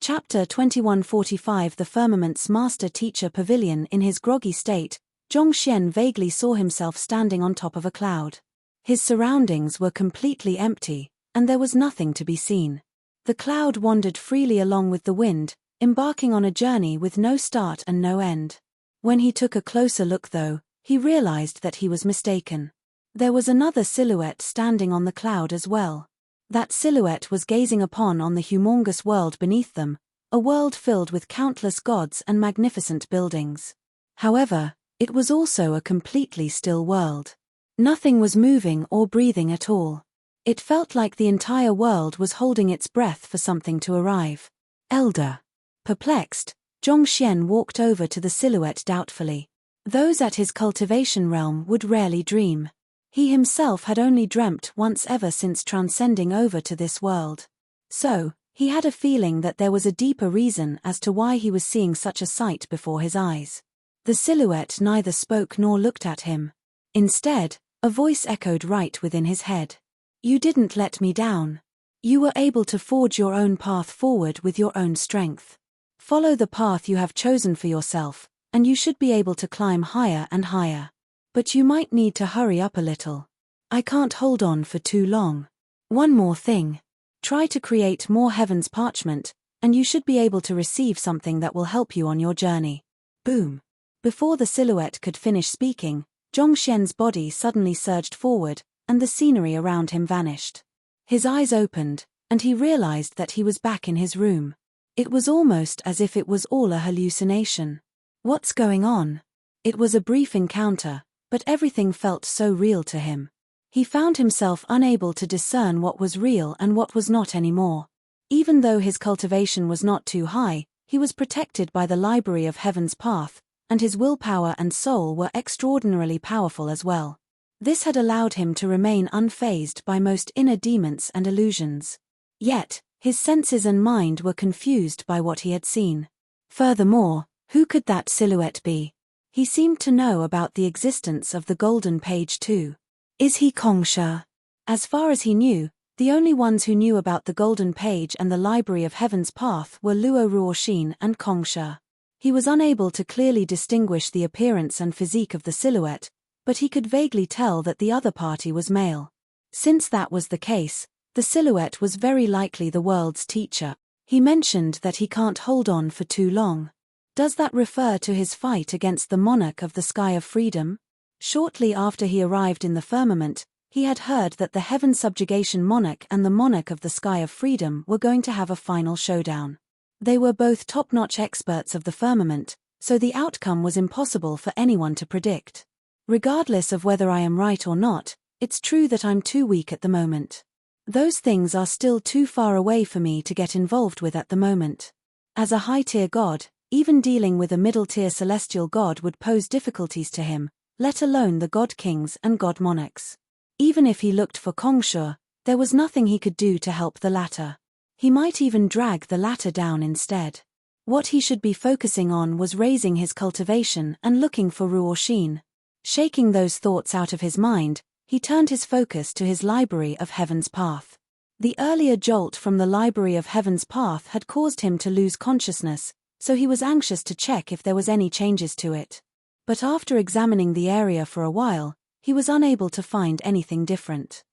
Chapter 2145 The Firmament's Master-Teacher Pavilion. In his groggy state, Zhongxian vaguely saw himself standing on top of a cloud. His surroundings were completely empty, and there was nothing to be seen. The cloud wandered freely along with the wind, embarking on a journey with no start and no end. When he took a closer look though, he realized that he was mistaken. There was another silhouette standing on the cloud as well. That silhouette was gazing upon the humongous world beneath them, a world filled with countless gods and magnificent buildings. However, it was also a completely still world. Nothing was moving or breathing at all. It felt like the entire world was holding its breath for something to arrive. Elder. Perplexed, Zhongxian walked over to the silhouette doubtfully. Those at his cultivation realm would rarely dream. He himself had only dreamt once ever since transcending over to this world. So, he had a feeling that there was a deeper reason as to why he was seeing such a sight before his eyes. The silhouette neither spoke nor looked at him. Instead, a voice echoed right within his head. You didn't let me down. You were able to forge your own path forward with your own strength. Follow the path you have chosen for yourself, and you should be able to climb higher and higher. But you might need to hurry up a little. I can't hold on for too long. One more thing. Try to create more heaven's parchment, and you should be able to receive something that will help you on your journey. Boom. Before the silhouette could finish speaking, Zhongxian's body suddenly surged forward, and the scenery around him vanished. His eyes opened, and he realized that he was back in his room. It was almost as if it was all a hallucination. What's going on? It was a brief encounter, but everything felt so real to him. He found himself unable to discern what was real and what was not anymore. Even though his cultivation was not too high, he was protected by the library of Heaven's Path, and his willpower and soul were extraordinarily powerful as well. This had allowed him to remain unfazed by most inner demons and illusions. Yet, his senses and mind were confused by what he had seen. Furthermore, who could that silhouette be? He seemed to know about the existence of the Golden Page too. Is he Kongsha? As far as he knew, the only ones who knew about the Golden Page and the Library of Heaven's Path were Luo Ruoxin and Kongsha. He was unable to clearly distinguish the appearance and physique of the silhouette, but he could vaguely tell that the other party was male. Since that was the case, the silhouette was very likely the world's teacher. He mentioned that he can't hold on for too long. Does that refer to his fight against the monarch of the Sky of Freedom? Shortly after he arrived in the firmament, he had heard that the Heaven Subjugation Monarch and the Monarch of the Sky of Freedom were going to have a final showdown. They were both top-notch experts of the firmament, so the outcome was impossible for anyone to predict. Regardless of whether I am right or not, it's true that I'm too weak at the moment. Those things are still too far away for me to get involved with at the moment. As a high-tier god, even dealing with a middle-tier celestial god would pose difficulties to him, let alone the god-kings and god-monarchs. Even if he looked for Kongsha, there was nothing he could do to help the latter. He might even drag the latter down instead. What he should be focusing on was raising his cultivation and looking for Ruoxin. Shaking those thoughts out of his mind, he turned his focus to his Library of Heaven's Path. The earlier jolt from the Library of Heaven's Path had caused him to lose consciousness, so he was anxious to check if there was any changes to it. But after examining the area for a while, he was unable to find anything different.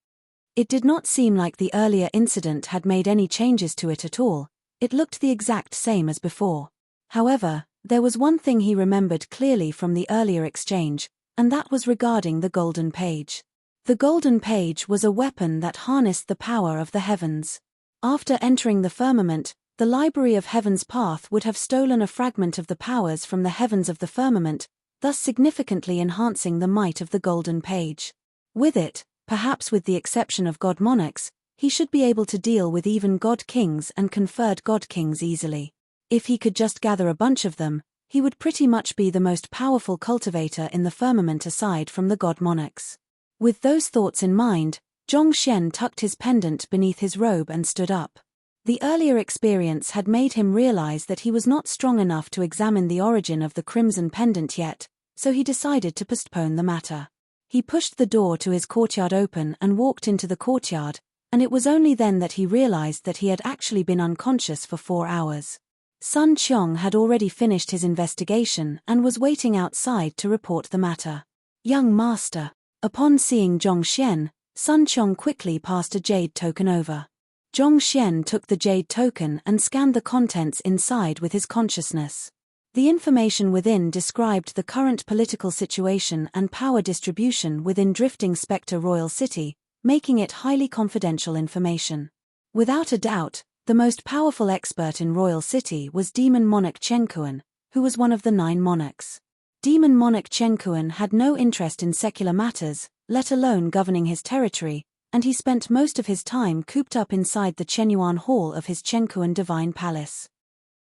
It did not seem like the earlier incident had made any changes to it at all. It looked the exact same as before. However, there was one thing he remembered clearly from the earlier exchange, and that was regarding the Golden Page. The Golden Page was a weapon that harnessed the power of the heavens. After entering the firmament, the Library of Heaven's Path would have stolen a fragment of the powers from the heavens of the firmament, thus significantly enhancing the might of the Golden Page. With it, perhaps with the exception of god monarchs, he should be able to deal with even god kings and conferred god kings easily. If he could just gather a bunch of them, he would pretty much be the most powerful cultivator in the firmament aside from the god monarchs. With those thoughts in mind, Zhongxian tucked his pendant beneath his robe and stood up. The earlier experience had made him realize that he was not strong enough to examine the origin of the crimson pendant yet, so he decided to postpone the matter. He pushed the door to his courtyard open and walked into the courtyard, and it was only then that he realized that he had actually been unconscious for 4 hours. Sun Qiong had already finished his investigation and was waiting outside to report the matter. Young master. Upon seeing Zhongxian, Sun Qiong quickly passed a jade token over. Zhongxian took the jade token and scanned the contents inside with his consciousness. The information within described the current political situation and power distribution within Drifting Spectre Royal City, making it highly confidential information. Without a doubt, the most powerful expert in Royal City was Demon Monarch Chen Kuan, who was one of the 9 monarchs. Demon Monarch Chen Kuan had no interest in secular matters, let alone governing his territory, and he spent most of his time cooped up inside the Chenyuan Hall of his Chen Kuan Divine Palace.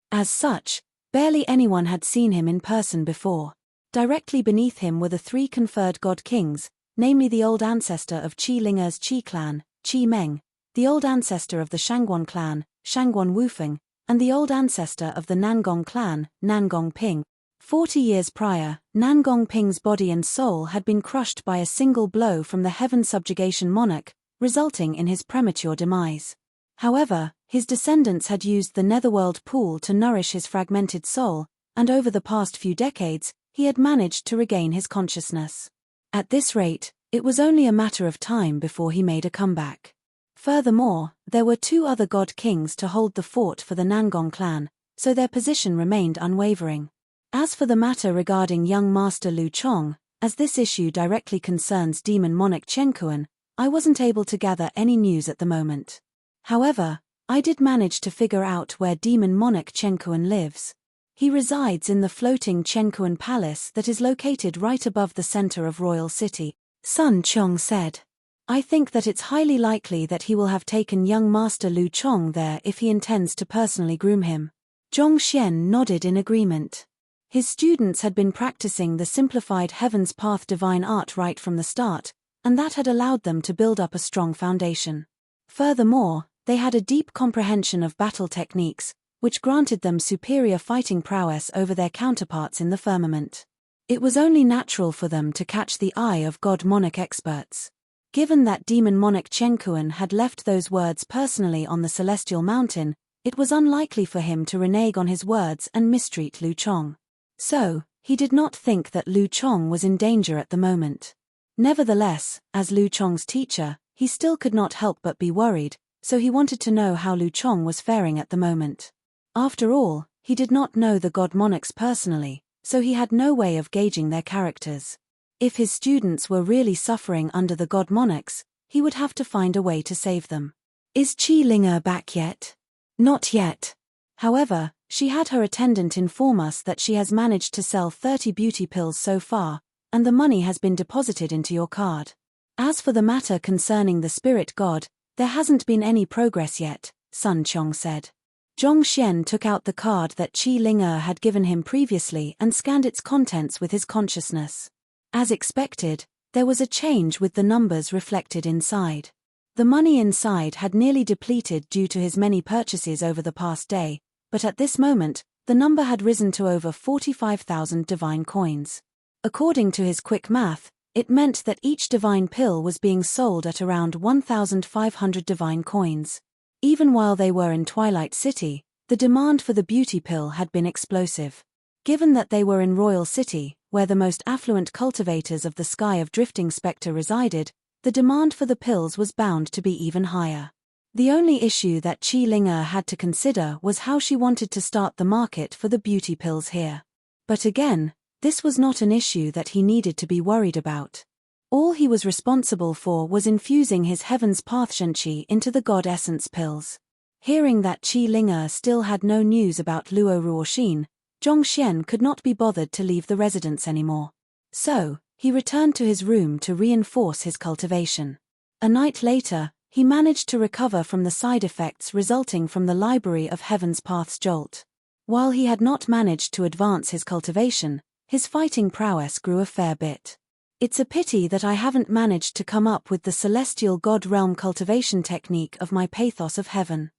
As such, barely anyone had seen him in person before. Directly beneath him were the 3 conferred god kings, namely the old ancestor of Qi Linger's Qi clan, Qi Meng, the old ancestor of the Shangguan clan, Shangguan Wufeng, and the old ancestor of the Nangong clan, Nangong Ping. 40 years prior, Nangong Ping's body and soul had been crushed by a single blow from the Heaven Subjugation Monarch, resulting in his premature demise. However, his descendants had used the Netherworld pool to nourish his fragmented soul, and over the past few decades, he had managed to regain his consciousness. At this rate, it was only a matter of time before he made a comeback. Furthermore, there were 2 other god kings to hold the fort for the Nangong clan, so their position remained unwavering. As for the matter regarding young Master Lu Chong, as this issue directly concerns Demon Monarch Chen Kuan, I wasn't able to gather any news at the moment. However, I did manage to figure out where Demon Monarch Chen Kuan lives. He resides in the floating Chen Kuan Palace that is located right above the center of Royal City, Sun Qiong said. I think that it's highly likely that he will have taken young Master Lu Chong there if he intends to personally groom him. Zhongxian nodded in agreement. His students had been practicing the simplified Heaven's Path divine art right from the start, and that had allowed them to build up a strong foundation. Furthermore, they had a deep comprehension of battle techniques, which granted them superior fighting prowess over their counterparts in the firmament. It was only natural for them to catch the eye of God Monarch experts. Given that Demon Monarch Chen Kuan had left those words personally on the Celestial Mountain, it was unlikely for him to renege on his words and mistreat Lu Chong. So, he did not think that Lu Chong was in danger at the moment. Nevertheless, as Lu Chong's teacher, he still could not help but be worried, so he wanted to know how Lu Chong was faring at the moment. After all, he did not know the god monarchs personally, so he had no way of gauging their characters. If his students were really suffering under the god monarchs, he would have to find a way to save them. Is Qi Linger back yet? Not yet. However, she had her attendant inform us that she has managed to sell 30 beauty pills so far, and the money has been deposited into your card. As for the matter concerning the spirit god, there hasn't been any progress yet, Sun Qiong said. Zhongxian took out the card that Qi Linger had given him previously and scanned its contents with his consciousness. As expected, there was a change with the numbers reflected inside. The money inside had nearly depleted due to his many purchases over the past day, but at this moment, the number had risen to over 45,000 divine coins. According to his quick math, it meant that each divine pill was being sold at around 1,500 divine coins. Even while they were in Twilight City, the demand for the beauty pill had been explosive. Given that they were in Royal City, where the most affluent cultivators of the sky of Drifting Spectre resided, the demand for the pills was bound to be even higher. The only issue that Qi Linger had to consider was how she wanted to start the market for the beauty pills here. But again, this was not an issue that he needed to be worried about. All he was responsible for was infusing his Heaven's Path Shenqi into the God Essence pills. Hearing that Qi Linger still had no news about Luo Ruoxin, Zhongxian could not be bothered to leave the residence anymore. So, he returned to his room to reinforce his cultivation. A night later, he managed to recover from the side effects resulting from the Library of Heaven's Path's jolt. While he had not managed to advance his cultivation, his fighting prowess grew a fair bit. It's a pity that I haven't managed to come up with the celestial god realm cultivation technique of my pathos of heaven.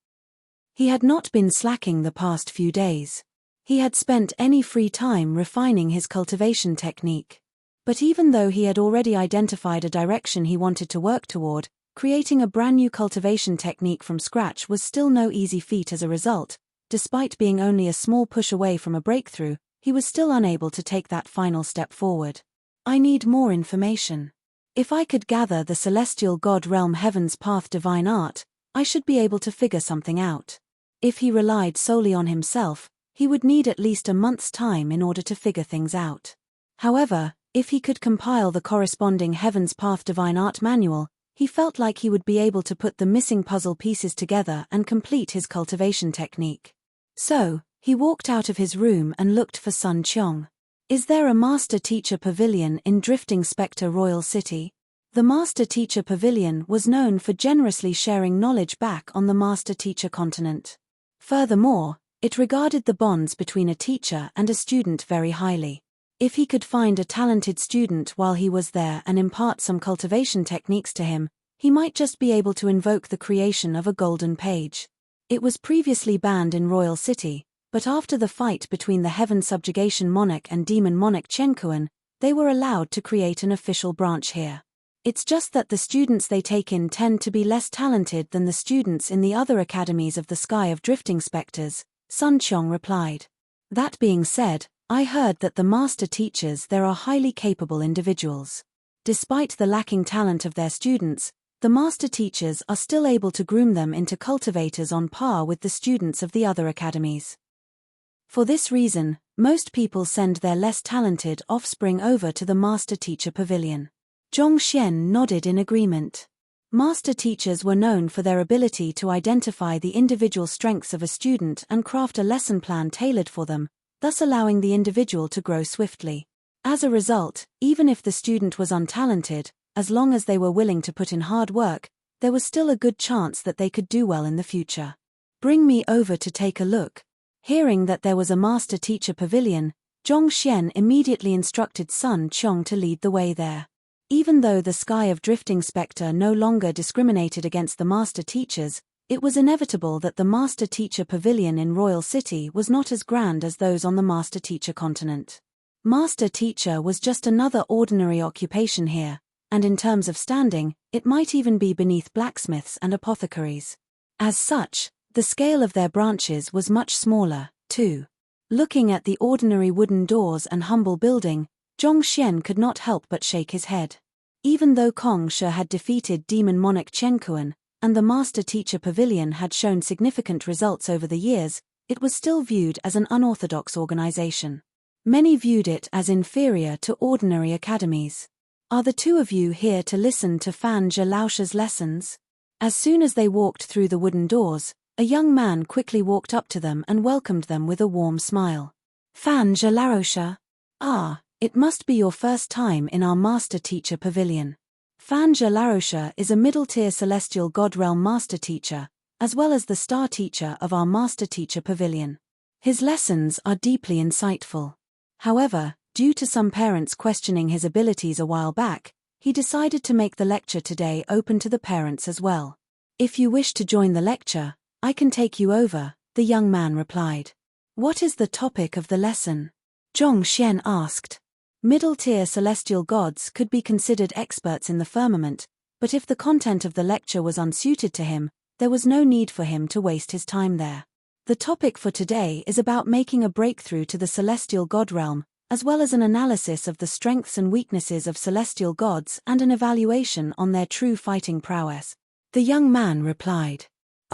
He had not been slacking the past few days. He had spent any free time refining his cultivation technique. But even though he had already identified a direction he wanted to work toward, Creating a brand new cultivation technique from scratch was still no easy feat. As a result, despite being only a small push away from a breakthrough, he was still unable to take that final step forward. I need more information. If I could gather the celestial god realm heaven's path divine art, I should be able to figure something out. If he relied solely on himself, he would need at least a month's time in order to figure things out. However, if he could compile the corresponding heaven's path divine art manual, he felt like he would be able to put the missing puzzle pieces together and complete his cultivation technique. So, he walked out of his room and looked for Sun Qiong. Is there a Master Teacher Pavilion in Drifting Spectre Royal City? The Master Teacher Pavilion was known for generously sharing knowledge back on the Master Teacher continent. Furthermore, it regarded the bonds between a teacher and a student very highly. If he could find a talented student while he was there and impart some cultivation techniques to him, he might just be able to invoke the creation of a golden page. It was previously banned in Royal City, but after the fight between the Heaven Subjugation Monarch and Demon Monarch Chenkuan, they were allowed to create an official branch here. It's just that the students they take in tend to be less talented than the students in the other academies of the Sky of Drifting Spectres, Sun Qiong replied. That being said, I heard that the master teachers there are highly capable individuals. Despite the lacking talent of their students, the master teachers are still able to groom them into cultivators on par with the students of the other academies. For this reason, most people send their less talented offspring over to the Master Teacher Pavilion. Zhong Xian nodded in agreement. Master teachers were known for their ability to identify the individual strengths of a student and craft a lesson plan tailored for them, thus allowing the individual to grow swiftly. As a result, even if the student was untalented, as long as they were willing to put in hard work, there was still a good chance that they could do well in the future. Bring me over to take a look. Hearing that there was a Master Teacher Pavilion, Zhong Xian immediately instructed Sun Qiong to lead the way there. Even though the Sky of Drifting Spectre no longer discriminated against the Master Teachers, it was inevitable that the Master Teacher Pavilion in Royal City was not as grand as those on the Master Teacher continent. Master Teacher was just another ordinary occupation here, and in terms of standing, it might even be beneath blacksmiths and apothecaries. As such, the scale of their branches was much smaller, too. Looking at the ordinary wooden doors and humble building, Zhong Xian could not help but shake his head. Even though Kong Shi had defeated Demon Monarch Chenkuan, and the Master Teacher Pavilion had shown significant results over the years, it was still viewed as an unorthodox organization. Many viewed it as inferior to ordinary academies. Are the two of you here to listen to Fan Zhe Laoshe's lessons? As soon as they walked through the wooden doors, a young man quickly walked up to them and welcomed them with a warm smile. Fan Zhe Laoshe? Ah, it must be your first time in our Master Teacher Pavilion. Fan Zhe Laoshe is a middle-tier celestial god realm master teacher, as well as the star teacher of our Master Teacher Pavilion. His lessons are deeply insightful. However, due to some parents questioning his abilities a while back, he decided to make the lecture today open to the parents as well. If you wish to join the lecture, I can take you over, the young man replied. What is the topic of the lesson? Zhong Xian asked. Middle-tier celestial gods could be considered experts in the firmament, but if the content of the lecture was unsuited to him, there was no need for him to waste his time there. The topic for today is about making a breakthrough to the celestial god realm, as well as an analysis of the strengths and weaknesses of celestial gods and an evaluation on their true fighting prowess. The young man replied.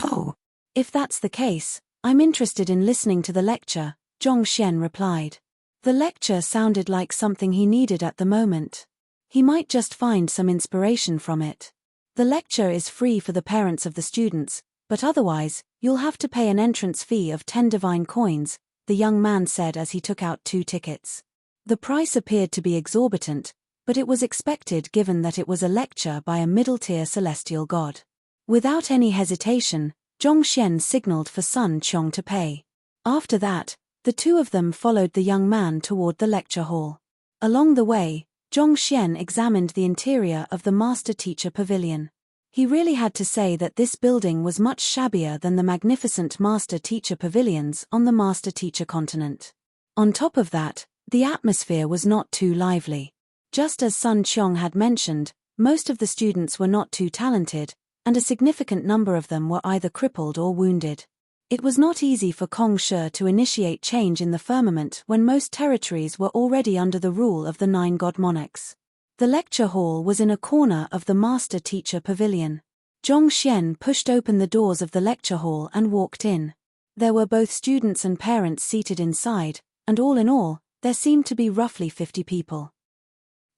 Oh, if that's the case, I'm interested in listening to the lecture, Zhong Xian replied. The lecture sounded like something he needed at the moment. He might just find some inspiration from it. The lecture is free for the parents of the students, but otherwise, you'll have to pay an entrance fee of 10 divine coins, the young man said as he took out 2 tickets. The price appeared to be exorbitant, but it was expected given that it was a lecture by a middle-tier celestial god. Without any hesitation, Zhong Xian signaled for Sun Qiong to pay. After that, the two of them followed the young man toward the lecture hall. Along the way, Zhong Xian examined the interior of the Master Teacher Pavilion. He really had to say that this building was much shabbier than the magnificent Master Teacher Pavilions on the Master Teacher continent. On top of that, the atmosphere was not too lively. Just as Sun Qiong had mentioned, Most of the students were not too talented, and a significant number of them were either crippled or wounded. It was not easy for Kong Shi to initiate change in the firmament when most territories were already under the rule of the 9 god monarchs. The lecture hall was in a corner of the master-teacher pavilion. Zhong Xian pushed open the doors of the lecture hall and walked in. There were both students and parents seated inside, and all in all, there seemed to be roughly 50 people.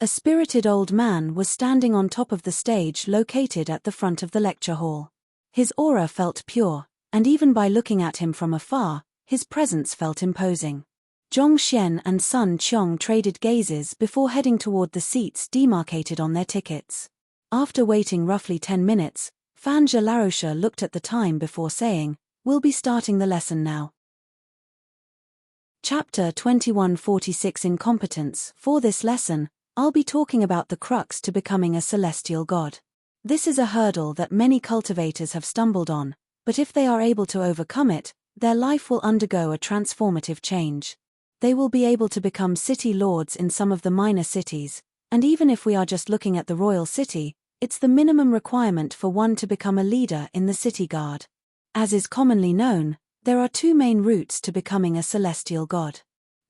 A spirited old man was standing on top of the stage located at the front of the lecture hall. His aura felt pure, and even by looking at him from afar, his presence felt imposing. Zhong Xian and Sun Qiong traded gazes before heading toward the seats demarcated on their tickets. After waiting roughly 10 minutes, Fan Zhe Laroche looked at the time before saying, "We'll be starting the lesson now." Chapter 2146 Incompetence. For this lesson, I'll be talking about the crux to becoming a celestial god. This is a hurdle that many cultivators have stumbled on, but if they are able to overcome it, their life will undergo a transformative change. They will be able to become city lords in some of the minor cities, and even if we are just looking at the royal city, it's the minimum requirement for one to become a leader in the city guard. As is commonly known, there are 2 main routes to becoming a celestial god.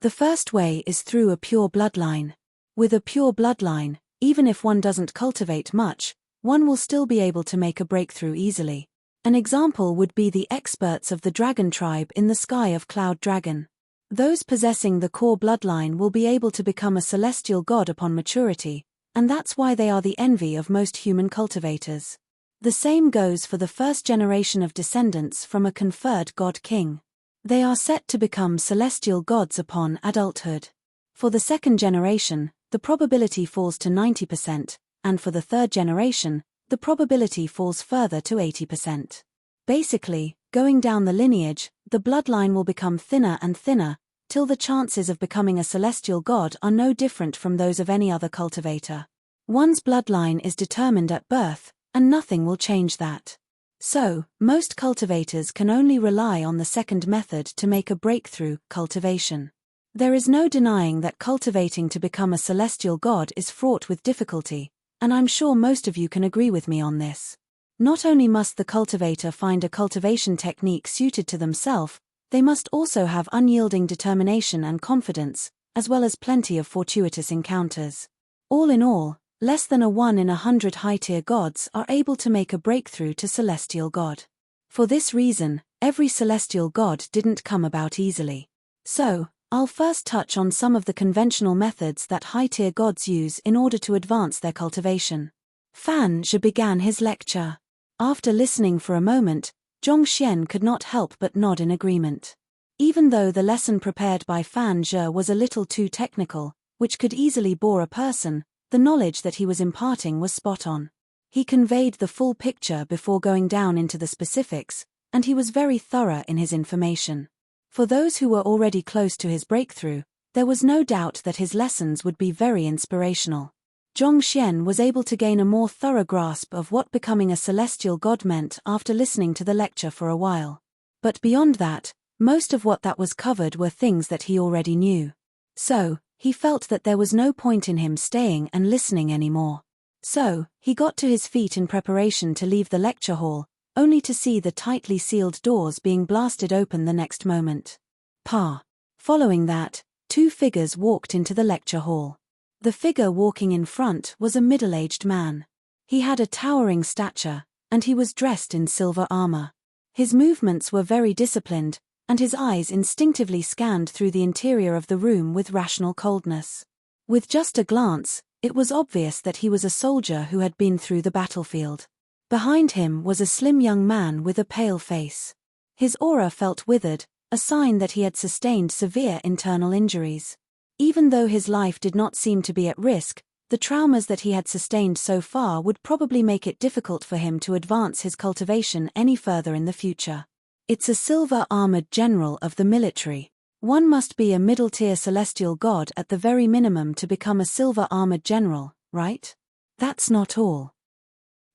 The first way is through a pure bloodline. With a pure bloodline, even if one doesn't cultivate much, one will still be able to make a breakthrough easily. An example would be the experts of the dragon tribe in the sky of Cloud Dragon. Those possessing the core bloodline will be able to become a celestial god upon maturity, and that's why they are the envy of most human cultivators. The same goes for the first generation of descendants from a conferred god king. They are set to become celestial gods upon adulthood. For the second generation, the probability falls to 90%, and for the third generation, the probability falls further to 80%. Basically, going down the lineage, the bloodline will become thinner and thinner, till the chances of becoming a celestial god are no different from those of any other cultivator. One's bloodline is determined at birth, and nothing will change that. So, most cultivators can only rely on the second method to make a breakthrough, cultivation. There is no denying that cultivating to become a celestial god is fraught with difficulty, and I'm sure most of you can agree with me on this. Not only must the cultivator find a cultivation technique suited to themselves, they must also have unyielding determination and confidence, as well as plenty of fortuitous encounters. All in all, less than a 1 in 100 high-tier gods are able to make a breakthrough to celestial god. For this reason, every celestial god didn't come about easily. So, I'll first touch on some of the conventional methods that high-tier gods use in order to advance their cultivation. Fan Zhe began his lecture. After listening for a moment, Zhong Xian could not help but nod in agreement. Even though the lesson prepared by Fan Zhe was a little too technical, which could easily bore a person, the knowledge that he was imparting was spot on. He conveyed the full picture before going down into the specifics, and he was very thorough in his information. For those who were already close to his breakthrough, there was no doubt that his lessons would be very inspirational. Zhong Xian was able to gain a more thorough grasp of what becoming a celestial god meant after listening to the lecture for a while. But beyond that, most of what that was covered were things that he already knew. So, he felt that there was no point in him staying and listening anymore. So, he got to his feet in preparation to leave the lecture hall, only to see the tightly sealed doors being blasted open the next moment. Following that, 2 figures walked into the lecture hall. The figure walking in front was a middle-aged man. He had a towering stature, and he was dressed in silver armor. His movements were very disciplined, and his eyes instinctively scanned through the interior of the room with rational coldness. With just a glance, it was obvious that he was a soldier who had been through the battlefield. Behind him was a slim young man with a pale face. His aura felt withered, a sign that he had sustained severe internal injuries. Even though his life did not seem to be at risk, the traumas that he had sustained so far would probably make it difficult for him to advance his cultivation any further in the future. It's a silver-armored general of the military. One must be a middle-tier celestial god at the very minimum to become a silver-armored general, right? That's not all.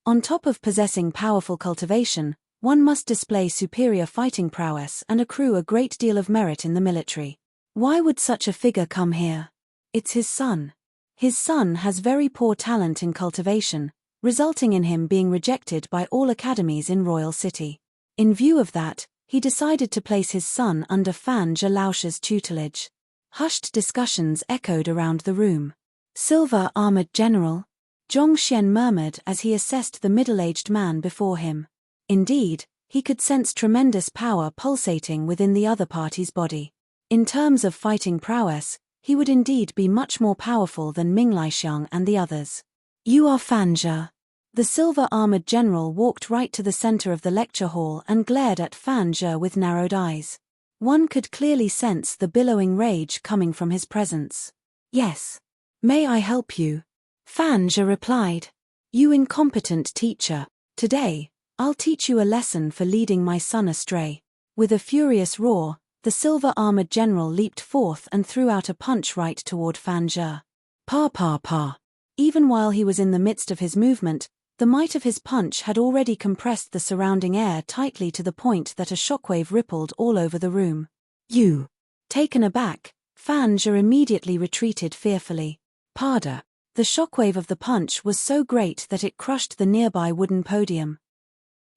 On top of possessing powerful cultivation, one must display superior fighting prowess and accrue a great deal of merit in the military. Why would such a figure come here? It's his son. His son has very poor talent in cultivation, resulting in him being rejected by all academies in Royal City. In view of that, he decided to place his son under Fan Zhelau's tutelage. Hushed discussions echoed around the room. Silver-armored general? Zhong Xian murmured as he assessed the middle-aged man before him. Indeed, he could sense tremendous power pulsating within the other party's body. In terms of fighting prowess, he would indeed be much more powerful than Ming Lixiang and the others. You are Fan Zhe. The silver-armored general walked right to the center of the lecture hall and glared at Fan Zhe with narrowed eyes. One could clearly sense the billowing rage coming from his presence. Yes. May I help you? Fan Zhe replied. You incompetent teacher. Today, I'll teach you a lesson for leading my son astray. With a furious roar, the silver-armored general leaped forth and threw out a punch right toward Fan Zhe. Pa pa pa. Even while he was in the midst of his movement, the might of his punch had already compressed the surrounding air tightly to the point that a shockwave rippled all over the room. You. Taken aback, Fan Zhe immediately retreated fearfully. Pada. The shockwave of the punch was so great that it crushed the nearby wooden podium.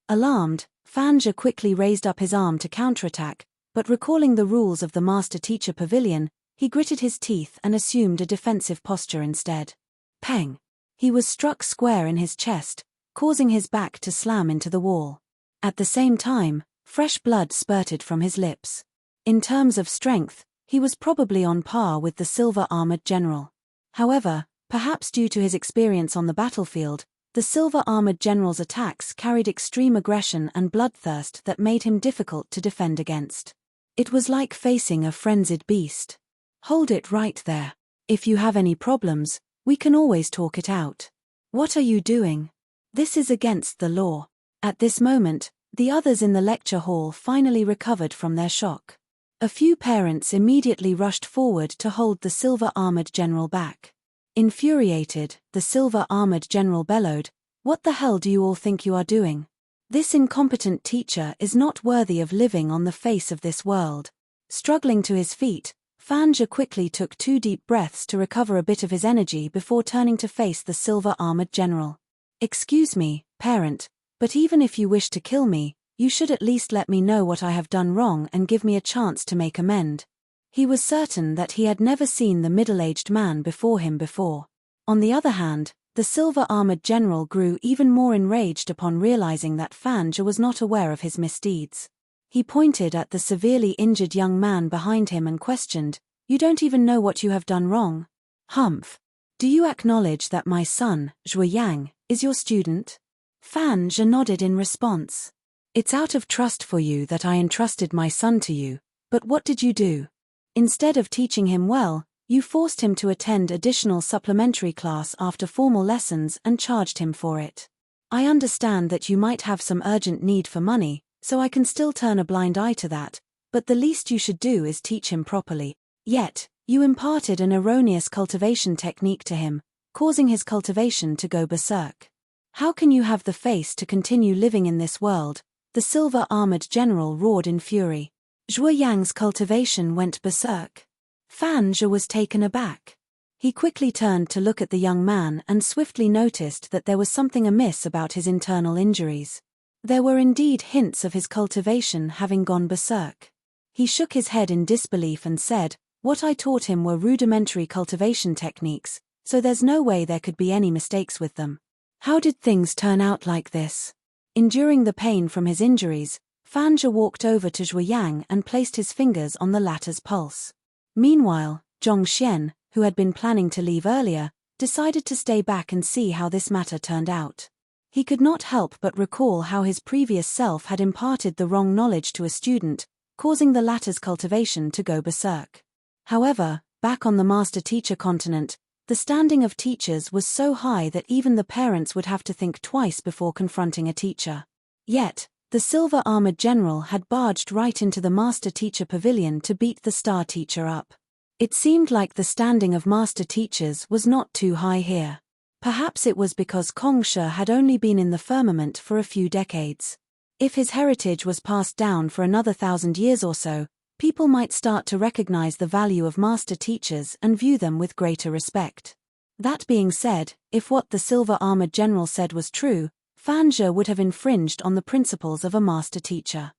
Alarmed, Fan Zhe quickly raised up his arm to counterattack, but recalling the rules of the Master-Teacher Pavilion, he gritted his teeth and assumed a defensive posture instead. Peng! He was struck square in his chest, causing his back to slam into the wall. At the same time, fresh blood spurted from his lips. In terms of strength, he was probably on par with the silver-armored general. However, perhaps due to his experience on the battlefield, the silver-armored general's attacks carried extreme aggression and bloodthirst that made him difficult to defend against. It was like facing a frenzied beast. Hold it right there. If you have any problems, we can always talk it out. What are you doing? This is against the law. At this moment, the others in the lecture hall finally recovered from their shock. A few parents immediately rushed forward to hold the silver-armored general back. Infuriated, the silver-armored general bellowed, "What the hell do you all think you are doing? This incompetent teacher is not worthy of living on the face of this world." Struggling to his feet, Fan Zhe quickly took 2 deep breaths to recover a bit of his energy before turning to face the silver-armored general. Excuse me, parent, but even if you wish to kill me, you should at least let me know what I have done wrong and give me a chance to make amend. He was certain that he had never seen the middle-aged man before him before. On the other hand, the silver-armored general grew even more enraged upon realizing that Fan Zhe was not aware of his misdeeds. He pointed at the severely injured young man behind him and questioned, "You don't even know what you have done wrong? Humph. Do you acknowledge that my son, Zhuo Yang, is your student?" Fan Zhe nodded in response. "It's out of trust for you that I entrusted my son to you, but what did you do? Instead of teaching him well, you forced him to attend additional supplementary class after formal lessons and charged him for it. I understand that you might have some urgent need for money, so I can still turn a blind eye to that, but the least you should do is teach him properly. Yet, you imparted an erroneous cultivation technique to him, causing his cultivation to go berserk. How can you have the face to continue living in this world?" The silver-armored general roared in fury. Zhuo Yang's cultivation went berserk. Fan Zhe was taken aback. He quickly turned to look at the young man and swiftly noticed that there was something amiss about his internal injuries. There were indeed hints of his cultivation having gone berserk. He shook his head in disbelief and said, "What I taught him were rudimentary cultivation techniques, so there's no way there could be any mistakes with them. How did things turn out like this?" Enduring the pain from his injuries, Fan Zhe walked over to Zhuo Yang and placed his fingers on the latter's pulse. Meanwhile, Zhong Xian, who had been planning to leave earlier, decided to stay back and see how this matter turned out. He could not help but recall how his previous self had imparted the wrong knowledge to a student, causing the latter's cultivation to go berserk. However, back on the Master-Teacher continent, the standing of teachers was so high that even the parents would have to think twice before confronting a teacher. Yet, the silver-armored general had barged right into the Master-Teacher Pavilion to beat the star teacher up. It seemed like the standing of master teachers was not too high here. Perhaps it was because Kong Shi had only been in the firmament for a few decades. If his heritage was passed down for another 1,000 years or so, people might start to recognize the value of master teachers and view them with greater respect. That being said, if what the silver-armored general said was true, Fan Zhe would have infringed on the principles of a master teacher.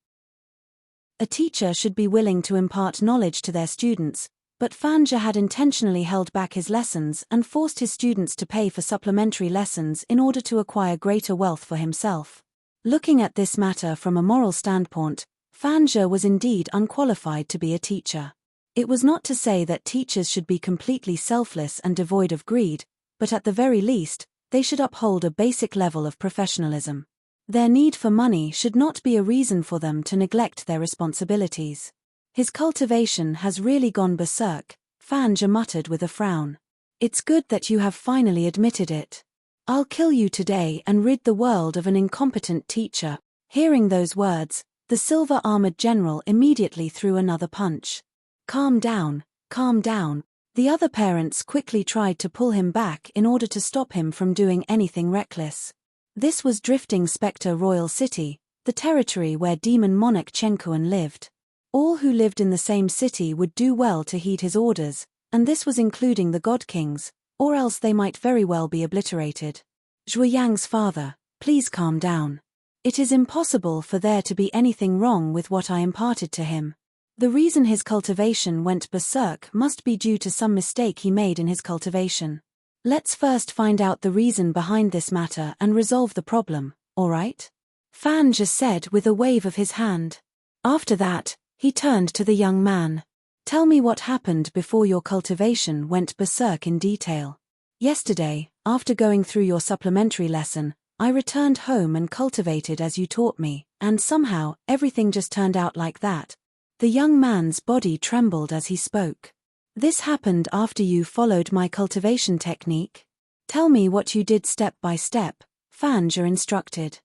A teacher should be willing to impart knowledge to their students, but Fan Zhe had intentionally held back his lessons and forced his students to pay for supplementary lessons in order to acquire greater wealth for himself. Looking at this matter from a moral standpoint, Fan Zhe was indeed unqualified to be a teacher. It was not to say that teachers should be completely selfless and devoid of greed, but at the very least, they should uphold a basic level of professionalism. Their need for money should not be a reason for them to neglect their responsibilities. His cultivation has really gone berserk, Fan Zhe muttered with a frown. It's good that you have finally admitted it. I'll kill you today and rid the world of an incompetent teacher. Hearing those words, the silver-armored general immediately threw another punch. Calm down, calm down. The other parents quickly tried to pull him back in order to stop him from doing anything reckless. This was Drifting Spectre Royal City, the territory where demon monarch Chenkuan lived. All who lived in the same city would do well to heed his orders, and this was including the God Kings, or else they might very well be obliterated. Zhuoyang's father, please calm down. It is impossible for there to be anything wrong with what I imparted to him. The reason his cultivation went berserk must be due to some mistake he made in his cultivation. Let's first find out the reason behind this matter and resolve the problem, alright? Fan Zhe said with a wave of his hand. After that, he turned to the young man. Tell me what happened before your cultivation went berserk in detail. Yesterday, after going through your supplementary lesson, I returned home and cultivated as you taught me, and somehow, everything just turned out like that. The young man's body trembled as he spoke. This happened after you followed my cultivation technique? Tell me what you did step by step, Fan Zhe instructed.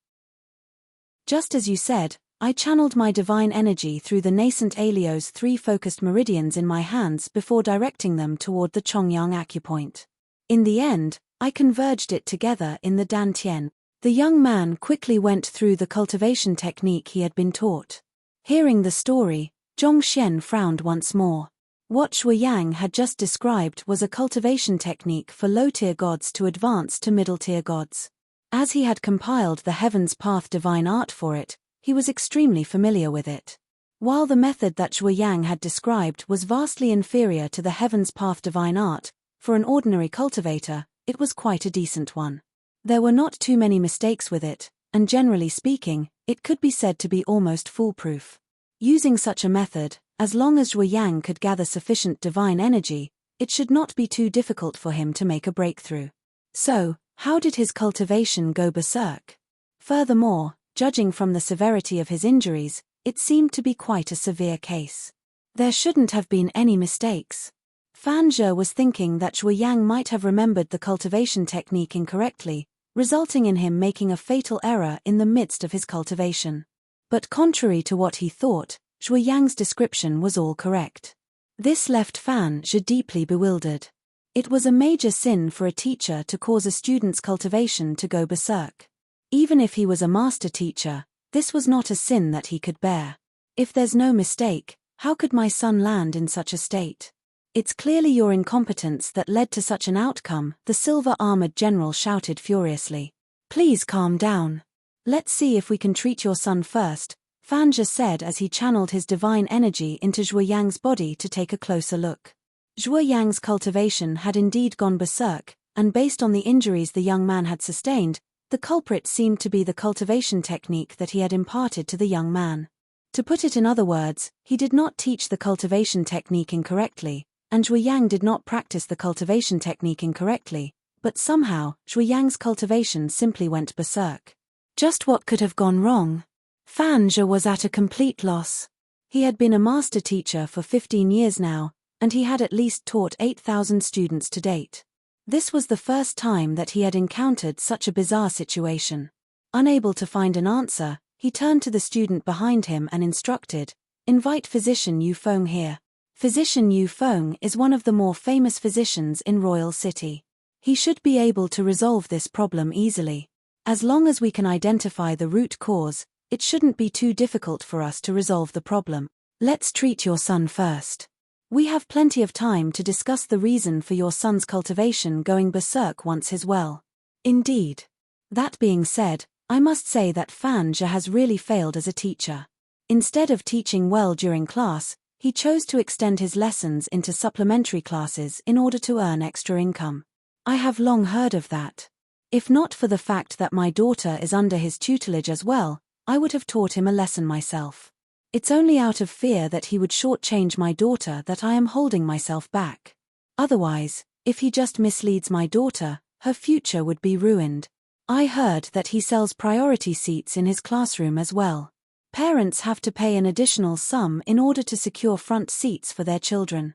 Just as you said, I channeled my divine energy through the nascent Alio's 3 focused meridians in my hands before directing them toward the Chongyang acupoint. In the end, I converged it together in the Dantian. The young man quickly went through the cultivation technique he had been taught. Hearing the story, Zhongxian frowned once more. What Zhuoyang had just described was a cultivation technique for low-tier gods to advance to middle-tier gods. As he had compiled the Heaven's Path divine art for it, he was extremely familiar with it. While the method that Zhuoyang had described was vastly inferior to the Heaven's Path divine art, for an ordinary cultivator, it was quite a decent one. There were not too many mistakes with it, and generally speaking, it could be said to be almost foolproof. Using such a method, as long as Zhuoyang could gather sufficient divine energy, it should not be too difficult for him to make a breakthrough. So, how did his cultivation go berserk? Furthermore, judging from the severity of his injuries, it seemed to be quite a severe case. There shouldn't have been any mistakes. Fan Zhe was thinking that Zhuoyang might have remembered the cultivation technique incorrectly, resulting in him making a fatal error in the midst of his cultivation. But contrary to what he thought, Zhuoyang's description was all correct. This left Fan Zhe deeply bewildered. It was a major sin for a teacher to cause a student's cultivation to go berserk. Even if he was a master teacher, this was not a sin that he could bear. If there's no mistake, how could my son land in such a state? It's clearly your incompetence that led to such an outcome, the silver-armored general shouted furiously. Please calm down. Let's see if we can treat your son first, Fan Zhe said as he channeled his divine energy into Zhuoyang's body to take a closer look. Zhuoyang's cultivation had indeed gone berserk, and based on the injuries the young man had sustained, the culprit seemed to be the cultivation technique that he had imparted to the young man. To put it in other words, he did not teach the cultivation technique incorrectly, and Zhuoyang did not practice the cultivation technique incorrectly, but somehow, Zhuoyang's cultivation simply went berserk. Just what could have gone wrong? Fan Zhe was at a complete loss. He had been a master teacher for 15 years now, and he had at least taught 8,000 students to date. This was the first time that he had encountered such a bizarre situation. Unable to find an answer, he turned to the student behind him and instructed, "Invite Physician Yu Feng here." Physician Yu Feng is one of the more famous physicians in Royal City. He should be able to resolve this problem easily. As long as we can identify the root cause, it shouldn't be too difficult for us to resolve the problem. Let's treat your son first. We have plenty of time to discuss the reason for your son's cultivation going berserk once his well. Indeed. That being said, I must say that Fanja has really failed as a teacher. Instead of teaching well during class, he chose to extend his lessons into supplementary classes in order to earn extra income. I have long heard of that. If not for the fact that my daughter is under his tutelage as well, I would have taught him a lesson myself. It's only out of fear that he would shortchange my daughter that I am holding myself back. Otherwise, if he just misleads my daughter, her future would be ruined. I heard that he sells priority seats in his classroom as well. Parents have to pay an additional sum in order to secure front seats for their children.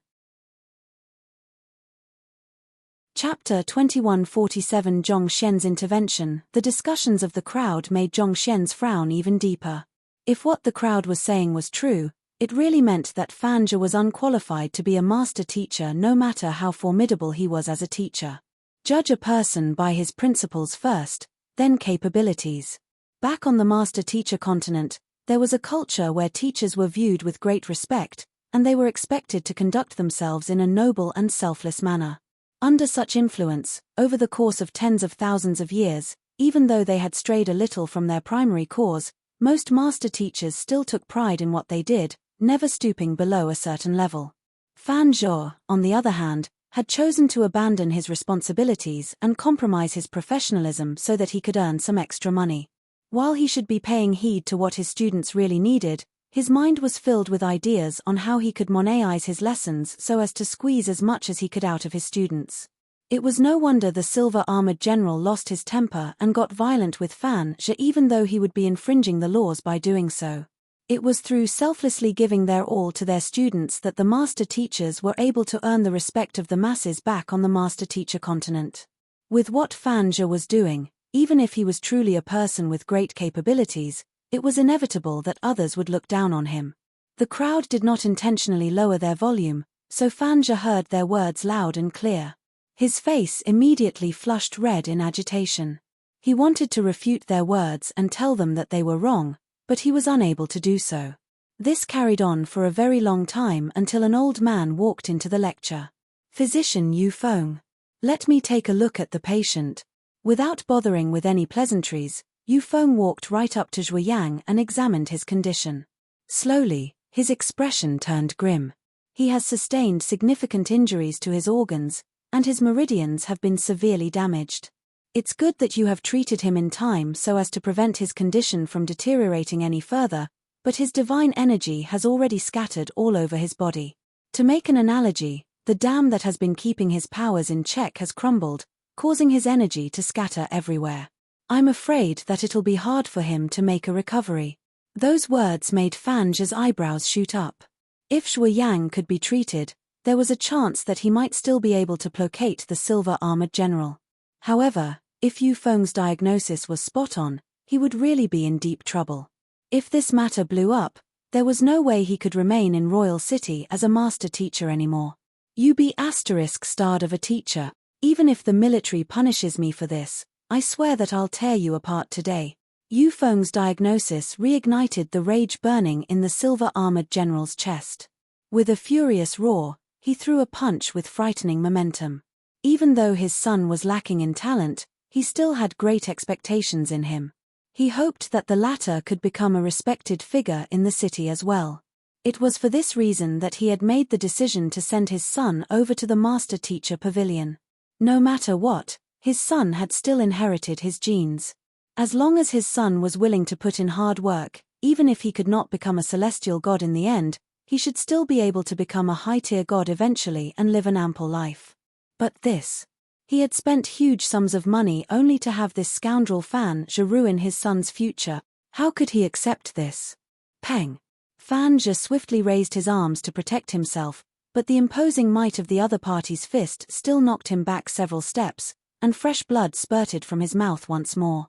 Chapter 2147 Zhong Xian's intervention. The discussions of the crowd made Zhong Xian's frown even deeper. If what the crowd was saying was true, it really meant that Fanja was unqualified to be a master teacher no matter how formidable he was as a teacher. Judge a person by his principles first, then capabilities. Back on the master-teacher continent, there was a culture where teachers were viewed with great respect, and they were expected to conduct themselves in a noble and selfless manner. Under such influence, over the course of tens of thousands of years, even though they had strayed a little from their primary cause, most master teachers still took pride in what they did, never stooping below a certain level. Fan Zhou, on the other hand, had chosen to abandon his responsibilities and compromise his professionalism so that he could earn some extra money. While he should be paying heed to what his students really needed, his mind was filled with ideas on how he could monetize his lessons so as to squeeze as much as he could out of his students. It was no wonder the silver-armored general lost his temper and got violent with Fan Zhou even though he would be infringing the laws by doing so. It was through selflessly giving their all to their students that the master teachers were able to earn the respect of the masses back on the master teacher continent. With what Fan Zhou was doing, even if he was truly a person with great capabilities, it was inevitable that others would look down on him. The crowd did not intentionally lower their volume, so Fan Zhou heard their words loud and clear. His face immediately flushed red in agitation. He wanted to refute their words and tell them that they were wrong, but he was unable to do so. This carried on for a very long time until an old man walked into the lecture. "Physician Yu Feng. Let me take a look at the patient." Without bothering with any pleasantries, Yu Feng walked right up to Zhuo Yang and examined his condition. Slowly, his expression turned grim. He has sustained significant injuries to his organs, and his meridians have been severely damaged. It's good that you have treated him in time so as to prevent his condition from deteriorating any further, but his divine energy has already scattered all over his body. To make an analogy, the dam that has been keeping his powers in check has crumbled, causing his energy to scatter everywhere. I'm afraid that it'll be hard for him to make a recovery. Those words made Fan Zhou's eyebrows shoot up. If Zhuo Yang could be treated, there was a chance that he might still be able to placate the silver-armored general. However, if Yu Feng's diagnosis was spot on, he would really be in deep trouble. If this matter blew up, there was no way he could remain in Royal City as a master teacher anymore. You be *starred of a teacher, even if the military punishes me for this, I swear that I'll tear you apart today. Yu Feng's diagnosis reignited the rage burning in the silver-armored general's chest. With a furious roar, he threw a punch with frightening momentum. Even though his son was lacking in talent, he still had great expectations in him. He hoped that the latter could become a respected figure in the city as well. It was for this reason that he had made the decision to send his son over to the master teacher pavilion. No matter what, his son had still inherited his genes. As long as his son was willing to put in hard work, even if he could not become a celestial god in the end, he should still be able to become a high-tier god eventually and live an ample life. But this. He had spent huge sums of money only to have this scoundrel Fan Zhou ruin his son's future. How could he accept this? Peng. Fan Zhou swiftly raised his arms to protect himself, but the imposing might of the other party's fist still knocked him back several steps, and fresh blood spurted from his mouth once more.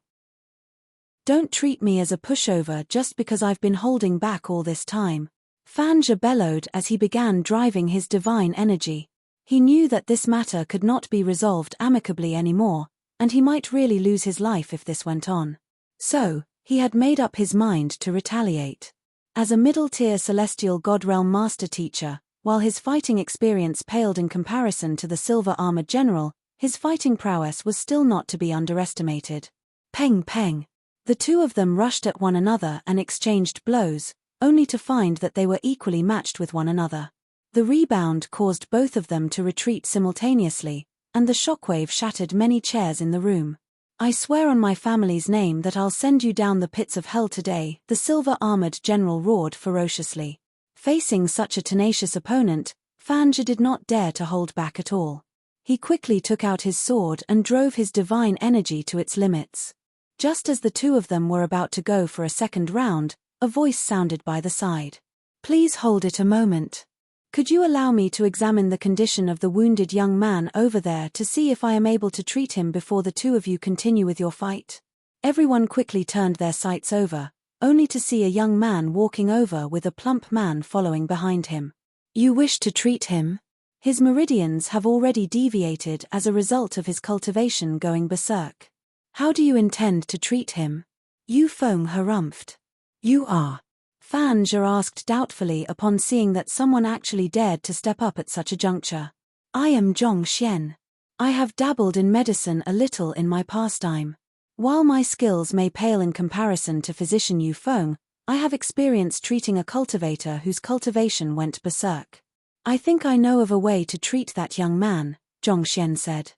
Don't treat me as a pushover just because I've been holding back all this time. Fan Zhou bellowed as he began driving his divine energy. He knew that this matter could not be resolved amicably anymore, and he might really lose his life if this went on. So, he had made up his mind to retaliate. As a middle-tier celestial god realm master teacher, While his fighting experience paled in comparison to the silver-armored general, his fighting prowess was still not to be underestimated. Peng peng. The two of them rushed at one another and exchanged blows, only to find that they were equally matched with one another. The rebound caused both of them to retreat simultaneously, and the shockwave shattered many chairs in the room. I swear on my family's name that I'll send you down the pits of hell today, the silver-armored general roared ferociously. Facing such a tenacious opponent, Fan Zhe did not dare to hold back at all. He quickly took out his sword and drove his divine energy to its limits. Just as the two of them were about to go for a second round, a voice sounded by the side. Please hold it a moment. Could you allow me to examine the condition of the wounded young man over there to see if I am able to treat him before the two of you continue with your fight? Everyone quickly turned their sights over, only to see a young man walking over with a plump man following behind him. You wish to treat him? His meridians have already deviated as a result of his cultivation going berserk. How do you intend to treat him? Yu Feng harumphed. You are? Fan Zhe asked doubtfully upon seeing that someone actually dared to step up at such a juncture. I am Zhong Xian. I have dabbled in medicine a little in my pastime. While my skills may pale in comparison to physician Yu Feng, I have experience treating a cultivator whose cultivation went berserk. I think I know of a way to treat that young man, Zhong Xian said.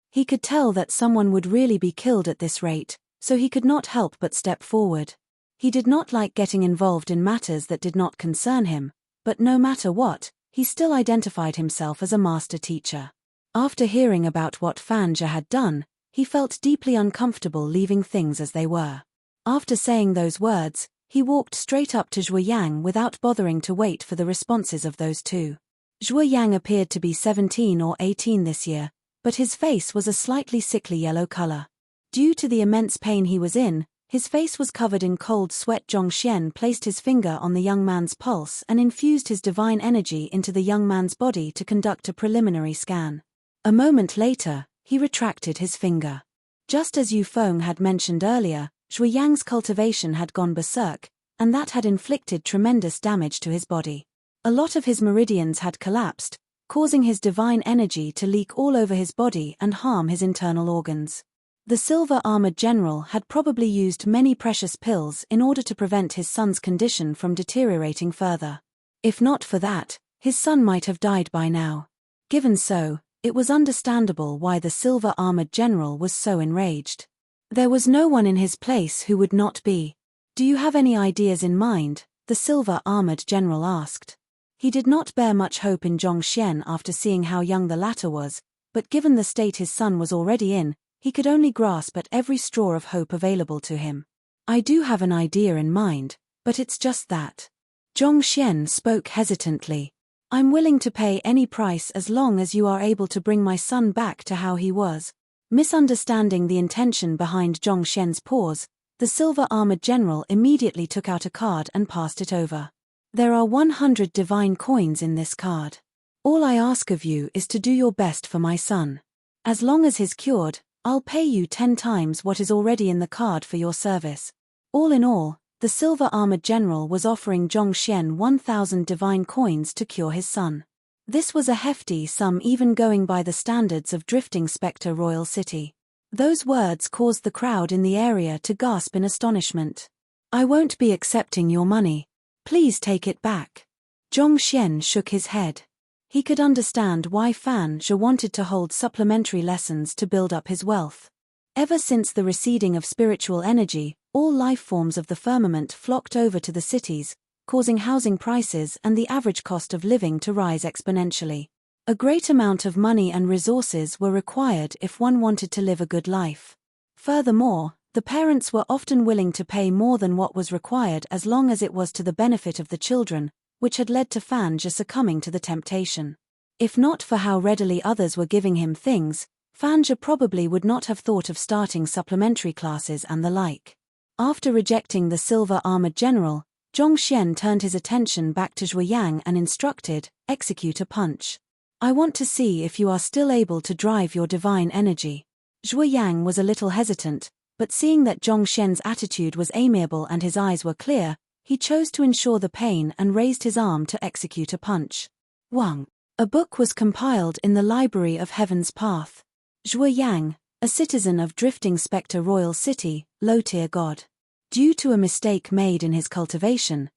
He could tell that someone would really be killed at this rate, so he could not help but step forward. He did not like getting involved in matters that did not concern him, but no matter what, he still identified himself as a master teacher. After hearing about what Fan Zhe had done, he felt deeply uncomfortable leaving things as they were. After saying those words, he walked straight up to Zhuo Yang without bothering to wait for the responses of those two. Zhuo Yang appeared to be 17 or 18 this year, but his face was a slightly sickly yellow color. Due to the immense pain he was in, his face was covered in cold sweat. Zhong Xian placed his finger on the young man's pulse and infused his divine energy into the young man's body to conduct a preliminary scan. A moment later, he retracted his finger. Just as Yu Feng had mentioned earlier, Zhuo Yang's cultivation had gone berserk, and that had inflicted tremendous damage to his body. A lot of his meridians had collapsed, causing his divine energy to leak all over his body and harm his internal organs. The silver-armored general had probably used many precious pills in order to prevent his son's condition from deteriorating further. If not for that, his son might have died by now. Given so, it was understandable why the silver-armored general was so enraged. There was no one in his place who would not be. Do you have any ideas in mind? The silver-armored general asked. He did not bear much hope in Zhong Xian after seeing how young the latter was, but given the state his son was already in, he could only grasp at every straw of hope available to him. I do have an idea in mind, but it's just that. Zhong Xian spoke hesitantly. I'm willing to pay any price as long as you are able to bring my son back to how he was. Misunderstanding the intention behind Zhong Xian's pause, the silver-armored general immediately took out a card and passed it over. There are 100 divine coins in this card. All I ask of you is to do your best for my son. As long as he's cured, I'll pay you 10 times what is already in the card for your service. All in all, the silver-armored general was offering Zhong Xian 1,000 divine coins to cure his son. This was a hefty sum even going by the standards of Drifting Spectre Royal City. Those words caused the crowd in the area to gasp in astonishment. I won't be accepting your money. Please take it back. Zhong Xian shook his head. He could understand why Fan Zhe wanted to hold supplementary lessons to build up his wealth. Ever since the receding of spiritual energy, all life forms of the firmament flocked over to the cities, causing housing prices and the average cost of living to rise exponentially. A great amount of money and resources were required if one wanted to live a good life. Furthermore, the parents were often willing to pay more than what was required as long as it was to the benefit of the children, which had led to Fan Zhe succumbing to the temptation. If not for how readily others were giving him things, Fan Zhe probably would not have thought of starting supplementary classes and the like. After rejecting the silver-armored general, Zhong Xian turned his attention back to Zhuo Yang and instructed, execute a punch. I want to see if you are still able to drive your divine energy. Zhuo Yang was a little hesitant, but seeing that Zhong Xian's attitude was amiable and his eyes were clear, he chose to ensure the pain and raised his arm to execute a punch. Wang. A book was compiled in the Library of Heaven's Path. Zhuo Yang, a citizen of Drifting Spectre Royal City, low-tier god. Due to a mistake made in his cultivation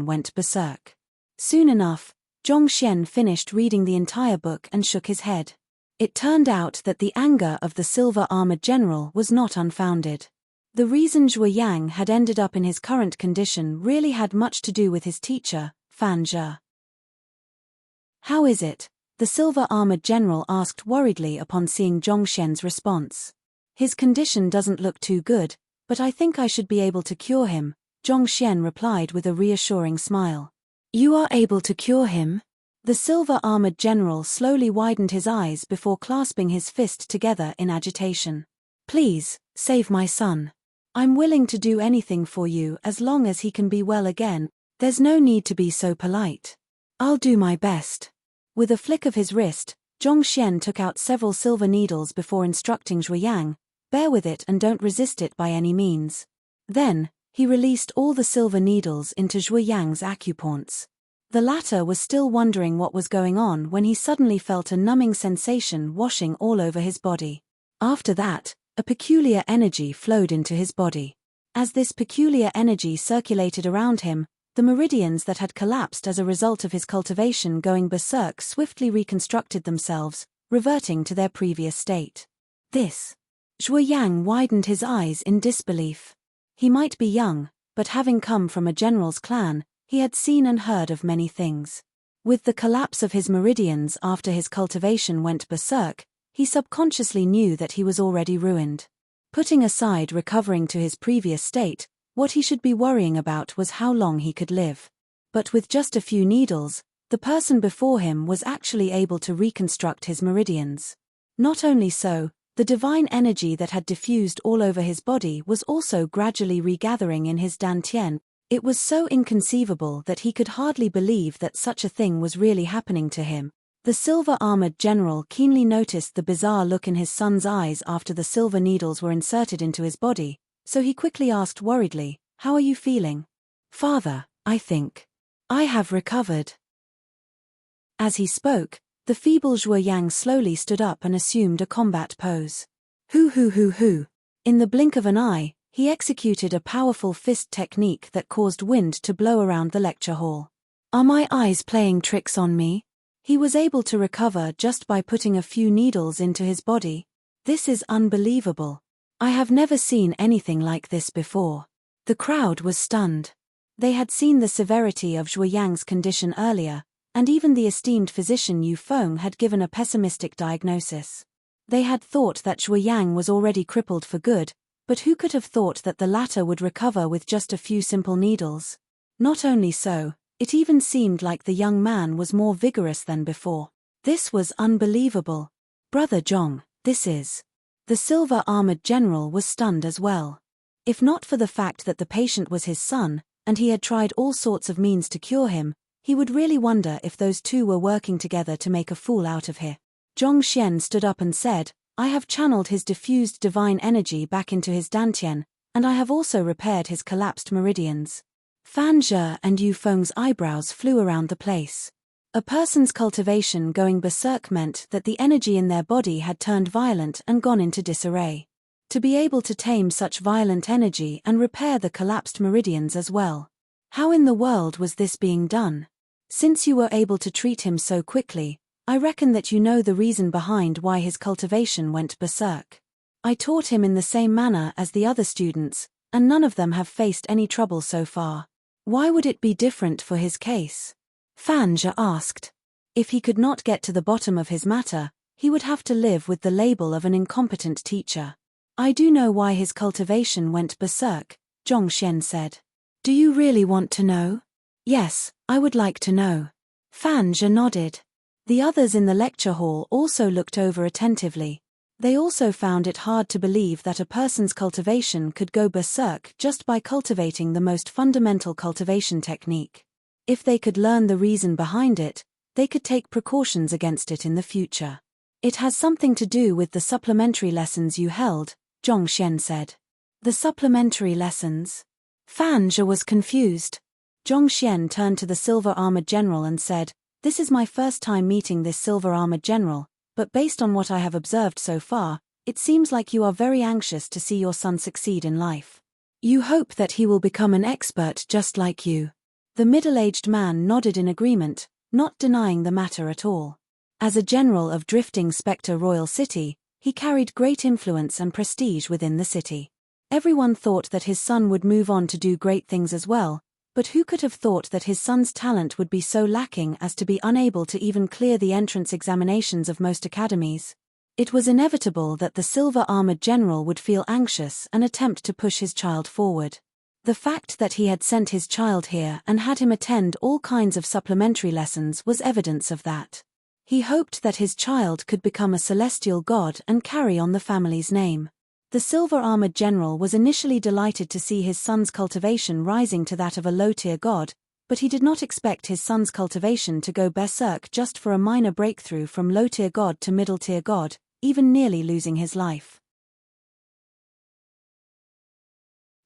went berserk. Soon enough, Zhongxian finished reading the entire book and shook his head. It turned out that the anger of the silver-armored general was not unfounded. The reason Zhuo Yang had ended up in his current condition really had much to do with his teacher, Fan Zhe. "How is it?" the silver-armored general asked worriedly upon seeing Zhongxian's response. "His condition doesn't look too good, but I think I should be able to cure him," Zhongxian replied with a reassuring smile. "You are able to cure him?" The silver-armored general slowly widened his eyes before clasping his fist together in agitation. "Please, save my son. I'm willing to do anything for you as long as he can be well again. There's no need to be so polite. I'll do my best." With a flick of his wrist, Zhongxian took out several silver needles before instructing Zhuo Yang, "Bear with it and don't resist it by any means." Then, he released all the silver needles into Zhuo Yang's acupoints. The latter was still wondering what was going on when he suddenly felt a numbing sensation washing all over his body. After that, a peculiar energy flowed into his body. As this peculiar energy circulated around him, the meridians that had collapsed as a result of his cultivation going berserk swiftly reconstructed themselves, reverting to their previous state. This. Zhuo Yang widened his eyes in disbelief. He might be young, but having come from a general's clan, he had seen and heard of many things. With the collapse of his meridians after his cultivation went berserk, he subconsciously knew that he was already ruined. Putting aside recovering to his previous state, what he should be worrying about was how long he could live. But with just a few needles, the person before him was actually able to reconstruct his meridians. Not only so, the divine energy that had diffused all over his body was also gradually regathering in his dantian. It was so inconceivable that he could hardly believe that such a thing was really happening to him. The silver-armored general keenly noticed the bizarre look in his son's eyes after the silver needles were inserted into his body, so he quickly asked worriedly, "How are you feeling?" "Father, I think I have recovered." As he spoke, the feeble Zhuo Yang slowly stood up and assumed a combat pose. Hoo. In the blink of an eye, he executed a powerful fist technique that caused wind to blow around the lecture hall. "Are my eyes playing tricks on me?" He was able to recover just by putting a few needles into his body. "This is unbelievable. I have never seen anything like this before." The crowd was stunned. They had seen the severity of Zhuo Yang's condition earlier, and even the esteemed physician Yu Feng had given a pessimistic diagnosis. They had thought that Zhuo Yang was already crippled for good, but who could have thought that the latter would recover with just a few simple needles? Not only so, it even seemed like the young man was more vigorous than before. This was unbelievable. "Brother Zhong, this is..." The silver-armored general was stunned as well. If not for the fact that the patient was his son, and he had tried all sorts of means to cure him, he would really wonder if those two were working together to make a fool out of him. Zhongxian stood up and said, "I have channeled his diffused divine energy back into his dantian, and I have also repaired his collapsed meridians." Fan Zhe and Yu Feng's eyebrows flew around the place. A person's cultivation going berserk meant that the energy in their body had turned violent and gone into disarray. To be able to tame such violent energy and repair the collapsed meridians as well. How in the world was this being done? Since you were able to treat him so quickly, I reckon that you know the reason behind why his cultivation went berserk. I taught him in the same manner as the other students, and none of them have faced any trouble so far. Why would it be different for his case? Fan Zhe asked. If he could not get to the bottom of his matter, he would have to live with the label of an incompetent teacher. "I do know why his cultivation went berserk," Zhongxian said. "Do you really want to know?" "Yes, I would like to know." Fan Zhe nodded. The others in the lecture hall also looked over attentively. They also found it hard to believe that a person's cultivation could go berserk just by cultivating the most fundamental cultivation technique. If they could learn the reason behind it, they could take precautions against it in the future. "It has something to do with the supplementary lessons you held," Zhongxian said. "The supplementary lessons?" Fan Zhe was confused. Zhongxian turned to the silver-armored general and said, "This is my first time meeting this silver-armored general, but based on what I have observed so far, it seems like you are very anxious to see your son succeed in life. You hope that he will become an expert just like you." The middle-aged man nodded in agreement, not denying the matter at all. As a general of drifting Spectre Royal City, he carried great influence and prestige within the city. Everyone thought that his son would move on to do great things as well, but who could have thought that his son's talent would be so lacking as to be unable to even clear the entrance examinations of most academies? It was inevitable that the silver-armored general would feel anxious and attempt to push his child forward. The fact that he had sent his child here and had him attend all kinds of supplementary lessons was evidence of that. He hoped that his child could become a celestial god and carry on the family's name. The silver-armored general was initially delighted to see his son's cultivation rising to that of a low-tier god, but he did not expect his son's cultivation to go berserk just for a minor breakthrough from low-tier god to middle-tier god, even nearly losing his life.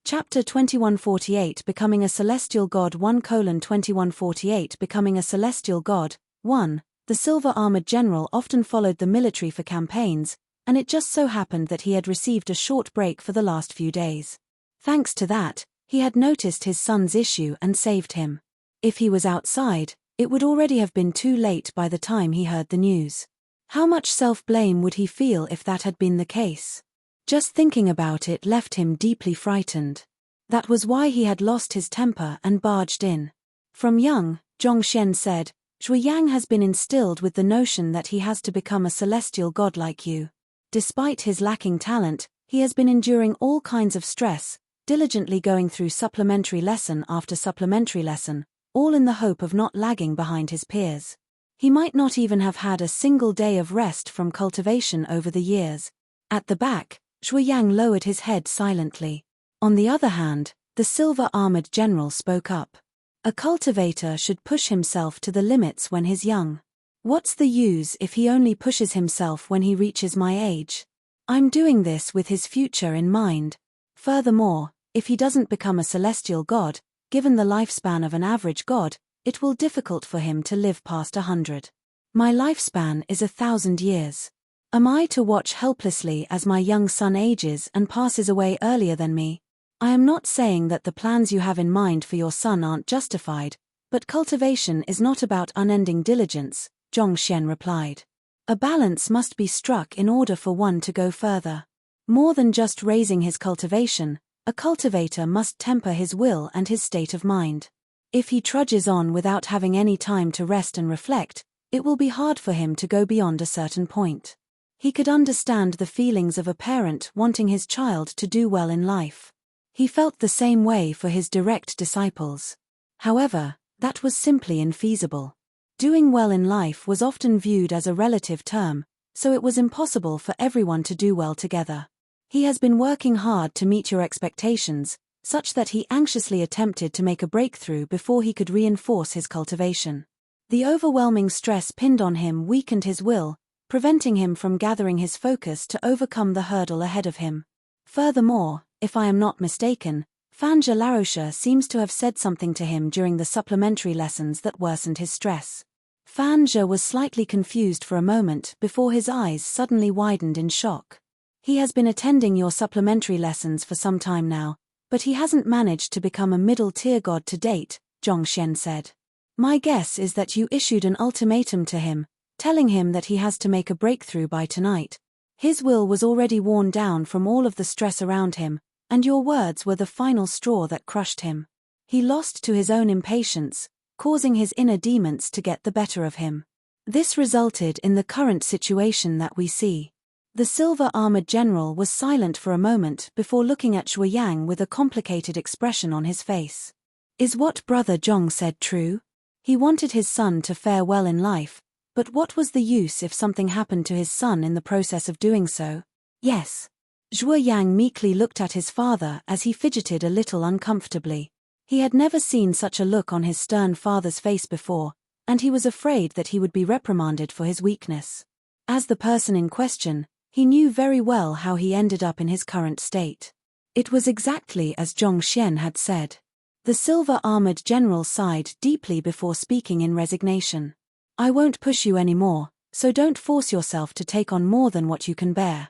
Chapter 2148 Becoming a Celestial God 1:2148 Becoming a Celestial God 1. The silver-armored general often followed the military for campaigns, and it just so happened that he had received a short break for the last few days. Thanks to that, he had noticed his son's issue and saved him. If he was outside, it would already have been too late by the time he heard the news. How much self-blame would he feel if that had been the case? Just thinking about it left him deeply frightened. That was why he had lost his temper and barged in. From young, Zhongxian said, "Zhuoyang has been instilled with the notion that he has to become a celestial god like you. Despite his lacking talent, he has been enduring all kinds of stress, diligently going through supplementary lesson after supplementary lesson, all in the hope of not lagging behind his peers. He might not even have had a single day of rest from cultivation over the years." At the back, Zhuoyang lowered his head silently. On the other hand, the silver-armored general spoke up. "A cultivator should push himself to the limits when he's young. What's the use if he only pushes himself when he reaches my age? I'm doing this with his future in mind. Furthermore, if he doesn't become a celestial god, given the lifespan of an average god, it will be difficult for him to live past 100. My lifespan is 1,000 years. Am I to watch helplessly as my young son ages and passes away earlier than me? I am not saying that the plans you have in mind for your son aren't justified, but cultivation is not about unending diligence," Zhongxian replied. "A balance must be struck in order for one to go further. More than just raising his cultivation, a cultivator must temper his will and his state of mind. If he trudges on without having any time to rest and reflect, it will be hard for him to go beyond a certain point." He could understand the feelings of a parent wanting his child to do well in life. He felt the same way for his direct disciples. However, that was simply infeasible. Doing well in life was often viewed as a relative term, so it was impossible for everyone to do well together. He has been working hard to meet your expectations, such that he anxiously attempted to make a breakthrough before he could reinforce his cultivation. The overwhelming stress pinned on him weakened his will, preventing him from gathering his focus to overcome the hurdle ahead of him. Furthermore, if I am not mistaken, Fan Zhe Laroche seems to have said something to him during the supplementary lessons that worsened his stress. Fan Zhe was slightly confused for a moment before his eyes suddenly widened in shock. "He has been attending your supplementary lessons for some time now, but he hasn't managed to become a middle-tier god to date," Zhongxian said. "My guess is that you issued an ultimatum to him, telling him that he has to make a breakthrough by tonight. His will was already worn down from all of the stress around him, and your words were the final straw that crushed him. He lost to his own impatience, causing his inner demons to get the better of him. This resulted in the current situation that we see." The silver-armored general was silent for a moment before looking at Zhuoyang with a complicated expression on his face. Is what Brother Zhong said true? He wanted his son to fare well in life, but what was the use if something happened to his son in the process of doing so? Yes. Zhuoyang meekly looked at his father as he fidgeted a little uncomfortably. He had never seen such a look on his stern father's face before, and he was afraid that he would be reprimanded for his weakness. As the person in question, he knew very well how he ended up in his current state. It was exactly as Zhongxian had said. The silver-armored general sighed deeply before speaking in resignation. I won't push you anymore, so don't force yourself to take on more than what you can bear.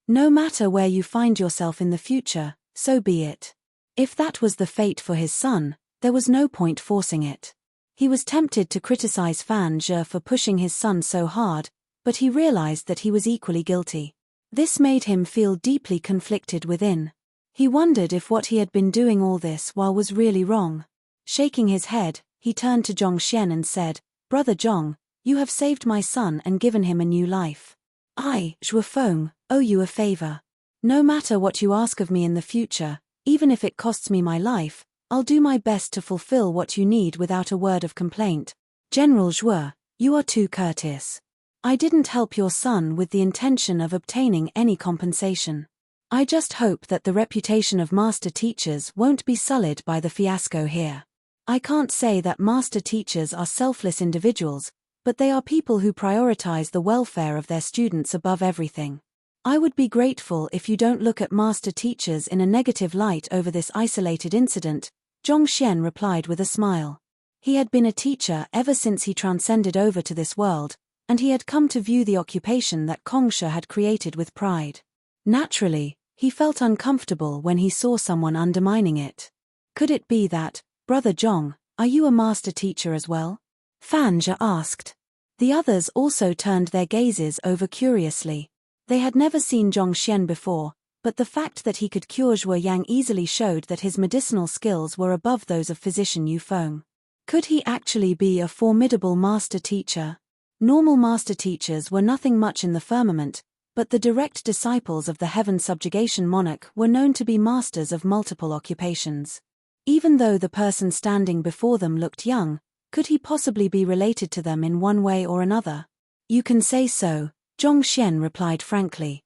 No matter where you find yourself in the future, so be it. If that was the fate for his son, there was no point forcing it. He was tempted to criticize Fan Zhe for pushing his son so hard, but he realized that he was equally guilty. This made him feel deeply conflicted within. He wondered if what he had been doing all this while was really wrong. Shaking his head, he turned to Zhongxian and said, Brother Zhong, you have saved my son and given him a new life. I, Zhuo Feng, owe you a favor. No matter what you ask of me in the future, even if it costs me my life, I'll do my best to fulfill what you need without a word of complaint. General Zhuo, you are too courteous. I didn't help your son with the intention of obtaining any compensation. I just hope that the reputation of master teachers won't be sullied by the fiasco here. I can't say that master teachers are selfless individuals, but they are people who prioritize the welfare of their students above everything. I would be grateful if you don't look at master teachers in a negative light over this isolated incident, Zhongxian replied with a smile. He had been a teacher ever since he transcended over to this world, and he had come to view the occupation that Kongsha had created with pride. Naturally, he felt uncomfortable when he saw someone undermining it. Could it be that, Brother Zhong, are you a master teacher as well? Fan Zhe asked. The others also turned their gazes over curiously. They had never seen Zhongxian before, but the fact that he could cure Zhuo Yang easily showed that his medicinal skills were above those of physician Yu Feng. Could he actually be a formidable master teacher? Normal master teachers were nothing much in the firmament, but the direct disciples of the heaven subjugation monarch were known to be masters of multiple occupations. Even though the person standing before them looked young, could he possibly be related to them in one way or another? You can say so, Zhongxian replied frankly.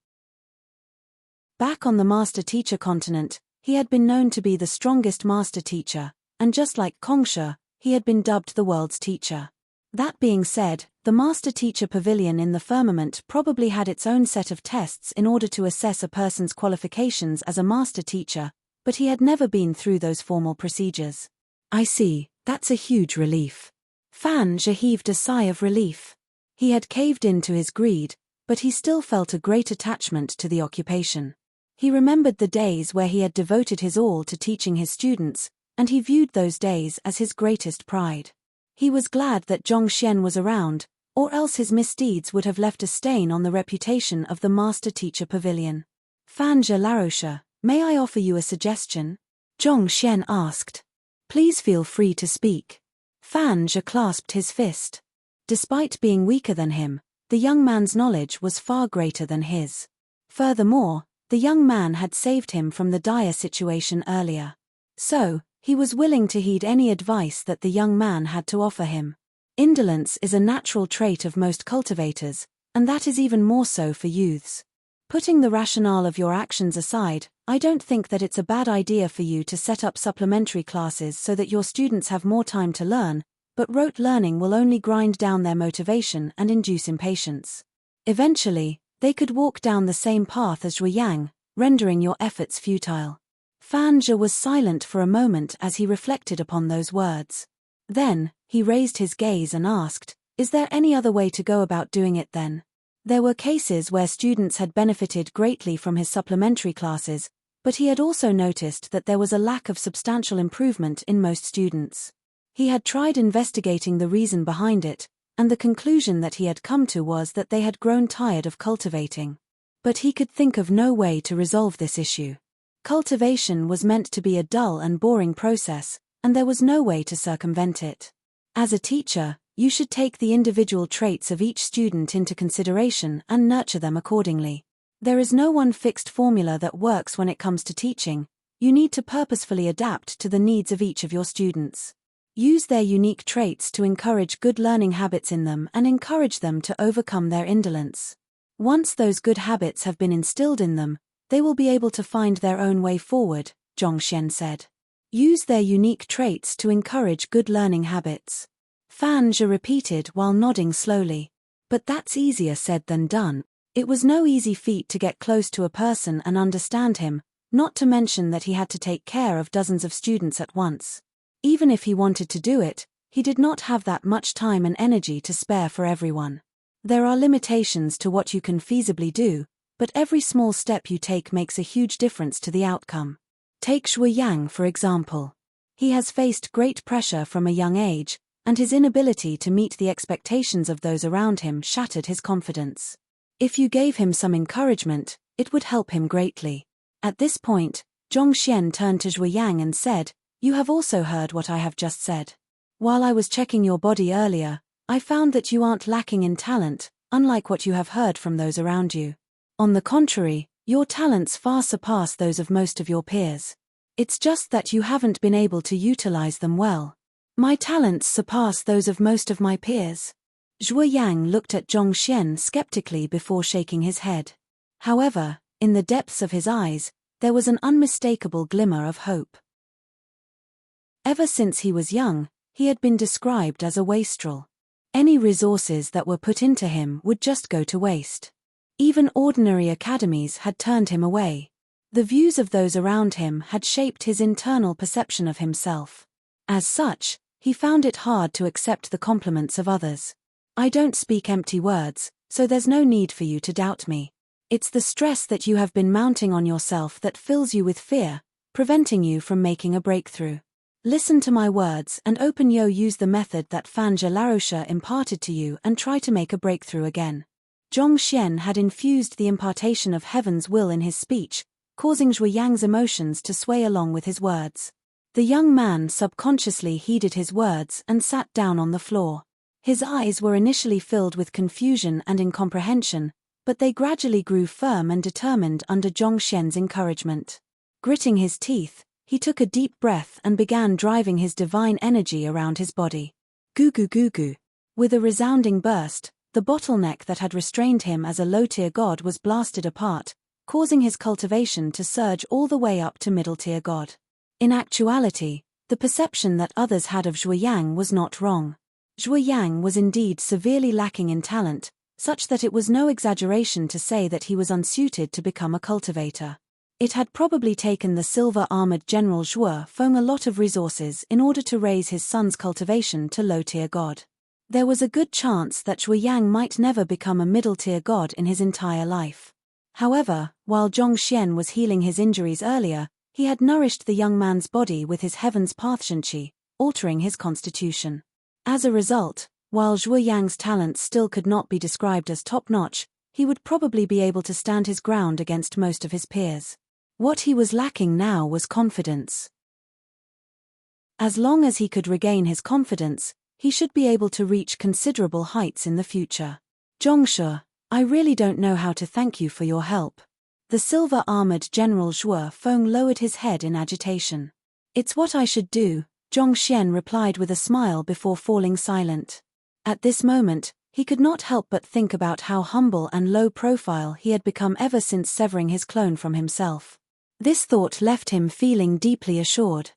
Back on the master teacher continent, he had been known to be the strongest master teacher, and just like Kongsha, he had been dubbed the world's teacher. That being said, the Master Teacher Pavilion in the firmament probably had its own set of tests in order to assess a person's qualifications as a master teacher, but he had never been through those formal procedures. I see, that's a huge relief. Fan Zhe heaved a sigh of relief. He had caved in to his greed, but he still felt a great attachment to the occupation. He remembered the days where he had devoted his all to teaching his students, and he viewed those days as his greatest pride. He was glad that Zhongxian was around, or else his misdeeds would have left a stain on the reputation of the Master Teacher Pavilion. Fan Zhe Laroche, may I offer you a suggestion? Zhongxian asked. Please feel free to speak. Fan Zhe clasped his fist. Despite being weaker than him, the young man's knowledge was far greater than his. Furthermore, the young man had saved him from the dire situation earlier. So, he was willing to heed any advice that the young man had to offer him. Indolence is a natural trait of most cultivators, and that is even more so for youths. Putting the rationale of your actions aside, I don't think that it's a bad idea for you to set up supplementary classes so that your students have more time to learn, but rote learning will only grind down their motivation and induce impatience. Eventually, they could walk down the same path as Zhuo Yang, rendering your efforts futile. Fan Zhe was silent for a moment as he reflected upon those words. Then, he raised his gaze and asked, is there any other way to go about doing it then? There were cases where students had benefited greatly from his supplementary classes, but he had also noticed that there was a lack of substantial improvement in most students. He had tried investigating the reason behind it, and the conclusion that he had come to was that they had grown tired of cultivating. But he could think of no way to resolve this issue. Cultivation was meant to be a dull and boring process, and there was no way to circumvent it. As a teacher, you should take the individual traits of each student into consideration and nurture them accordingly. There is no one fixed formula that works when it comes to teaching. You need to purposefully adapt to the needs of each of your students. Use their unique traits to encourage good learning habits in them and encourage them to overcome their indolence. Once those good habits have been instilled in them, they will be able to find their own way forward, Zhongxian said. Use their unique traits to encourage good learning habits. Fan Zhe repeated while nodding slowly. But that's easier said than done. It was no easy feat to get close to a person and understand him, not to mention that he had to take care of dozens of students at once. Even if he wanted to do it, he did not have that much time and energy to spare for everyone. There are limitations to what you can feasibly do, but every small step you take makes a huge difference to the outcome. Take Shui Yang for example. He has faced great pressure from a young age, and his inability to meet the expectations of those around him shattered his confidence. If you gave him some encouragement, it would help him greatly. At this point, Zhongxian turned to Shui Yang and said, "You have also heard what I have just said. While I was checking your body earlier, I found that you aren't lacking in talent, unlike what you have heard from those around you. On the contrary, your talents far surpass those of most of your peers. It's just that you haven't been able to utilize them well. My talents surpass those of most of my peers." Shui Yang looked at Zhongxian skeptically before shaking his head. However, in the depths of his eyes, there was an unmistakable glimmer of hope. Ever since he was young, he had been described as a wastrel. Any resources that were put into him would just go to waste. Even ordinary academies had turned him away. The views of those around him had shaped his internal perception of himself. As such, he found it hard to accept the compliments of others. "I don't speak empty words, so there's no need for you to doubt me. It's the stress that you have been mounting on yourself that fills you with fear, preventing you from making a breakthrough. Listen to my words and use the method that Fanja Larosha imparted to you and try to make a breakthrough again." Zhongxian had infused the impartation of heaven's will in his speech, causing Shui Yang's emotions to sway along with his words. The young man subconsciously heeded his words and sat down on the floor. His eyes were initially filled with confusion and incomprehension, but they gradually grew firm and determined under Zhongxian's encouragement. Gritting his teeth, he took a deep breath and began driving his divine energy around his body. Goo goo goo goo. With a resounding burst, the bottleneck that had restrained him as a low-tier god was blasted apart, causing his cultivation to surge all the way up to middle-tier god. In actuality, the perception that others had of Shui Yang was not wrong. Shui Yang was indeed severely lacking in talent, such that it was no exaggeration to say that he was unsuited to become a cultivator. It had probably taken the silver-armored General Zhuo Feng a lot of resources in order to raise his son's cultivation to low-tier god. There was a good chance that Shui Yang might never become a middle-tier god in his entire life. However, while Zhongxian was healing his injuries earlier, he had nourished the young man's body with his heaven's pathshanqi, altering his constitution. As a result, while Shui Yang's talents still could not be described as top-notch, he would probably be able to stand his ground against most of his peers. What he was lacking now was confidence. As long as he could regain his confidence, he should be able to reach considerable heights in the future. "Zhongshe, I really don't know how to thank you for your help." The silver-armored General Zhuo Feng lowered his head in agitation. "It's what I should do," Zhongxian replied with a smile before falling silent. At this moment, he could not help but think about how humble and low-profile he had become ever since severing his clone from himself. This thought left him feeling deeply assured.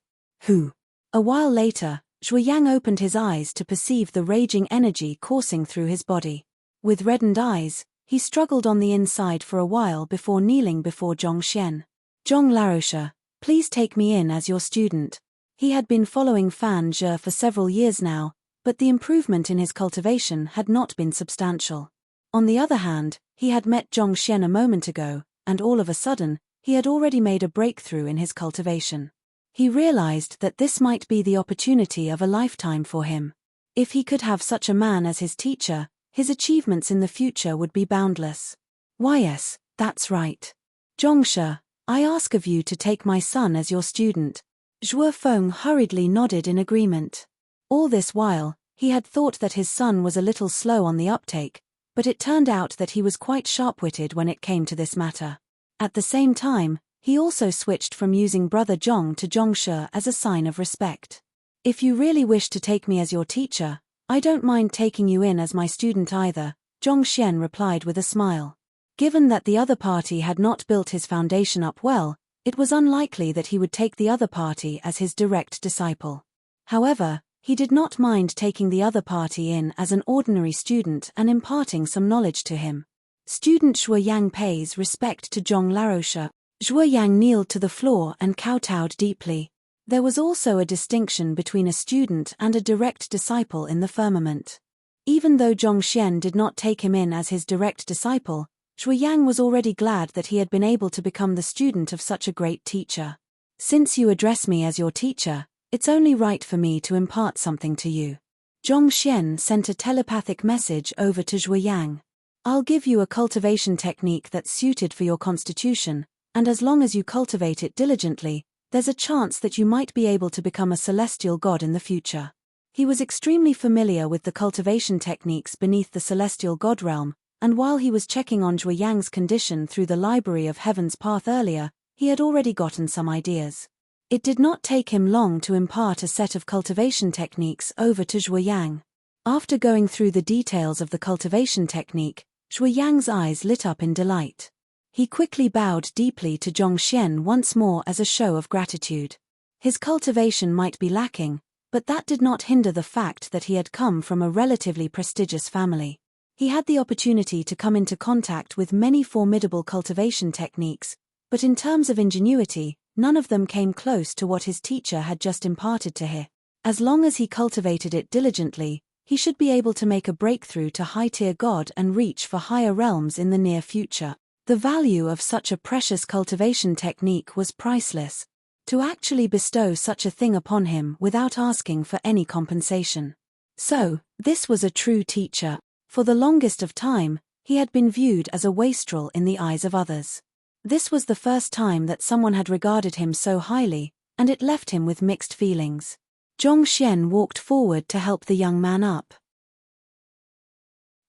"Who?" A while later, Shui Yang opened his eyes to perceive the raging energy coursing through his body. With reddened eyes, he struggled on the inside for a while before kneeling before Zhongxian. "Zhong Larosha, please take me in as your student." He had been following Fan Zhe for several years now, but the improvement in his cultivation had not been substantial. On the other hand, he had met Zhongxian a moment ago, and all of a sudden, he had already made a breakthrough in his cultivation. He realized that this might be the opportunity of a lifetime for him. If he could have such a man as his teacher, his achievements in the future would be boundless. "Why yes, that's right. Zhongshe, I ask of you to take my son as your student." Zhuo Feng hurriedly nodded in agreement. All this while, he had thought that his son was a little slow on the uptake, but it turned out that he was quite sharp-witted when it came to this matter. At the same time, he also switched from using Brother Zhong to Zhongshe as a sign of respect. "If you really wish to take me as your teacher, I don't mind taking you in as my student either," Zhongxian replied with a smile. Given that the other party had not built his foundation up well, it was unlikely that he would take the other party as his direct disciple. However, he did not mind taking the other party in as an ordinary student and imparting some knowledge to him. Student Shui Yang pays respect to Zhong Larosha. Zhuoyang kneeled to the floor and kowtowed deeply. There was also a distinction between a student and a direct disciple in the firmament. Even though Zhongxian did not take him in as his direct disciple, Zhuoyang was already glad that he had been able to become the student of such a great teacher. Since you address me as your teacher, it's only right for me to impart something to you. Zhongxian sent a telepathic message over to Zhuoyang. I'll give you a cultivation technique that's suited for your constitution, and as long as you cultivate it diligently, there's a chance that you might be able to become a celestial god in the future. He was extremely familiar with the cultivation techniques beneath the celestial god realm, and while he was checking on Zhuoyang's condition through the Library of Heaven's Path earlier, he had already gotten some ideas. It did not take him long to impart a set of cultivation techniques over to Zhuoyang. After going through the details of the cultivation technique, Zhuoyang's eyes lit up in delight. He quickly bowed deeply to Zhongxian once more as a show of gratitude. His cultivation might be lacking, but that did not hinder the fact that he had come from a relatively prestigious family. He had the opportunity to come into contact with many formidable cultivation techniques, but in terms of ingenuity, none of them came close to what his teacher had just imparted to him. As long as he cultivated it diligently, he should be able to make a breakthrough to high-tier god and reach for higher realms in the near future. The value of such a precious cultivation technique was priceless. To actually bestow such a thing upon him without asking for any compensation. So, this was a true teacher. For the longest of time, he had been viewed as a wastrel in the eyes of others. This was the first time that someone had regarded him so highly, and it left him with mixed feelings. Zhongxian walked forward to help the young man up.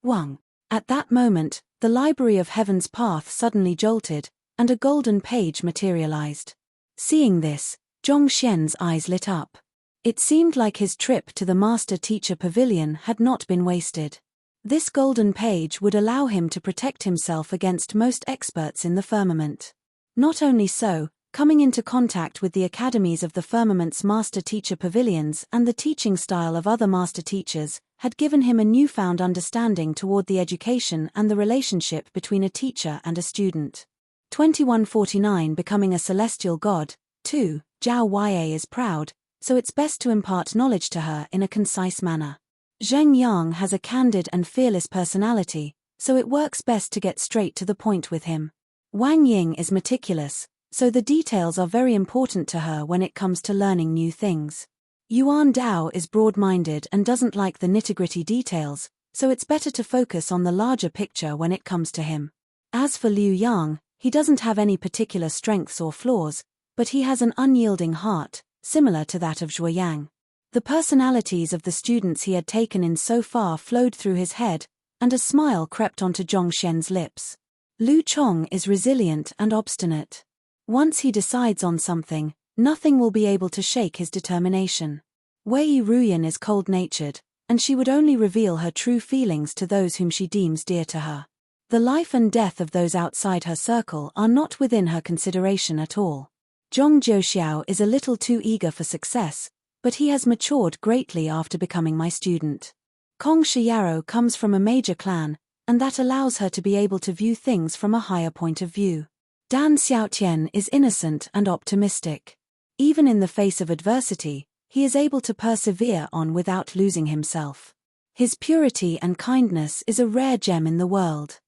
Wang. At that moment, the Library of Heaven's Path suddenly jolted, and a golden page materialized. Seeing this, Zhongxian's eyes lit up. It seemed like his trip to the Master-Teacher Pavilion had not been wasted. This golden page would allow him to protect himself against most experts in the firmament. Not only so, coming into contact with the academies of the firmament's Master-Teacher Pavilions and the teaching style of other Master Teachers had given him a newfound understanding toward the education and the relationship between a teacher and a student. 2149 Becoming a Celestial God. 2. Zhao Yue is proud, so it's best to impart knowledge to her in a concise manner. Zheng Yang has a candid and fearless personality, so it works best to get straight to the point with him. Wang Ying is meticulous, so the details are very important to her when it comes to learning new things. Yuan Dao is broad-minded and doesn't like the nitty-gritty details, so it's better to focus on the larger picture when it comes to him. As for Liu Yang, he doesn't have any particular strengths or flaws, but he has an unyielding heart, similar to that of Zhuoyang. The personalities of the students he had taken in so far flowed through his head, and a smile crept onto Zhongxian's lips. Lu Chong is resilient and obstinate. Once he decides on something, nothing will be able to shake his determination. Wei Ruyan is cold-natured, and she would only reveal her true feelings to those whom she deems dear to her. The life and death of those outside her circle are not within her consideration at all. Zhong Jiuxiao is a little too eager for success, but he has matured greatly after becoming my student. Kong Shiyaro comes from a major clan, and that allows her to be able to view things from a higher point of view. Dan Xiaotian is innocent and optimistic. Even in the face of adversity, he is able to persevere on without losing himself. His purity and kindness is a rare gem in the world.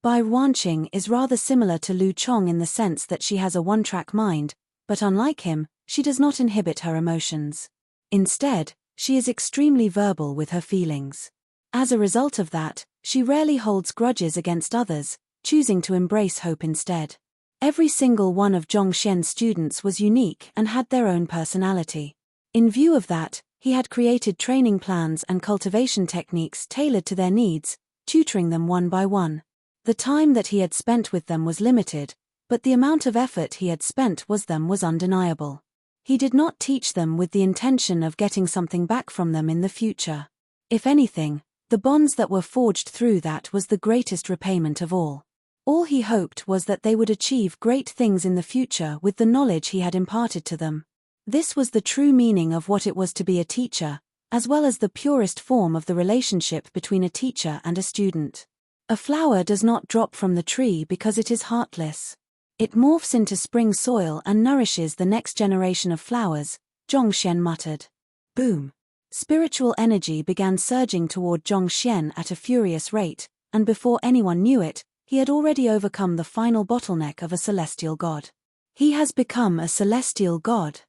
Bai Wanqing is rather similar to Lu Chong in the sense that she has a one-track mind, but unlike him, she does not inhibit her emotions. Instead, she is extremely verbal with her feelings. As a result of that, she rarely holds grudges against others, choosing to embrace hope instead. Every single one of Zhongxian's students was unique and had their own personality. In view of that, he had created training plans and cultivation techniques tailored to their needs, tutoring them one by one. The time that he had spent with them was limited, but the amount of effort he had spent was undeniable. He did not teach them with the intention of getting something back from them in the future. If anything, the bonds that were forged through that was the greatest repayment of all. All he hoped was that they would achieve great things in the future with the knowledge he had imparted to them. This was the true meaning of what it was to be a teacher, as well as the purest form of the relationship between a teacher and a student. A flower does not drop from the tree because it is heartless. It morphs into spring soil and nourishes the next generation of flowers, Zhongxian muttered. Boom! Spiritual energy began surging toward Zhongxian at a furious rate, and before anyone knew it, he had already overcome the final bottleneck of a celestial god. He has become a celestial god.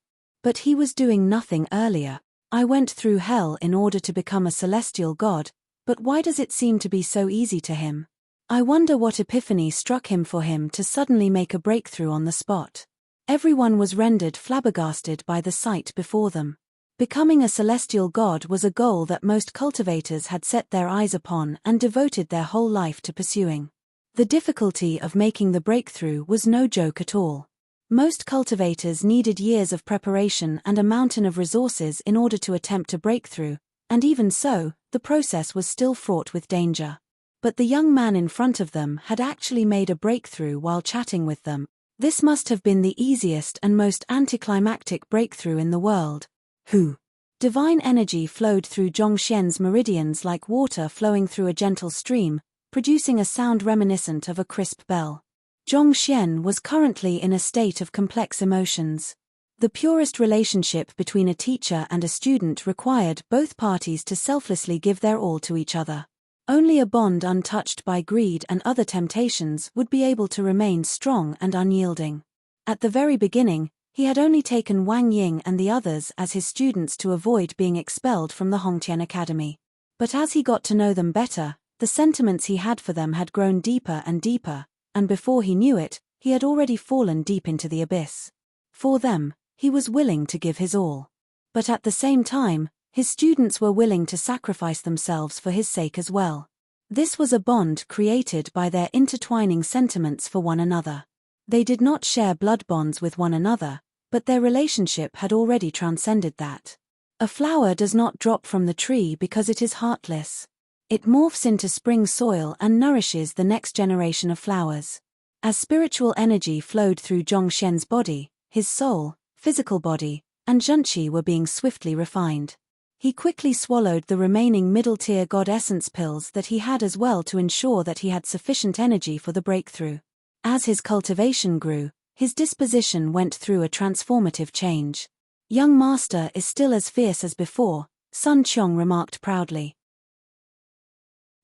But he was doing nothing earlier. I went through hell in order to become a celestial god, but why does it seem to be so easy to him? I wonder what epiphany struck him for him to suddenly make a breakthrough on the spot. Everyone was rendered flabbergasted by the sight before them. Becoming a celestial god was a goal that most cultivators had set their eyes upon and devoted their whole life to pursuing. The difficulty of making the breakthrough was no joke at all. Most cultivators needed years of preparation and a mountain of resources in order to attempt a breakthrough, and even so, the process was still fraught with danger. But the young man in front of them had actually made a breakthrough while chatting with them. This must have been the easiest and most anticlimactic breakthrough in the world. Who? Divine energy flowed through Zhongxian's meridians like water flowing through a gentle stream, producing a sound reminiscent of a crisp bell. Zhongxian was currently in a state of complex emotions. The purest relationship between a teacher and a student required both parties to selflessly give their all to each other. Only a bond untouched by greed and other temptations would be able to remain strong and unyielding. At the very beginning, he had only taken Wang Ying and the others as his students to avoid being expelled from the Hongtian Academy. But as he got to know them better, the sentiments he had for them had grown deeper and deeper, and before he knew it, he had already fallen deep into the abyss. For them, he was willing to give his all. But at the same time, his students were willing to sacrifice themselves for his sake as well. This was a bond created by their intertwining sentiments for one another. They did not share blood bonds with one another, but their relationship had already transcended that. A flower does not drop from the tree because it is heartless. It morphs into spring soil and nourishes the next generation of flowers. As spiritual energy flowed through Zhongxian's body, his soul, physical body, and zhenqi were being swiftly refined. He quickly swallowed the remaining middle-tier god essence pills that he had as well to ensure that he had sufficient energy for the breakthrough. As his cultivation grew, his disposition went through a transformative change. "Young master is still as fierce as before," Sun Qiong remarked proudly.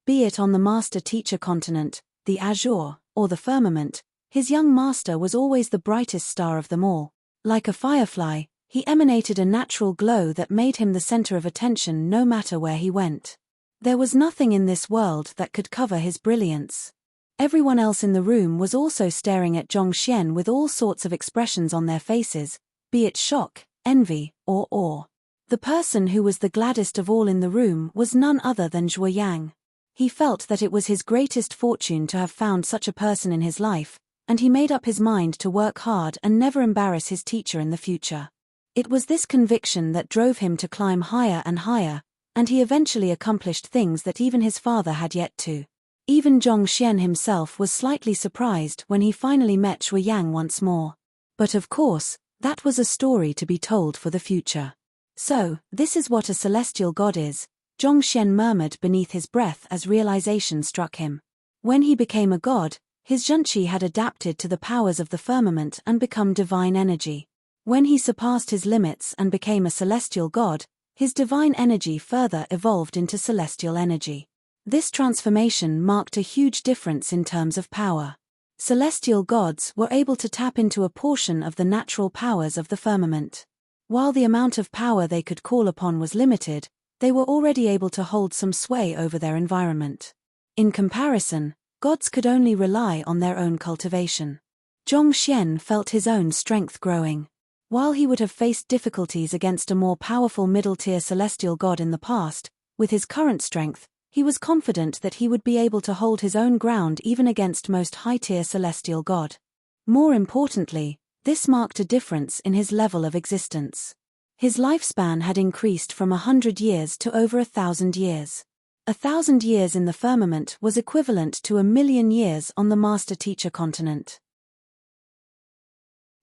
Be it on the master-teacher continent, the azure, or the firmament, his young master was always the brightest star of them all. Like a firefly, he emanated a natural glow that made him the center of attention no matter where he went. There was nothing in this world that could cover his brilliance. Everyone else in the room was also staring at Zhongxian with all sorts of expressions on their faces, be it shock, envy, or awe. The person who was the gladdest of all in the room was none other than Zhuo Yang. He felt that it was his greatest fortune to have found such a person in his life, and he made up his mind to work hard and never embarrass his teacher in the future. It was this conviction that drove him to climb higher and higher, and he eventually accomplished things that even his father had yet to. Even Zhongxian himself was slightly surprised when he finally met Zhuo Yang once more. But of course, that was a story to be told for the future. "So, this is what a celestial god is," Zhongxian murmured beneath his breath as realization struck him. When he became a god, his zhenqi had adapted to the powers of the firmament and become divine energy. When he surpassed his limits and became a celestial god, his divine energy further evolved into celestial energy. This transformation marked a huge difference in terms of power. Celestial gods were able to tap into a portion of the natural powers of the firmament. While the amount of power they could call upon was limited, they were already able to hold some sway over their environment. In comparison, gods could only rely on their own cultivation. Zhongxian felt his own strength growing. While he would have faced difficulties against a more powerful middle-tier celestial god in the past, with his current strength, he was confident that he would be able to hold his own ground even against most high-tier celestial god. More importantly, this marked a difference in his level of existence. His lifespan had increased from 100 years to over 1,000 years. 1,000 years in the firmament was equivalent to 1,000,000 years on the master-teacher continent.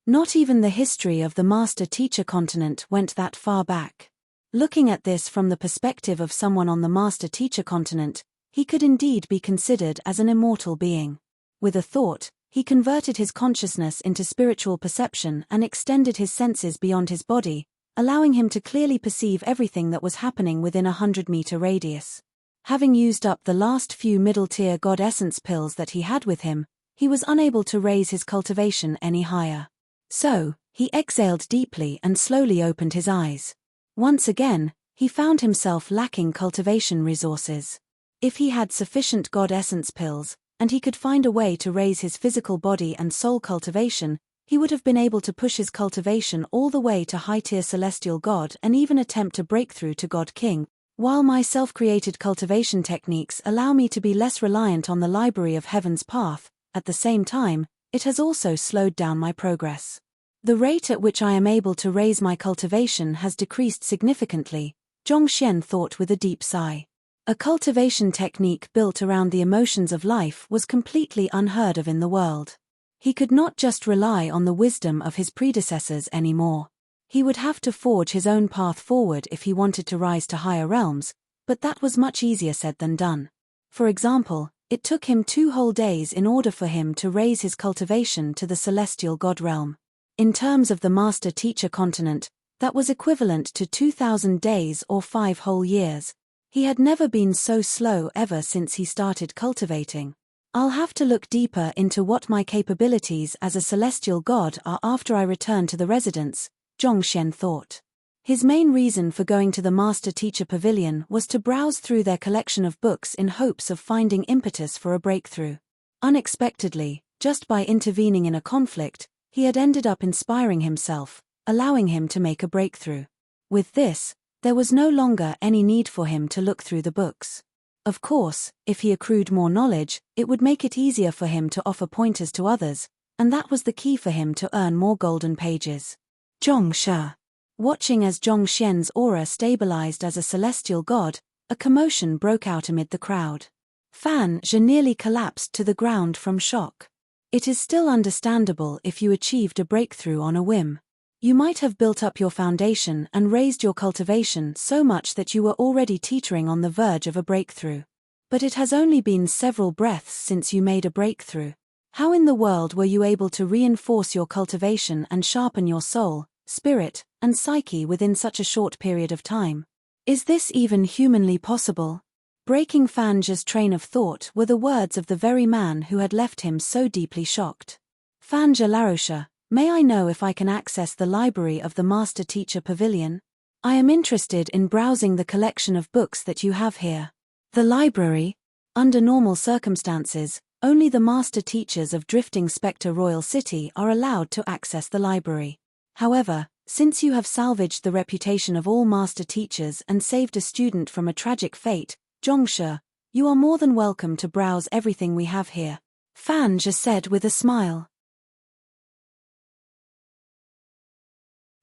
Not even the history of the master-teacher continent went that far back. Looking at this from the perspective of someone on the master-teacher continent, he could indeed be considered as an immortal being. With a thought, He converted his consciousness into spiritual perception and extended his senses beyond his body, allowing him to clearly perceive everything that was happening within a 100-meter radius. Having used up the last few middle-tier God Essence pills that he had with him, he was unable to raise his cultivation any higher. So, he exhaled deeply and slowly opened his eyes. Once again, he found himself lacking cultivation resources. If he had sufficient God Essence pills, and he could find a way to raise his physical body and soul cultivation, he would have been able to push his cultivation all the way to high-tier Celestial God and even attempt a breakthrough to God King. While my self-created cultivation techniques allow me to be less reliant on the library of Heaven's path, at the same time, it has also slowed down my progress. The rate at which I am able to raise my cultivation has decreased significantly, Zhongxian thought with a deep sigh. A cultivation technique built around the emotions of life was completely unheard of in the world. He could not just rely on the wisdom of his predecessors anymore. He would have to forge his own path forward if he wanted to rise to higher realms, but that was much easier said than done. For example, it took him 2 whole days in order for him to raise his cultivation to the Celestial God realm. In terms of the Master-Teacher continent, that was equivalent to 2,000 days or 5 whole years. He had never been so slow ever since he started cultivating. I'll have to look deeper into what my capabilities as a celestial god are after I return to the residence, Zhongxian thought. His main reason for going to the Master-Teacher Pavilion was to browse through their collection of books in hopes of finding impetus for a breakthrough. Unexpectedly, just by intervening in a conflict, he had ended up inspiring himself, allowing him to make a breakthrough. With this, there was no longer any need for him to look through the books. Of course, if he accrued more knowledge, it would make it easier for him to offer pointers to others, and that was the key for him to earn more golden pages. Zhongshe. Watching as Zhongxian's aura stabilized as a celestial god, a commotion broke out amid the crowd. Fan Zhe nearly collapsed to the ground from shock. It is still understandable if you achieved a breakthrough on a whim. You might have built up your foundation and raised your cultivation so much that you were already teetering on the verge of a breakthrough. But it has only been several breaths since you made a breakthrough. How in the world were you able to reinforce your cultivation and sharpen your soul, spirit, and psyche within such a short period of time? Is this even humanly possible? Breaking Fan Zhe's train of thought were the words of the very man who had left him so deeply shocked. Fan Zhe Laroche, may I know if I can access the library of the Master-Teacher Pavilion? I am interested in browsing the collection of books that you have here. The library? Under normal circumstances, only the Master Teachers of Drifting Spectre Royal City are allowed to access the library. However, since you have salvaged the reputation of all Master Teachers and saved a student from a tragic fate, Zhongshe, you are more than welcome to browse everything we have here, Fan Zhe said with a smile.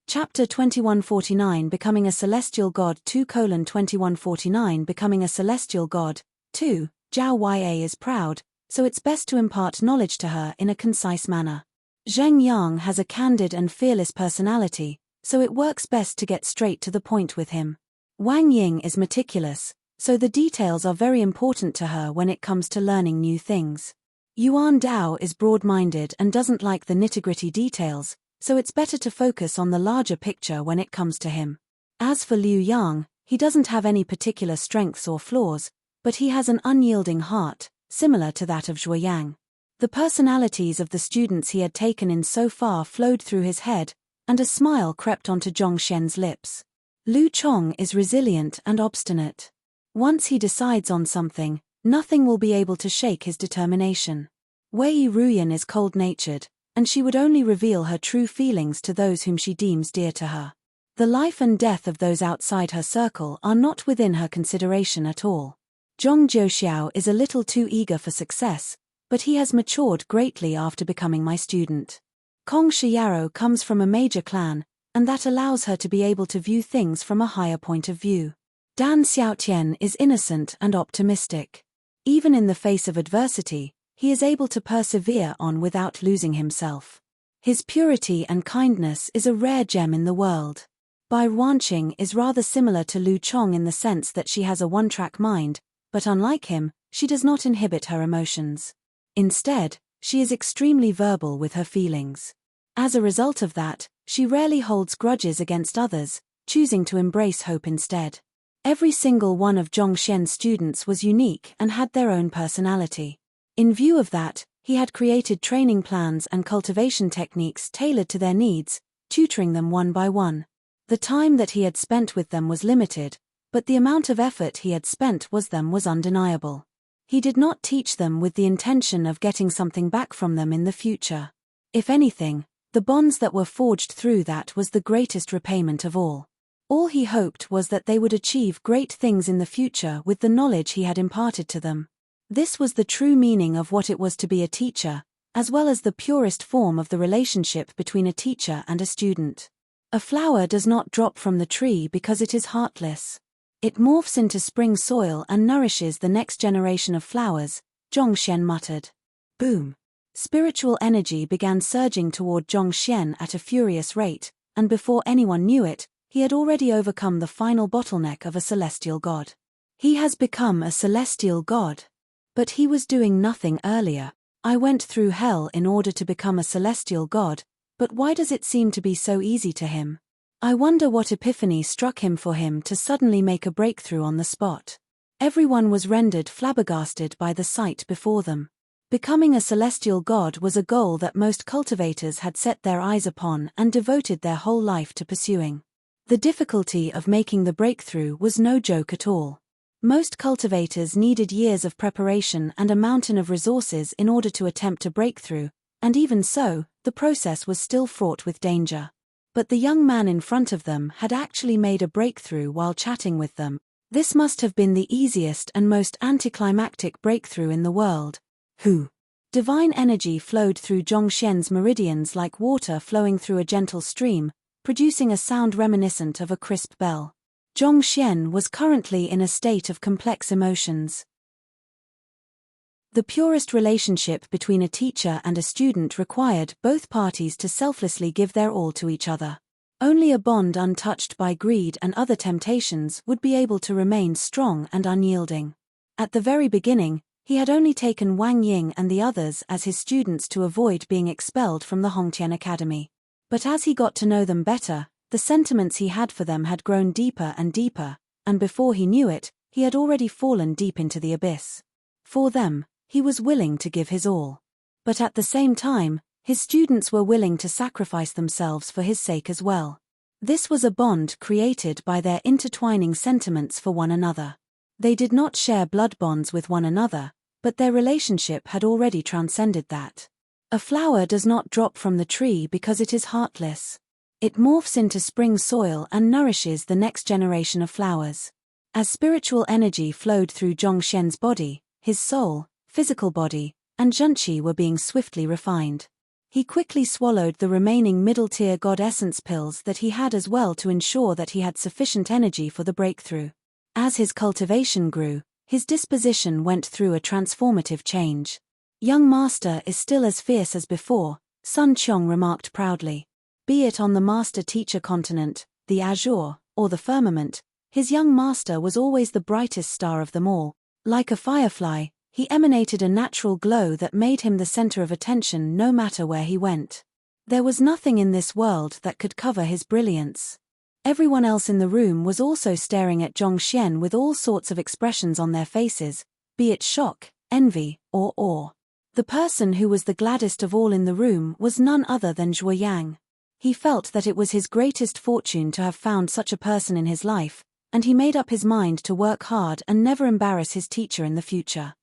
Chapter 2149 Becoming a Celestial God 2:2149 Becoming a Celestial God 2. Zhao Ya is proud, so it's best to impart knowledge to her in a concise manner. Zheng Yang has a candid and fearless personality, so it works best to get straight to the point with him. Wang Ying is meticulous, so the details are very important to her when it comes to learning new things. Yuan Dao is broad-minded and doesn't like the nitty-gritty details, so it's better to focus on the larger picture when it comes to him. As for Liu Yang, he doesn't have any particular strengths or flaws, but he has an unyielding heart, similar to that of Zhuoyang. The personalities of the students he had taken in so far flowed through his head, and a smile crept onto Zhongxian's lips. Lu Chong is resilient and obstinate. Once he decides on something, nothing will be able to shake his determination. Wei Ruyan is cold-natured, and she would only reveal her true feelings to those whom she deems dear to her. The life and death of those outside her circle are not within her consideration at all. Zhong Jiuxiao is a little too eager for success, but he has matured greatly after becoming my student. Kong Shiyaro comes from a major clan, and that allows her to be able to view things from a higher point of view. Dan Xiaotian is innocent and optimistic. Even in the face of adversity, he is able to persevere on without losing himself. His purity and kindness is a rare gem in the world. Bai Wanqing is rather similar to Lu Chong in the sense that she has a one-track mind, but unlike him, she does not inhibit her emotions. Instead, she is extremely verbal with her feelings. As a result of that, she rarely holds grudges against others, choosing to embrace hope instead. Every single one of Zhongxian's students was unique and had their own personality. In view of that, he had created training plans and cultivation techniques tailored to their needs, tutoring them one by one. The time that he had spent with them was limited, but the amount of effort he had spent was undeniable. He did not teach them with the intention of getting something back from them in the future. If anything, the bonds that were forged through that was the greatest repayment of all. All he hoped was that they would achieve great things in the future with the knowledge he had imparted to them. This was the true meaning of what it was to be a teacher, as well as the purest form of the relationship between a teacher and a student. A flower does not drop from the tree because it is heartless. It morphs into spring soil and nourishes the next generation of flowers, Zhongxian muttered. Boom! Spiritual energy began surging toward Zhongxian at a furious rate, and before anyone knew it, he had already overcome the final bottleneck of a celestial god. He has become a celestial god. But he was doing nothing earlier. I went through hell in order to become a celestial god, but why does it seem to be so easy to him? I wonder what epiphany struck him for him to suddenly make a breakthrough on the spot. Everyone was rendered flabbergasted by the sight before them. Becoming a celestial god was a goal that most cultivators had set their eyes upon and devoted their whole life to pursuing. The difficulty of making the breakthrough was no joke at all. Most cultivators needed years of preparation and a mountain of resources in order to attempt a breakthrough, and even so, the process was still fraught with danger. But the young man in front of them had actually made a breakthrough while chatting with them. This must have been the easiest and most anticlimactic breakthrough in the world. Divine energy flowed through Zhongxian's meridians like water flowing through a gentle stream, producing a sound reminiscent of a crisp bell. Zhongxian was currently in a state of complex emotions. The purest relationship between a teacher and a student required both parties to selflessly give their all to each other. Only a bond untouched by greed and other temptations would be able to remain strong and unyielding. At the very beginning, he had only taken Wang Ying and the others as his students to avoid being expelled from the Hongtian Academy. But as he got to know them better, the sentiments he had for them had grown deeper and deeper, and before he knew it, he had already fallen deep into the abyss. For them, he was willing to give his all. But at the same time, his students were willing to sacrifice themselves for his sake as well. This was a bond created by their intertwining sentiments for one another. They did not share blood bonds with one another, but their relationship had already transcended that. A flower does not drop from the tree because it is heartless. It morphs into spring soil and nourishes the next generation of flowers. As spiritual energy flowed through Zhongxian's body, his soul, physical body, and zhenqi were being swiftly refined. He quickly swallowed the remaining middle-tier god essence pills that he had as well to ensure that he had sufficient energy for the breakthrough. As his cultivation grew, his disposition went through a transformative change. Young master is still as fierce as before, Sun Qiong remarked proudly. Be it on the master-teacher continent, the azure, or the firmament, his young master was always the brightest star of them all. Like a firefly, he emanated a natural glow that made him the center of attention no matter where he went. There was nothing in this world that could cover his brilliance. Everyone else in the room was also staring at Zhongxian with all sorts of expressions on their faces, be it shock, envy, or awe. The person who was the gladdest of all in the room was none other than Zhuo Yang. He felt that it was his greatest fortune to have found such a person in his life, and he made up his mind to work hard and never embarrass his teacher in the future.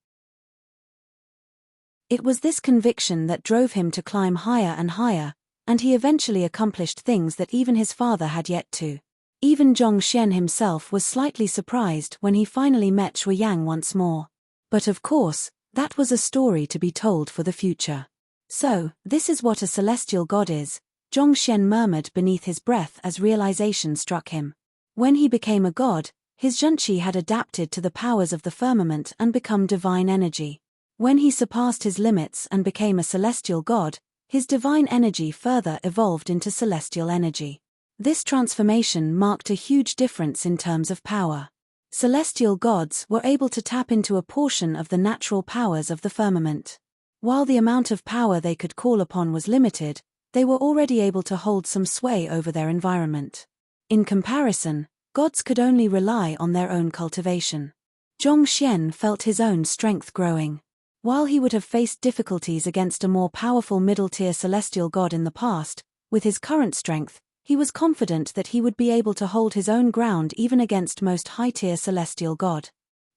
It was this conviction that drove him to climb higher and higher, and he eventually accomplished things that even his father had yet to. Even Zhongxian himself was slightly surprised when he finally met Zhuo Yang once more. But of course, that was a story to be told for the future. So, this is what a celestial god is, Zhongxian murmured beneath his breath as realization struck him. When he became a god, his zhenqi had adapted to the powers of the firmament and become divine energy. When he surpassed his limits and became a celestial god, his divine energy further evolved into celestial energy. This transformation marked a huge difference in terms of power. Celestial gods were able to tap into a portion of the natural powers of the firmament. While the amount of power they could call upon was limited, they were already able to hold some sway over their environment. In comparison, gods could only rely on their own cultivation. Zhongxian felt his own strength growing. While he would have faced difficulties against a more powerful middle-tier celestial god in the past, with his current strength, he was confident that he would be able to hold his own ground even against most high-tier celestial god.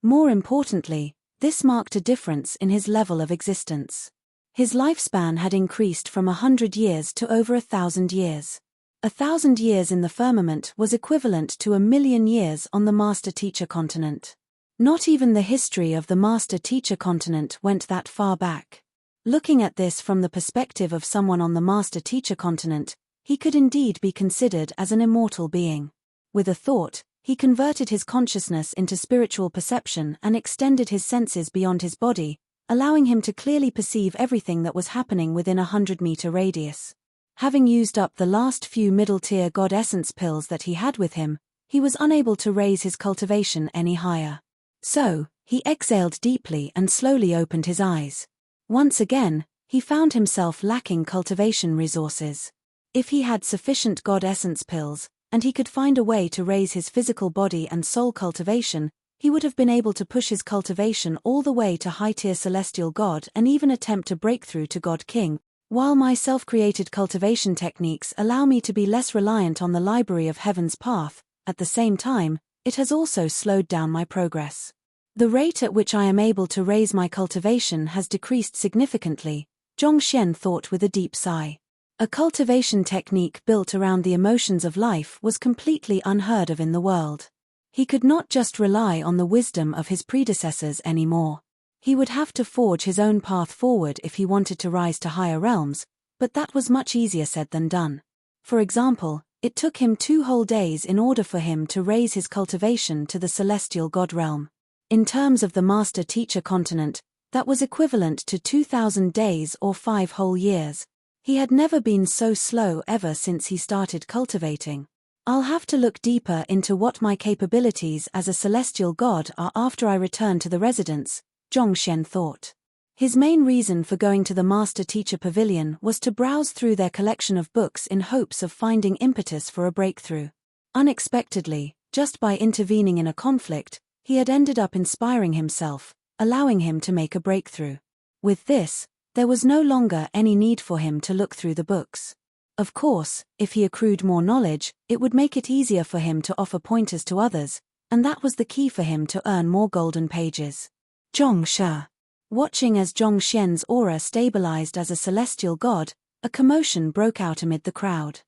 More importantly, this marked a difference in his level of existence. His lifespan had increased from 100 years to over 1,000 years. 1,000 years in the firmament was equivalent to 1,000,000 years on the Master-Teacher continent. Not even the history of the Master-Teacher continent went that far back. Looking at this from the perspective of someone on the Master-Teacher continent, he could indeed be considered as an immortal being. With a thought, he converted his consciousness into spiritual perception and extended his senses beyond his body, allowing him to clearly perceive everything that was happening within a 100-meter radius. Having used up the last few middle-tier god essence pills that he had with him, he was unable to raise his cultivation any higher. So, he exhaled deeply and slowly opened his eyes. Once again, he found himself lacking cultivation resources. If he had sufficient god essence pills, and he could find a way to raise his physical body and soul cultivation, he would have been able to push his cultivation all the way to high-tier celestial god and even attempt a breakthrough to God King. While my self-created cultivation techniques allow me to be less reliant on the library of Heaven's path, at the same time, it has also slowed down my progress. The rate at which I am able to raise my cultivation has decreased significantly, Zhongxian thought with a deep sigh. A cultivation technique built around the emotions of life was completely unheard of in the world. He could not just rely on the wisdom of his predecessors anymore. He would have to forge his own path forward if he wanted to rise to higher realms, but that was much easier said than done. For example, it took him 2 whole days in order for him to raise his cultivation to the celestial god realm. In terms of the Master-Teacher continent, that was equivalent to 2,000 days or 5 whole years. He had never been so slow ever since he started cultivating. I'll have to look deeper into what my capabilities as a celestial god are after I return to the residence, Zhongxian thought. His main reason for going to the Master-Teacher Pavilion was to browse through their collection of books in hopes of finding impetus for a breakthrough. Unexpectedly, just by intervening in a conflict, he had ended up inspiring himself, allowing him to make a breakthrough. With this, there was no longer any need for him to look through the books. Of course, if he accrued more knowledge, it would make it easier for him to offer pointers to others, and that was the key for him to earn more golden pages. Zhongshe. Watching as Zhongxian's aura stabilized as a celestial god, a commotion broke out amid the crowd.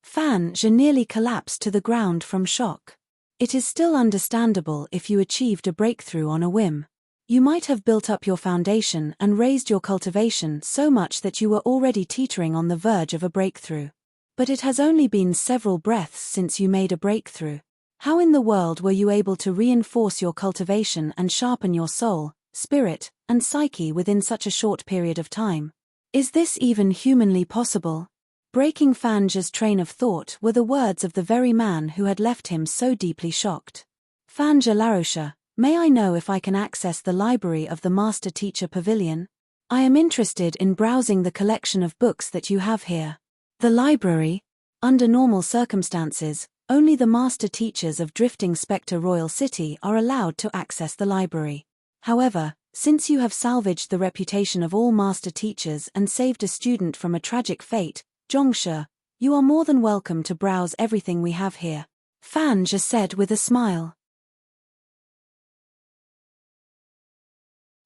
Fan Zhe nearly collapsed to the ground from shock. It is still understandable if you achieved a breakthrough on a whim. You might have built up your foundation and raised your cultivation so much that you were already teetering on the verge of a breakthrough. But it has only been several breaths since you made a breakthrough. How in the world were you able to reinforce your cultivation and sharpen your soul, spirit, and psyche within such a short period of time? Is this even humanly possible? Breaking Fan Zhe's train of thought were the words of the very man who had left him so deeply shocked. Fan Zhe Laroche, may I know if I can access the library of the Master-Teacher Pavilion? I am interested in browsing the collection of books that you have here. The library? Under normal circumstances, only the Master Teachers of Drifting Spectre Royal City are allowed to access the library. However, since you have salvaged the reputation of all Master Teachers and saved a student from a tragic fate, Zhongshe, you are more than welcome to browse everything we have here, Fan Zhe said with a smile.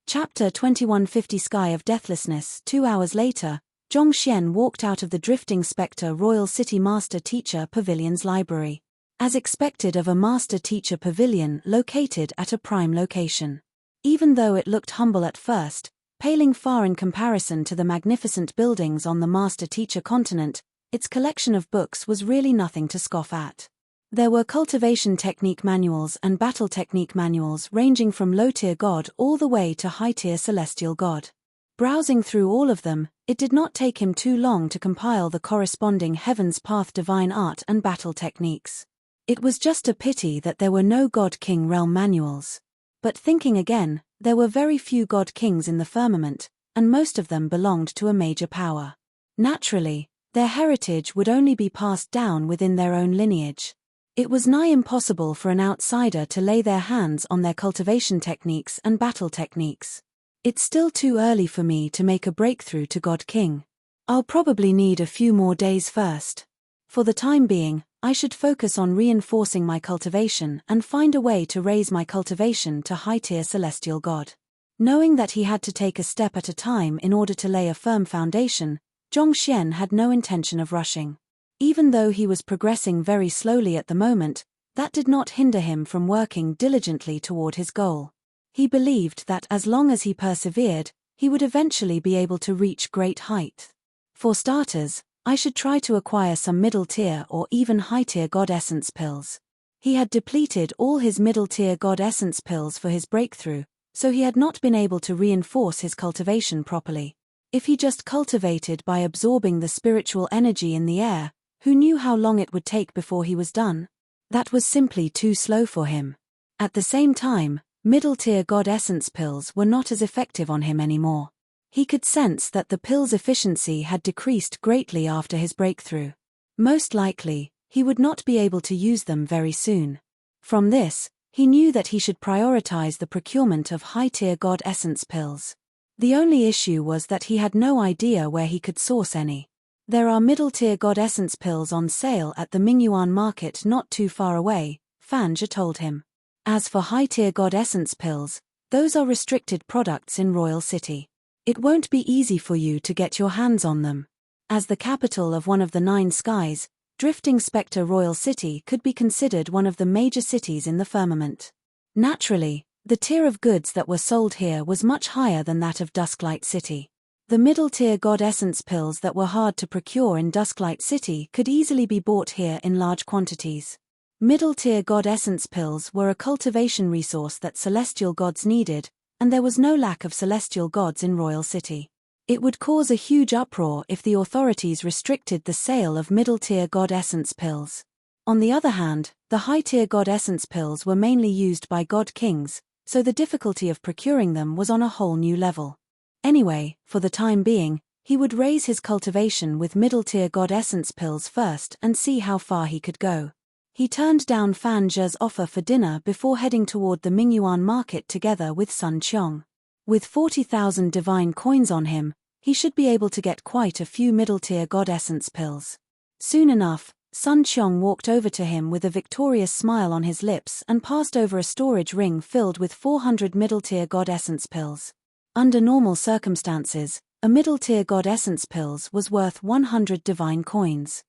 Chapter 2150 Sky of Deathlessness. 2 hours later, Zhongxian walked out of the Drifting Spectre Royal City Master Teacher Pavilion's library. As expected of a Master Teacher Pavilion located at a prime location. Even though it looked humble at first, paling far in comparison to the magnificent buildings on the Master Teacher continent, its collection of books was really nothing to scoff at. There were cultivation technique manuals and battle technique manuals ranging from low-tier god all the way to high-tier celestial god. Browsing through all of them, it did not take him too long to compile the corresponding Heaven's Path divine art and battle techniques. It was just a pity that there were no God King realm manuals. But thinking again, There were very few god kings in the firmament, and most of them belonged to a major power. Naturally, their heritage would only be passed down within their own lineage. It was nigh impossible for an outsider to lay their hands on their cultivation techniques and battle techniques. It's still too early for me to make a breakthrough to God King. I'll probably need a few more days first. For the time being, I should focus on reinforcing my cultivation and find a way to raise my cultivation to high-tier celestial god. Knowing that he had to take a step at a time in order to lay a firm foundation, Zhong Xian had no intention of rushing. Even though he was progressing very slowly at the moment, that did not hinder him from working diligently toward his goal. He believed that as long as he persevered, he would eventually be able to reach great height. For starters, I should try to acquire some middle-tier or even high-tier god essence pills. He had depleted all his middle-tier god essence pills for his breakthrough, so he had not been able to reinforce his cultivation properly. If he just cultivated by absorbing the spiritual energy in the air, who knew how long it would take before he was done? That was simply too slow for him. At the same time, middle-tier god essence pills were not as effective on him anymore. He could sense that the pill's efficiency had decreased greatly after his breakthrough. Most likely, he would not be able to use them very soon. From this, he knew that he should prioritize the procurement of high-tier god essence pills. The only issue was that he had no idea where he could source any. There are middle-tier god essence pills on sale at the Mingyuan market not too far away, Fan Zhe told him. As for high-tier god essence pills, those are restricted products in Royal City. It won't be easy for you to get your hands on them. As the capital of one of the 9 skies, Drifting Spectre Royal City could be considered one of the major cities in the firmament. Naturally, the tier of goods that were sold here was much higher than that of Dusklight City. The middle-tier god essence pills that were hard to procure in Dusklight City could easily be bought here in large quantities. Middle-tier god essence pills were a cultivation resource that celestial gods needed, and there was no lack of celestial gods in Royal City. It would cause a huge uproar if the authorities restricted the sale of middle-tier god essence pills. On the other hand, the high-tier god essence pills were mainly used by god kings, so the difficulty of procuring them was on a whole new level. Anyway, for the time being, he would raise his cultivation with middle-tier god essence pills first and see how far he could go. He turned down Fan Zhe's offer for dinner before heading toward the Mingyuan market together with Sun Qiong. With 40,000 divine coins on him, he should be able to get quite a few middle-tier god essence pills. Soon enough, Sun Qiong walked over to him with a victorious smile on his lips and passed over a storage ring filled with 400 middle-tier god essence pills. Under normal circumstances, a middle-tier god essence pills was worth 100 divine coins.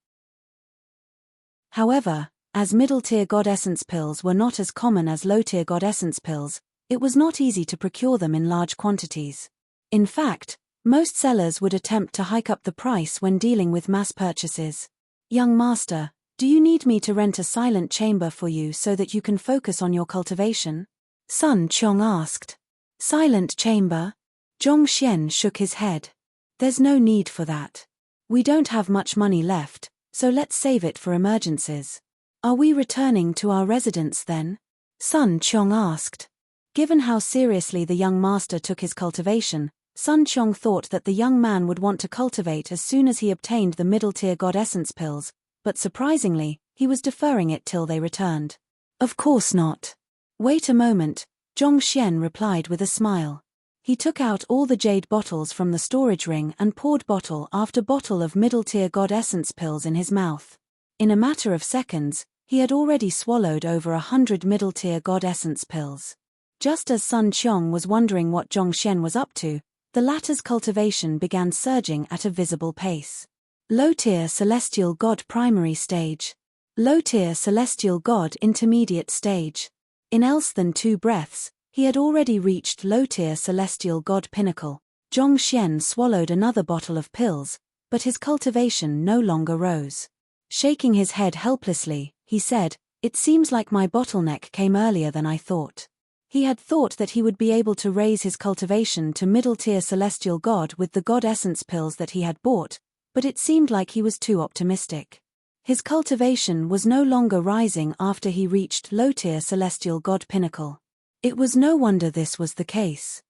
However, as middle-tier god essence pills were not as common as low-tier god essence pills, it was not easy to procure them in large quantities. In fact, most sellers would attempt to hike up the price when dealing with mass purchases. "Young master, do you need me to rent a silent chamber for you so that you can focus on your cultivation?" Sun Qiong asked. "Silent chamber?" Zhong Xian shook his head. "There's no need for that. We don't have much money left, so let's save it for emergencies." "Are we returning to our residence then?" Sun Qiong asked. Given how seriously the young master took his cultivation, Sun Qiong thought that the young man would want to cultivate as soon as he obtained the middle-tier god essence pills, but surprisingly, he was deferring it till they returned. "Of course not." "Wait a moment," Zhong Xian replied with a smile. He took out all the jade bottles from the storage ring and poured bottle after bottle of middle-tier god essence pills in his mouth. In a matter of seconds, he had already swallowed over 100 middle-tier god essence pills. Just as Sun Qiong was wondering what Zhong Xian was up to, the latter's cultivation began surging at a visible pace. Low-tier celestial god primary stage. Low-tier celestial god intermediate stage. In less than 2 breaths, he had already reached low-tier celestial god pinnacle. Zhong Xian swallowed another bottle of pills, but his cultivation no longer rose. Shaking his head helplessly, he said, "It seems like my bottleneck came earlier than I thought." He had thought that he would be able to raise his cultivation to middle-tier celestial god with the god essence pills that he had bought, but it seemed like he was too optimistic. His cultivation was no longer rising after he reached low-tier celestial god pinnacle. It was no wonder this was the case.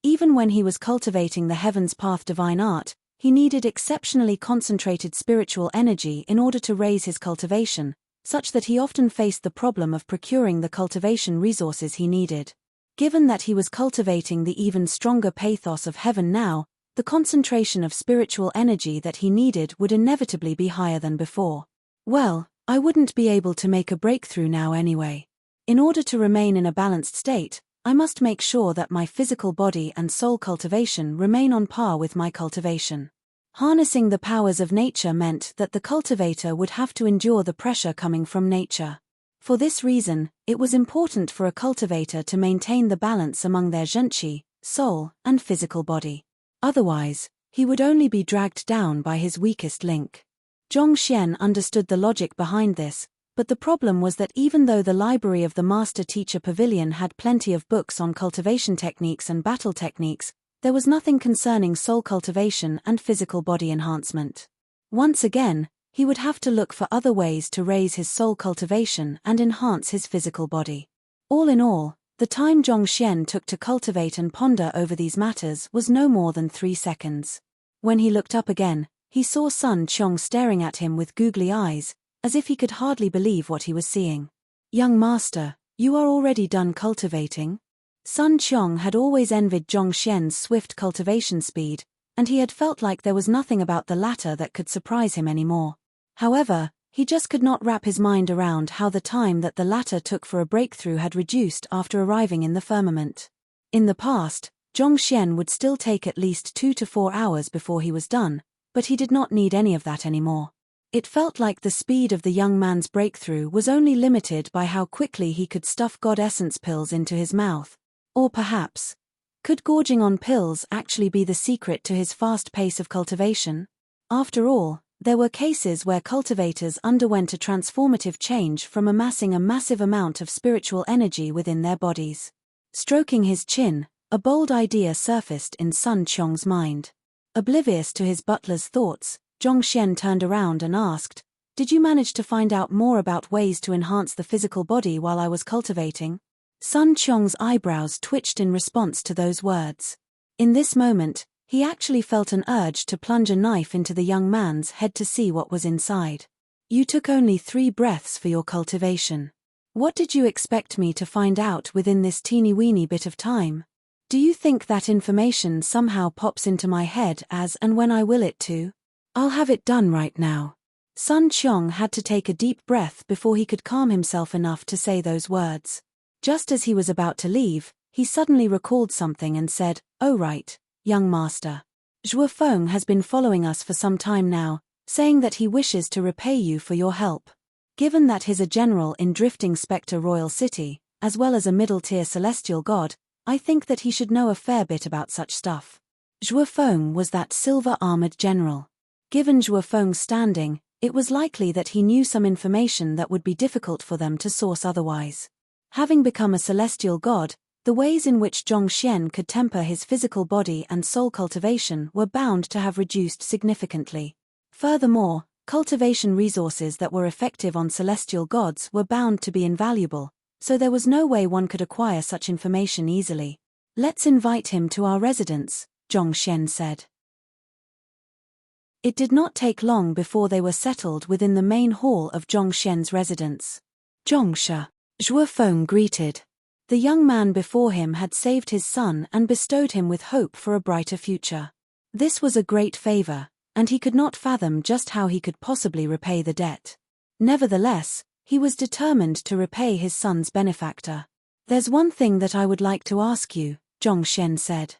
Even when he was cultivating the Heaven's Path divine art, he needed exceptionally concentrated spiritual energy in order to raise his cultivation, such that he often faced the problem of procuring the cultivation resources he needed. Given that he was cultivating the even stronger pathos of heaven now, the concentration of spiritual energy that he needed would inevitably be higher than before. Well, I wouldn't be able to make a breakthrough now anyway. In order to remain in a balanced state, I must make sure that my physical body and soul cultivation remain on par with my cultivation. Harnessing the powers of nature meant that the cultivator would have to endure the pressure coming from nature. For this reason, it was important for a cultivator to maintain the balance among their zhenqi, soul, and physical body. Otherwise, he would only be dragged down by his weakest link. Zhongxian understood the logic behind this, but the problem was that even though the library of the Master Teacher Pavilion had plenty of books on cultivation techniques and battle techniques, there was nothing concerning soul cultivation and physical body enhancement. Once again, he would have to look for other ways to raise his soul cultivation and enhance his physical body. All in all, the time Zhongxian took to cultivate and ponder over these matters was no more than 3 seconds. When he looked up again, he saw Sun Qiong staring at him with googly eyes, as if he could hardly believe what he was seeing. "Young master, you are already done cultivating?" Sun Qiong had always envied Zhongxian's swift cultivation speed, and he had felt like there was nothing about the latter that could surprise him anymore. However, he just could not wrap his mind around how the time that the latter took for a breakthrough had reduced after arriving in the firmament. In the past, Zhongxian would still take at least 2 to 4 hours before he was done, but he did not need any of that anymore. It felt like the speed of the young man's breakthrough was only limited by how quickly he could stuff God Essence pills into his mouth. Or perhaps, could gorging on pills actually be the secret to his fast pace of cultivation? After all, there were cases where cultivators underwent a transformative change from amassing a massive amount of spiritual energy within their bodies. Stroking his chin, a bold idea surfaced in Sun Qiong's mind. Oblivious to his butler's thoughts, Zhongxian turned around and asked, "Did you manage to find out more about ways to enhance the physical body while I was cultivating?" Sun Qiong's eyebrows twitched in response to those words. In this moment, he actually felt an urge to plunge a knife into the young man's head to see what was inside. "You took only 3 breaths for your cultivation. What did you expect me to find out within this teeny-weeny bit of time? Do you think that information somehow pops into my head as and when I will it to? I'll have it done right now." Sun Qiong had to take a deep breath before he could calm himself enough to say those words. Just as he was about to leave, he suddenly recalled something and said, "Oh right, young master. Zhuo Feng has been following us for some time now, saying that he wishes to repay you for your help. Given that he's a general in Drifting Spectre Royal City, as well as a middle-tier celestial god, I think that he should know a fair bit about such stuff." Zhuo Feng was that silver-armored general. Given Zhuo Feng's standing, it was likely that he knew some information that would be difficult for them to source otherwise. Having become a celestial god, the ways in which Zhongxian could temper his physical body and soul cultivation were bound to have reduced significantly. Furthermore, cultivation resources that were effective on celestial gods were bound to be invaluable, so there was no way one could acquire such information easily. "Let's invite him to our residence," Zhongxian said. It did not take long before they were settled within the main hall of Zhongxian's residence. "Zhongshe," Zhuo Feng greeted. The young man before him had saved his son and bestowed him with hope for a brighter future. This was a great favor, and he could not fathom just how he could possibly repay the debt. Nevertheless, he was determined to repay his son's benefactor. "There's one thing that I would like to ask you," Zhongxian said.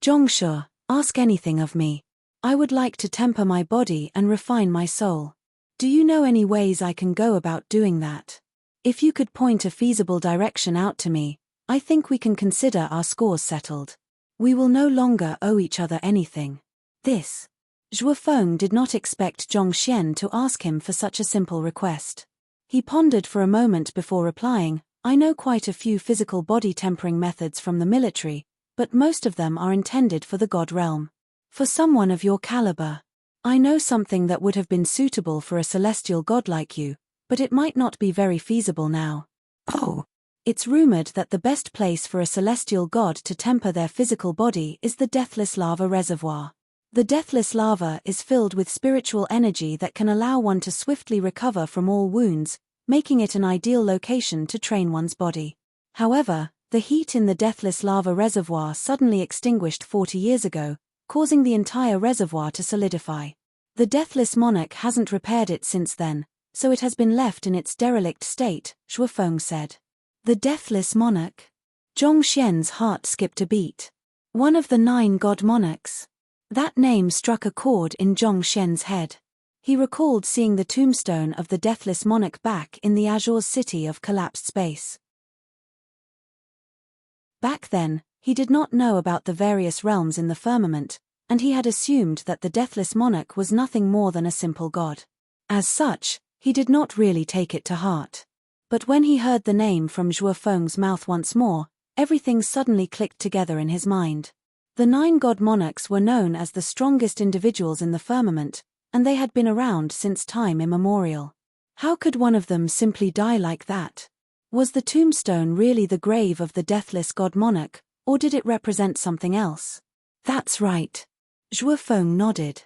"Zhongshe, ask anything of me. I would like to temper my body and refine my soul. Do you know any ways I can go about doing that? If you could point a feasible direction out to me, I think we can consider our scores settled. We will no longer owe each other anything." This. Zhuo Feng did not expect Zhongxian to ask him for such a simple request. He pondered for a moment before replying, "I know quite a few physical body tempering methods from the military, but most of them are intended for the god realm. For someone of your caliber, I know something that would have been suitable for a celestial god like you, but it might not be very feasible now." "Oh, It's rumored that the best place for a celestial god to temper their physical body is the deathless lava reservoir. The deathless lava is filled with spiritual energy that can allow one to swiftly recover from all wounds, making it an ideal location to train one's body. However, the heat in the deathless lava reservoir suddenly extinguished 40 years ago, causing the entire reservoir to solidify. The deathless monarch hasn't repaired it since then, so it has been left in its derelict state, Shuofeng said. The deathless monarch? Zhong Xian's heart skipped a beat. One of the 9 god monarchs. That name struck a chord in Zhong Xian's head. He recalled seeing the tombstone of the deathless monarch back in the azure city of collapsed space. Back then, he did not know about the various realms in the firmament, and he had assumed that the deathless monarch was nothing more than a simple god. As such, he did not really take it to heart. But when he heard the name from Zhuofeng's mouth once more, everything suddenly clicked together in his mind. The 9 god monarchs were known as the strongest individuals in the firmament, and they had been around since time immemorial. How could one of them simply die like that? Was the tombstone really the grave of the deathless god monarch, or did it represent something else? That's right. Zhuofeng nodded.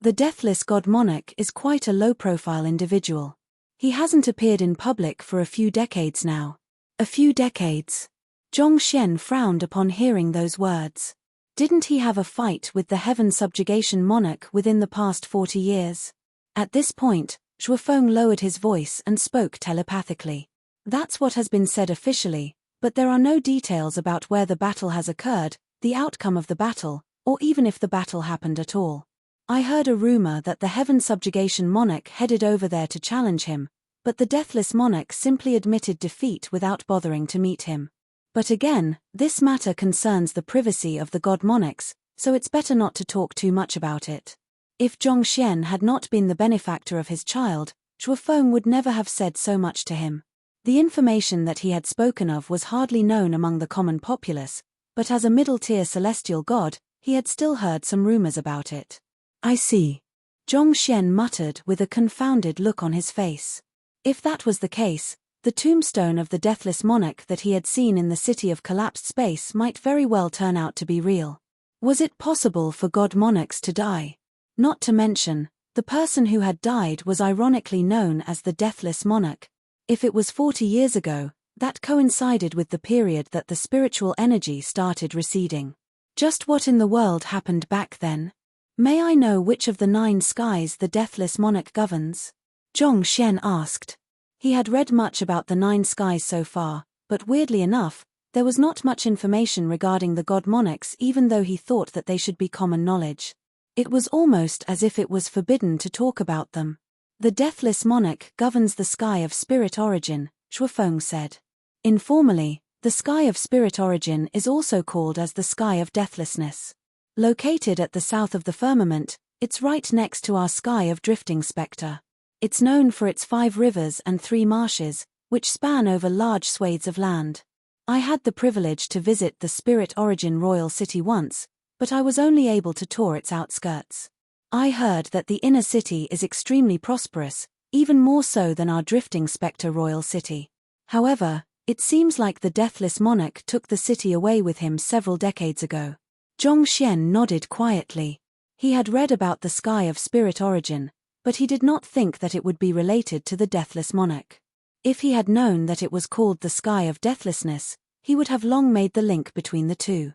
The deathless god monarch is quite a low-profile individual. He hasn't appeared in public for a few decades now. A few decades? Zhong Xian frowned upon hearing those words. Didn't he have a fight with the heaven subjugation monarch within the past 40 years? At this point, Zhuofeng lowered his voice and spoke telepathically. That's what has been said officially, but there are no details about where the battle has occurred, the outcome of the battle, or even if the battle happened at all. I heard a rumor that the heaven subjugation monarch headed over there to challenge him, but the deathless monarch simply admitted defeat without bothering to meet him. But again, this matter concerns the privacy of the god monarchs, so it's better not to talk too much about it. If Zhong Xian had not been the benefactor of his child, Zhuofeng would never have said so much to him. The information that he had spoken of was hardly known among the common populace, but as a middle-tier celestial god, he had still heard some rumors about it. I see. Zhong Xian muttered with a confounded look on his face. If that was the case, the tombstone of the deathless monarch that he had seen in the city of collapsed space might very well turn out to be real. Was it possible for god monarchs to die? Not to mention, the person who had died was ironically known as the deathless monarch. If it was 40 years ago, that coincided with the period that the spiritual energy started receding. Just what in the world happened back then? May I know which of the 9 skies the deathless monarch governs? Zhong Xian asked. He had read much about the 9 skies so far, but weirdly enough, there was not much information regarding the god monarchs even though he thought that they should be common knowledge. It was almost as if it was forbidden to talk about them. The deathless monarch governs the sky of spirit origin, Shuofeng said. Informally, the sky of spirit origin is also called as the sky of deathlessness. Located at the south of the firmament, it's right next to our sky of drifting spectre. It's known for its 5 rivers and 3 marshes, which span over large swathes of land. I had the privilege to visit the spirit origin royal city once, but I was only able to tour its outskirts. I heard that the inner city is extremely prosperous, even more so than our drifting spectre royal city. However, it seems like the deathless monarch took the city away with him several decades ago. Zhong Xian nodded quietly. He had read about the sky of spirit origin, but he did not think that it would be related to the deathless monarch. If he had known that it was called the sky of deathlessness, he would have long made the link between the two.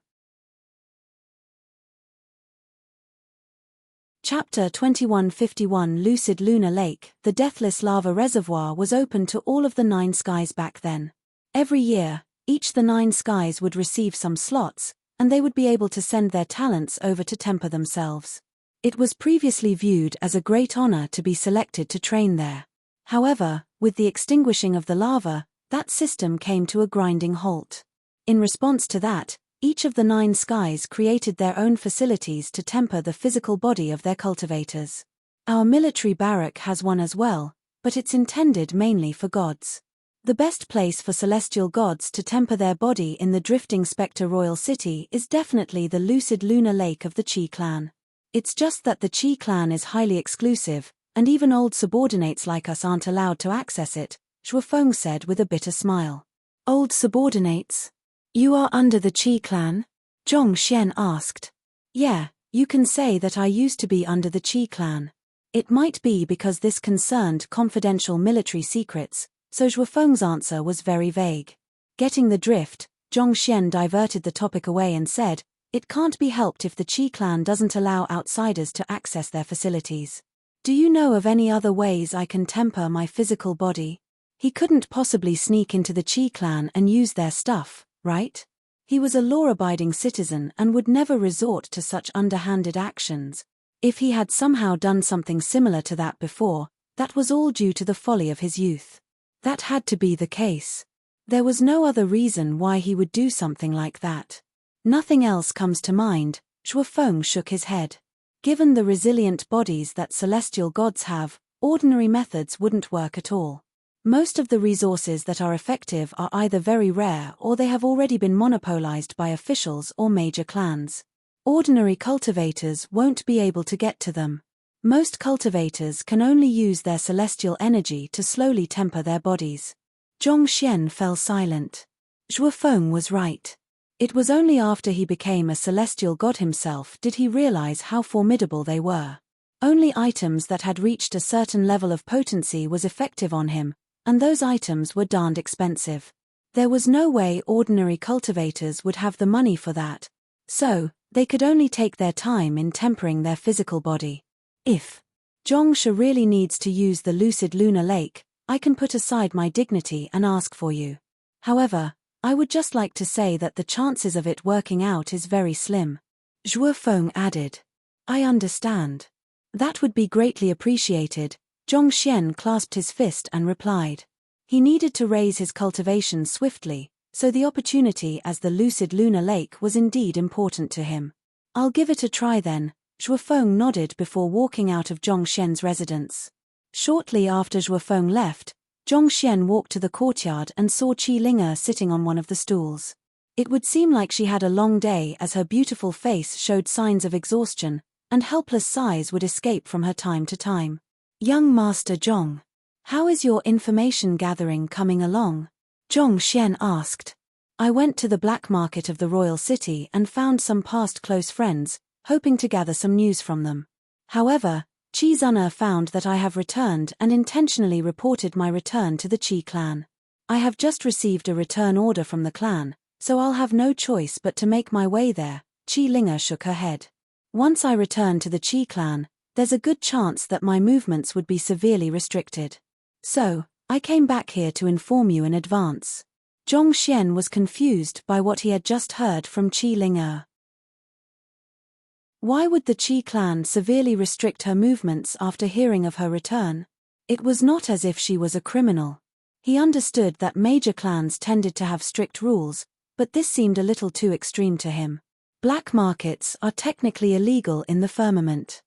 Chapter 2151 Lucid Lunar Lake. The deathless lava reservoir was open to all of the 9 skies back then. Every year, each the 9 skies would receive some slots, and they would be able to send their talents over to temper themselves. It was previously viewed as a great honor to be selected to train there. However, with the extinguishing of the lava, that system came to a grinding halt. In response to that, each of the 9 skies created their own facilities to temper the physical body of their cultivators. Our military barrack has one as well, but it's intended mainly for gods. The best place for celestial gods to temper their body in the drifting spectre royal city is definitely the lucid lunar lake of the Qi clan. It's just that the Qi clan is highly exclusive, and even old subordinates like us aren't allowed to access it, Shuofeng said with a bitter smile. Old subordinates? You are under the Qi clan? Zhong Xian asked. Yeah, you can say that I used to be under the Qi clan. It might be because this concerned confidential military secrets, so Zhuofeng's answer was very vague. Getting the drift, Zhong Xian diverted the topic away and said, it can't be helped if the Qi clan doesn't allow outsiders to access their facilities. Do you know of any other ways I can temper my physical body? He couldn't possibly sneak into the Qi clan and use their stuff, right? He was a law-abiding citizen and would never resort to such underhanded actions. If he had somehow done something similar to that before, that was all due to the folly of his youth. That had to be the case. There was no other reason why he would do something like that. Nothing else comes to mind. Zhuofeng shook his head. Given the resilient bodies that celestial gods have, ordinary methods wouldn't work at all. Most of the resources that are effective are either very rare or they have already been monopolized by officials or major clans. Ordinary cultivators won't be able to get to them. Most cultivators can only use their celestial energy to slowly temper their bodies. Zhong Xian fell silent. Zhuofeng was right. It was only after he became a celestial god himself did he realize how formidable they were. Only items that had reached a certain level of potency was effective on him, and those items were darned expensive. There was no way ordinary cultivators would have the money for that, so they could only take their time in tempering their physical body. If Zhongsha really needs to use the lucid lunar lake, I can put aside my dignity and ask for you. However, I would just like to say that the chances of it working out is very slim. Zhuofeng added. I understand. That would be greatly appreciated. Zhong Xian clasped his fist and replied. He needed to raise his cultivation swiftly, so the opportunity as the lucid lunar lake was indeed important to him. I'll give it a try then. Zhuofeng nodded before walking out of Zhong Xian's residence. Shortly after Zhuofeng left, Zhong Xian walked to the courtyard and saw Qi Linge sitting on one of the stools. It would seem like she had a long day as her beautiful face showed signs of exhaustion, and helpless sighs would escape from her time to time. Young Master Zhong, how is your information gathering coming along? Zhong Xian asked. I went to the black market of the royal city and found some past close friends, hoping to gather some news from them. However, Qi Zuna found that I have returned and intentionally reported my return to the Qi clan. I have just received a return order from the clan, so I'll have no choice but to make my way there. Qi Linge shook her head. Once I return to the Qi clan, there's a good chance that my movements would be severely restricted. So, I came back here to inform you in advance. Zhong Xian was confused by what he had just heard from Qi Linge. Why would the Qi clan severely restrict her movements after hearing of her return? It was not as if she was a criminal. He understood that major clans tended to have strict rules, but this seemed a little too extreme to him. Black markets are technically illegal in the firmament.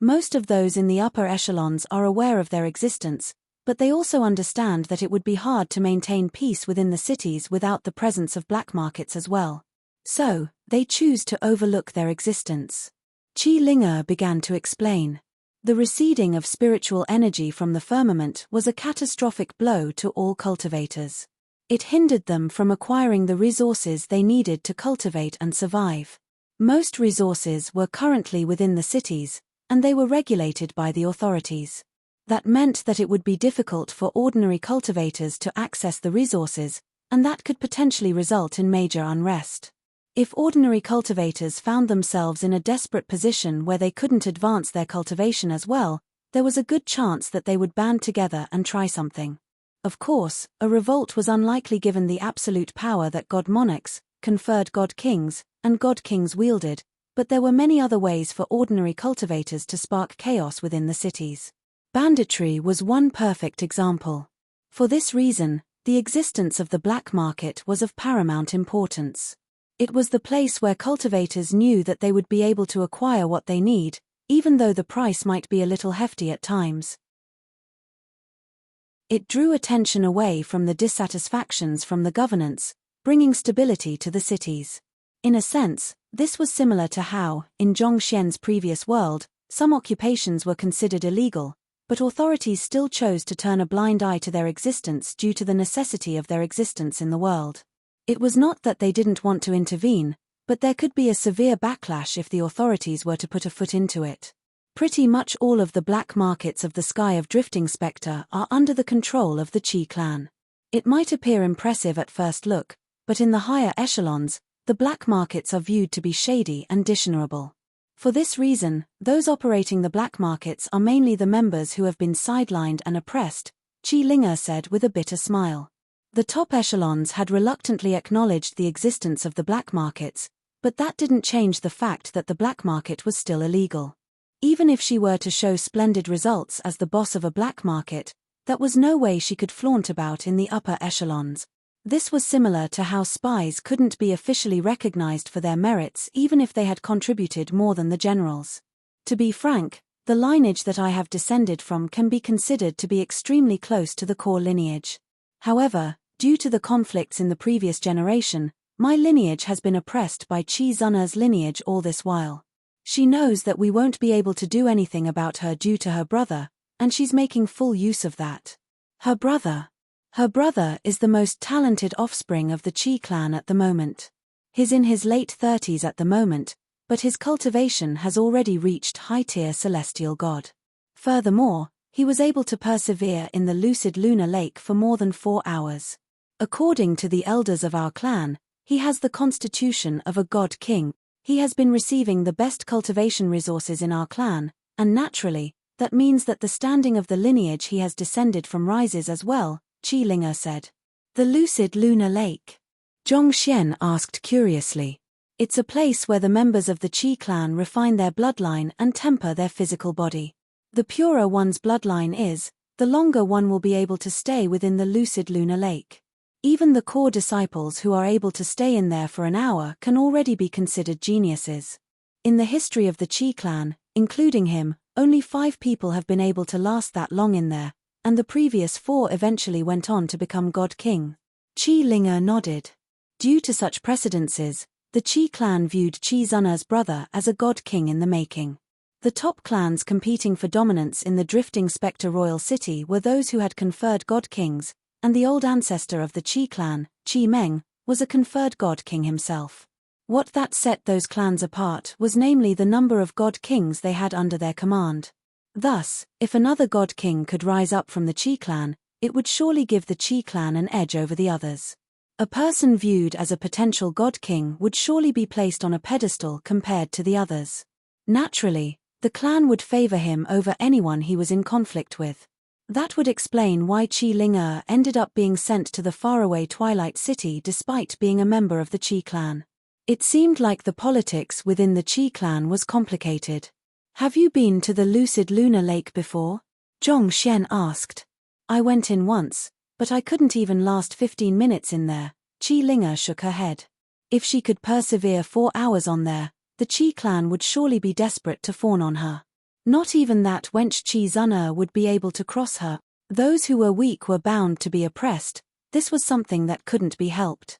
Most of those in the upper echelons are aware of their existence, but they also understand that it would be hard to maintain peace within the cities without the presence of black markets as well. So, they choose to overlook their existence. Qi Linge began to explain. The receding of spiritual energy from the firmament was a catastrophic blow to all cultivators. It hindered them from acquiring the resources they needed to cultivate and survive. Most resources were currently within the cities, and they were regulated by the authorities. That meant that it would be difficult for ordinary cultivators to access the resources, and that could potentially result in major unrest. If ordinary cultivators found themselves in a desperate position where they couldn't advance their cultivation as well, there was a good chance that they would band together and try something. Of course, a revolt was unlikely given the absolute power that god monarchs, conferred god kings, and god kings wielded, but there were many other ways for ordinary cultivators to spark chaos within the cities. Banditry was one perfect example. For this reason, the existence of the black market was of paramount importance. It was the place where cultivators knew that they would be able to acquire what they need, even though the price might be a little hefty at times. It drew attention away from the dissatisfactions from the governance, bringing stability to the cities. In a sense, this was similar to how, in Zhong Xian's previous world, some occupations were considered illegal, but authorities still chose to turn a blind eye to their existence due to the necessity of their existence in the world. It was not that they didn't want to intervene, but there could be a severe backlash if the authorities were to put a foot into it. Pretty much all of the black markets of the Sky of Drifting Spectre are under the control of the Chi clan. It might appear impressive at first look, but in the higher echelons, the black markets are viewed to be shady and dishonorable. For this reason, those operating the black markets are mainly the members who have been sidelined and oppressed, Chi Linger said with a bitter smile. The top echelons had reluctantly acknowledged the existence of the black markets, but that didn't change the fact that the black market was still illegal. Even if she were to show splendid results as the boss of a black market, that was no way she could flaunt about in the upper echelons. This was similar to how spies couldn't be officially recognized for their merits even if they had contributed more than the generals. To be frank, the lineage that I have descended from can be considered to be extremely close to the core lineage. However, due to the conflicts in the previous generation, my lineage has been oppressed by Chi Zun'er's lineage all this while. She knows that we won't be able to do anything about her due to her brother, and she's making full use of that. Her brother is the most talented offspring of the Chi clan at the moment. He's in his late 30s at the moment, but his cultivation has already reached high-tier celestial god. Furthermore, he was able to persevere in the lucid lunar lake for more than 4 hours. According to the elders of our clan, he has the constitution of a god king. He has been receiving the best cultivation resources in our clan, and naturally, that means that the standing of the lineage he has descended from rises as well, Chi Linger said. The lucid lunar lake? Zhongxian asked curiously. It's a place where the members of the Chi clan refine their bloodline and temper their physical body. The purer one's bloodline is, the longer one will be able to stay within the lucid lunar lake. Even the core disciples who are able to stay in there for an hour can already be considered geniuses. In the history of the Chi clan, including him, only 5 people have been able to last that long in there, and the previous 4 eventually went on to become God King. Chi Linger nodded. Due to such precedences, the Chi clan viewed Chi Zun'er's brother as a God King in the making. The top clans competing for dominance in the Drifting Spectre Royal City were those who had conferred God Kings, and the old ancestor of the Chi clan, Chi Meng, was a conferred God King himself. What that set those clans apart was namely the number of God Kings they had under their command. Thus, if another God King could rise up from the Chi clan, it would surely give the Chi clan an edge over the others. A person viewed as a potential God King would surely be placed on a pedestal compared to the others. Naturally, the clan would favor him over anyone he was in conflict with. That would explain why Chi Linger ended up being sent to the faraway Twilight City despite being a member of the Chi clan. It seemed like the politics within the Chi clan was complicated. Have you been to the lucid lunar lake before? Zhongxian asked. I went in once, but I couldn't even last 15 minutes in there. Chi Linger shook her head. If she could persevere 4 hours on there, the Chi clan would surely be desperate to fawn on her. Not even that wench Chi Zun'er would be able to cross her. Those who were weak were bound to be oppressed. This was something that couldn't be helped.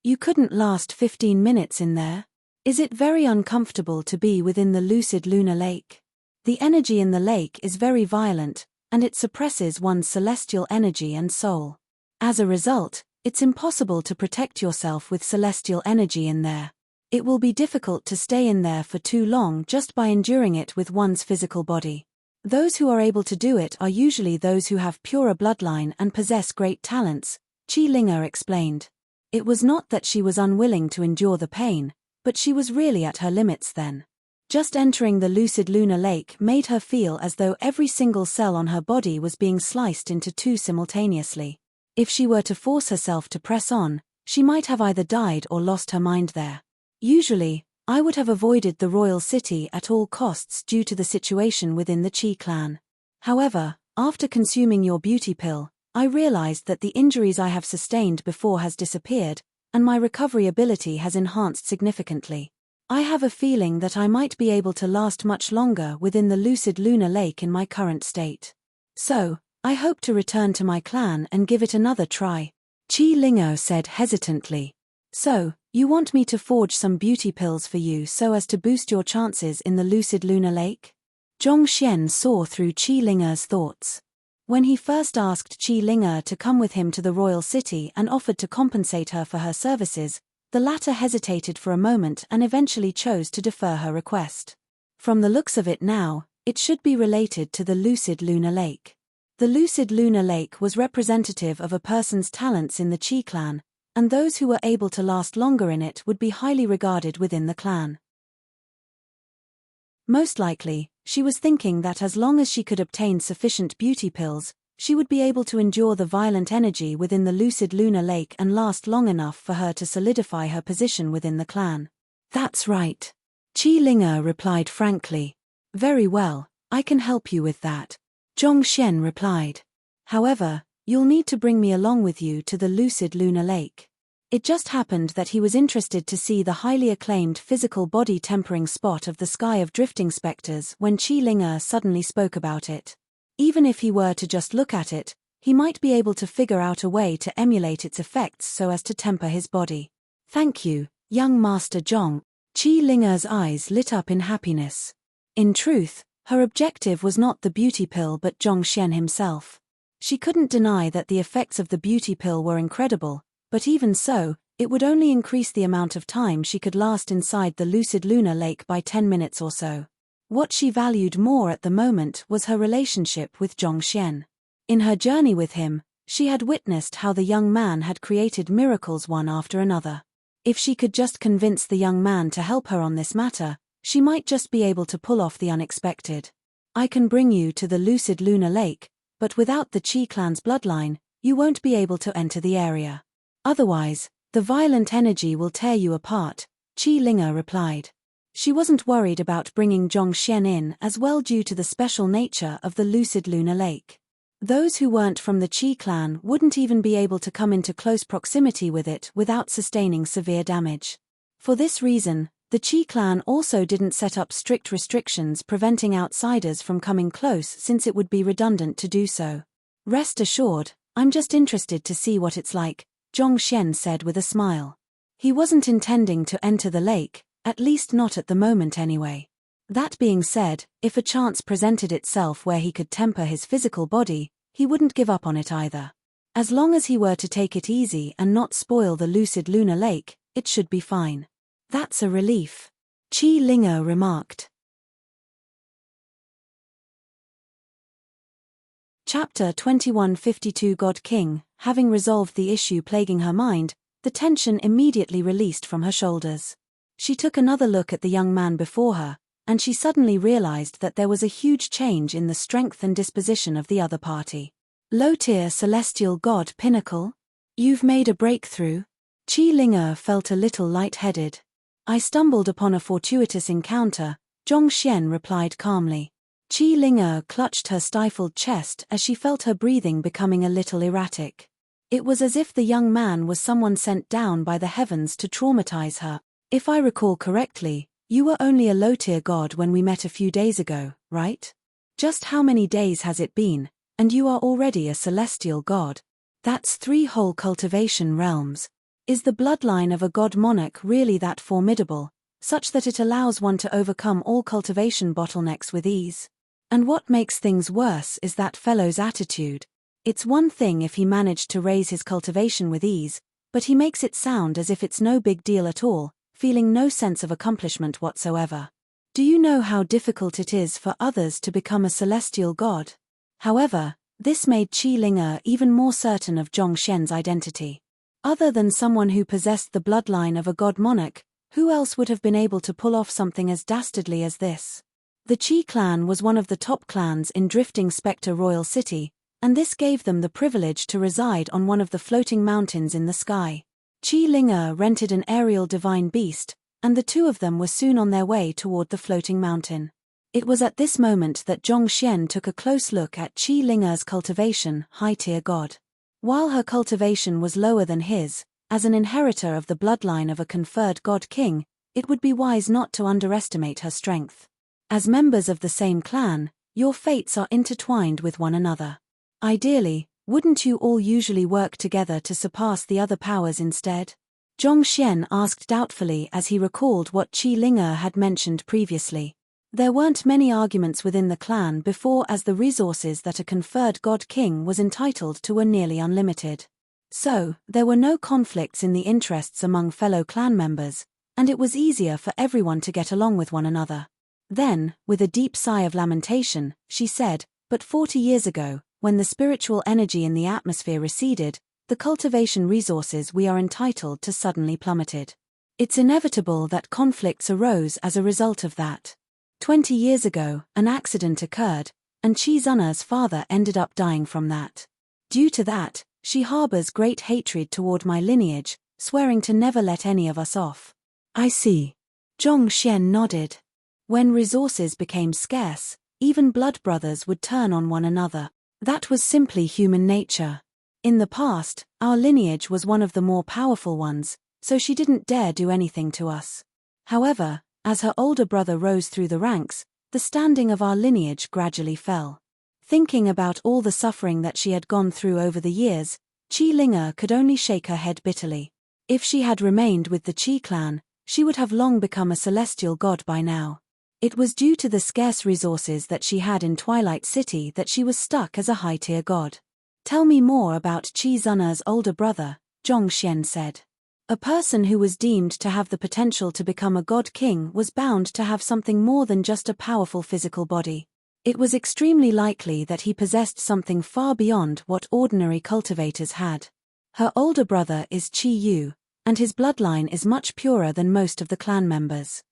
You couldn't last 15 minutes in there? Is it very uncomfortable to be within the lucid lunar lake? The energy in the lake is very violent, and it suppresses one's celestial energy and soul. As a result, it's impossible to protect yourself with celestial energy in there. It will be difficult to stay in there for too long just by enduring it with one's physical body. Those who are able to do it are usually those who have purer bloodline and possess great talents, Chi Linger explained. It was not that she was unwilling to endure the pain, but she was really at her limits then. Just entering the lucid lunar lake made her feel as though every single cell on her body was being sliced into 2 simultaneously. If she were to force herself to press on, she might have either died or lost her mind there. Usually, I would have avoided the royal city at all costs due to the situation within the Chi clan. However, after consuming your beauty pill, I realized that the injuries I have sustained before has disappeared, and my recovery ability has enhanced significantly. I have a feeling that I might be able to last much longer within the lucid lunar lake in my current state. So, I hope to return to my clan and give it another try. Chi Linger said hesitantly. So, you want me to forge some beauty pills for you so as to boost your chances in the lucid lunar lake? Zhong Xian saw through Qi Ling'er's thoughts. When he first asked Qi Ling'er to come with him to the royal city and offered to compensate her for her services, the latter hesitated for a moment and eventually chose to defer her request. From the looks of it now, it should be related to the lucid lunar lake. The lucid lunar lake was representative of a person's talents in the Qi clan, and those who were able to last longer in it would be highly regarded within the clan. Most likely, she was thinking that as long as she could obtain sufficient beauty pills, she would be able to endure the violent energy within the lucid lunar lake and last long enough for her to solidify her position within the clan. That's right. Qi Ling'er replied frankly. Very well, I can help you with that. Zhong Xian replied. However, you'll need to bring me along with you to the lucid lunar lake. It just happened that he was interested to see the highly acclaimed physical body tempering spot of the sky of drifting specters when Qi Ling'er suddenly spoke about it. Even if he were to just look at it, he might be able to figure out a way to emulate its effects so as to temper his body. Thank you, young Master Zhong. Qi Ling'er's eyes lit up in happiness. In truth, her objective was not the beauty pill but Zhong Xian himself. She couldn't deny that the effects of the beauty pill were incredible, but even so, it would only increase the amount of time she could last inside the lucid lunar lake by 10 minutes or so. What she valued more at the moment was her relationship with Zhong Xian. In her journey with him, she had witnessed how the young man had created miracles one after another. If she could just convince the young man to help her on this matter, she might just be able to pull off the unexpected. I can bring you to the lucid lunar lake, but without the Qi clan's bloodline, you won't be able to enter the area. Otherwise, the violent energy will tear you apart, Qi Ling'er replied. She wasn't worried about bringing Zhong Xian in as well due to the special nature of the lucid lunar lake. Those who weren't from the Qi clan wouldn't even be able to come into close proximity with it without sustaining severe damage. For this reason, the Qi clan also didn't set up strict restrictions preventing outsiders from coming close since it would be redundant to do so. Rest assured, I'm just interested to see what it's like, Zhong Xian said with a smile. He wasn't intending to enter the lake, at least not at the moment anyway. That being said, if a chance presented itself where he could temper his physical body, he wouldn't give up on it either. As long as he were to take it easy and not spoil the lucid lunar lake, it should be fine. That's a relief, Qi Ling'er remarked. Chapter 2152 God King. Having resolved the issue plaguing her mind, the tension immediately released from her shoulders. She took another look at the young man before her, and she suddenly realized that there was a huge change in the strength and disposition of the other party. Low-tier celestial god Pinnacle? You've made a breakthrough? Qi Ling'er felt a little light-headed. I stumbled upon a fortuitous encounter, Zhong Xian replied calmly. Qi Ling'er clutched her stifled chest as she felt her breathing becoming a little erratic. It was as if the young man was someone sent down by the heavens to traumatize her. If I recall correctly, you were only a low-tier god when we met a few days ago, right? Just how many days has it been, and you are already a celestial god? That's 3 whole cultivation realms. Is the bloodline of a god monarch really that formidable, such that it allows one to overcome all cultivation bottlenecks with ease? And what makes things worse is that fellow's attitude. It's one thing if he managed to raise his cultivation with ease, but he makes it sound as if it's no big deal at all, feeling no sense of accomplishment whatsoever. Do you know how difficult it is for others to become a celestial god? However, this made Qi Ling'er even more certain of Zhong Xian's identity. Other than someone who possessed the bloodline of a god monarch, who else would have been able to pull off something as dastardly as this? The Qi clan was one of the top clans in Drifting Spectre Royal City, and this gave them the privilege to reside on one of the floating mountains in the sky. Qi Ling'er rented an aerial divine beast, and the two of them were soon on their way toward the floating mountain. It was at this moment that Zhong Xian took a close look at Qi Ling'er's cultivation, high-tier god. While her cultivation was lower than his, as an inheritor of the bloodline of a conferred god king, it would be wise not to underestimate her strength. As members of the same clan, your fates are intertwined with one another. Ideally, wouldn't you all usually work together to surpass the other powers instead? Zhong Xian asked doubtfully as he recalled what Qi Ling'er had mentioned previously. There weren't many arguments within the clan before, as the resources that a conferred god king was entitled to were nearly unlimited. So, there were no conflicts in the interests among fellow clan members, and it was easier for everyone to get along with one another. Then, with a deep sigh of lamentation, she said, "But 40 years ago, when the spiritual energy in the atmosphere receded, the cultivation resources we are entitled to suddenly plummeted. It's inevitable that conflicts arose as a result of that. 20 years ago, an accident occurred, and Chizuna's father ended up dying from that. Due to that, she harbors great hatred toward my lineage, swearing to never let any of us off." "I see." Zhongxian nodded. When resources became scarce, even blood brothers would turn on one another. That was simply human nature. In the past, our lineage was one of the more powerful ones, so she didn't dare do anything to us. However, as her older brother rose through the ranks, the standing of our lineage gradually fell. Thinking about all the suffering that she had gone through over the years, Qi Linga could only shake her head bitterly. If she had remained with the Qi clan, she would have long become a celestial god by now. It was due to the scarce resources that she had in Twilight City that she was stuck as a high-tier god. "Tell me more about Chizuna's older brother," Zhongxian said. A person who was deemed to have the potential to become a god king was bound to have something more than just a powerful physical body. It was extremely likely that he possessed something far beyond what ordinary cultivators had. Her older brother is Qi Yu, and his bloodline is much purer than most of the clan members.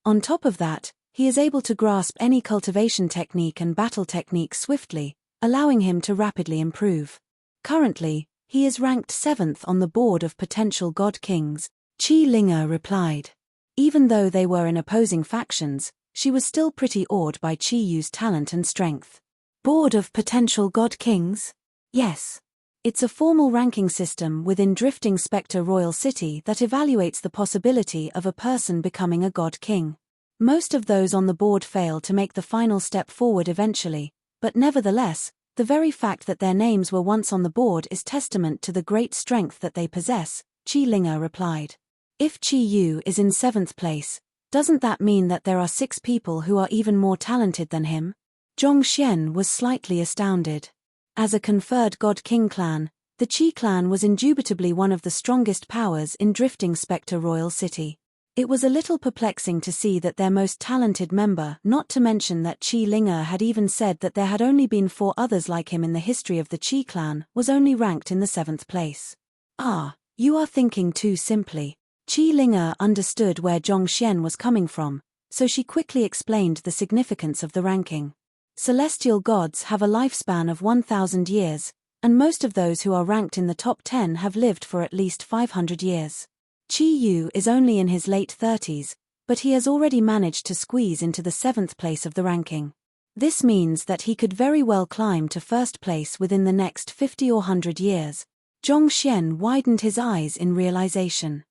On top of that, he is able to grasp any cultivation technique and battle technique swiftly, allowing him to rapidly improve. Currently, he is ranked 7th on the board of potential god kings, Qi Linga replied. Even though they were in opposing factions, she was still pretty awed by Qi Yu's talent and strength. Board of potential god kings? Yes. It's a formal ranking system within Drifting Spectre Royal City that evaluates the possibility of a person becoming a god king. Most of those on the board fail to make the final step forward eventually, but nevertheless, the very fact that their names were once on the board is testament to the great strength that they possess, Qi Linga replied. If Qi Yu is in 7th place, doesn't that mean that there are 6 people who are even more talented than him? Zhongxian was slightly astounded. As a conferred god king clan, the Qi clan was indubitably one of the strongest powers in Drifting Spectre Royal City. It was a little perplexing to see that their most talented member, not to mention that Qi Linga had even said that there had only been 4 others like him in the history of the Qi clan, was only ranked in the 7th place. "Ah, you are thinking too simply." Qi Linga understood where Zhongxian was coming from, so she quickly explained the significance of the ranking. Celestial gods have a lifespan of 1,000 years, and most of those who are ranked in the top 10 have lived for at least 500 years. Qi Yu is only in his late 30s, but he has already managed to squeeze into the 7th place of the ranking. This means that he could very well climb to 1st place within the next 50 or 100 years. Zhongxian widened his eyes in realization.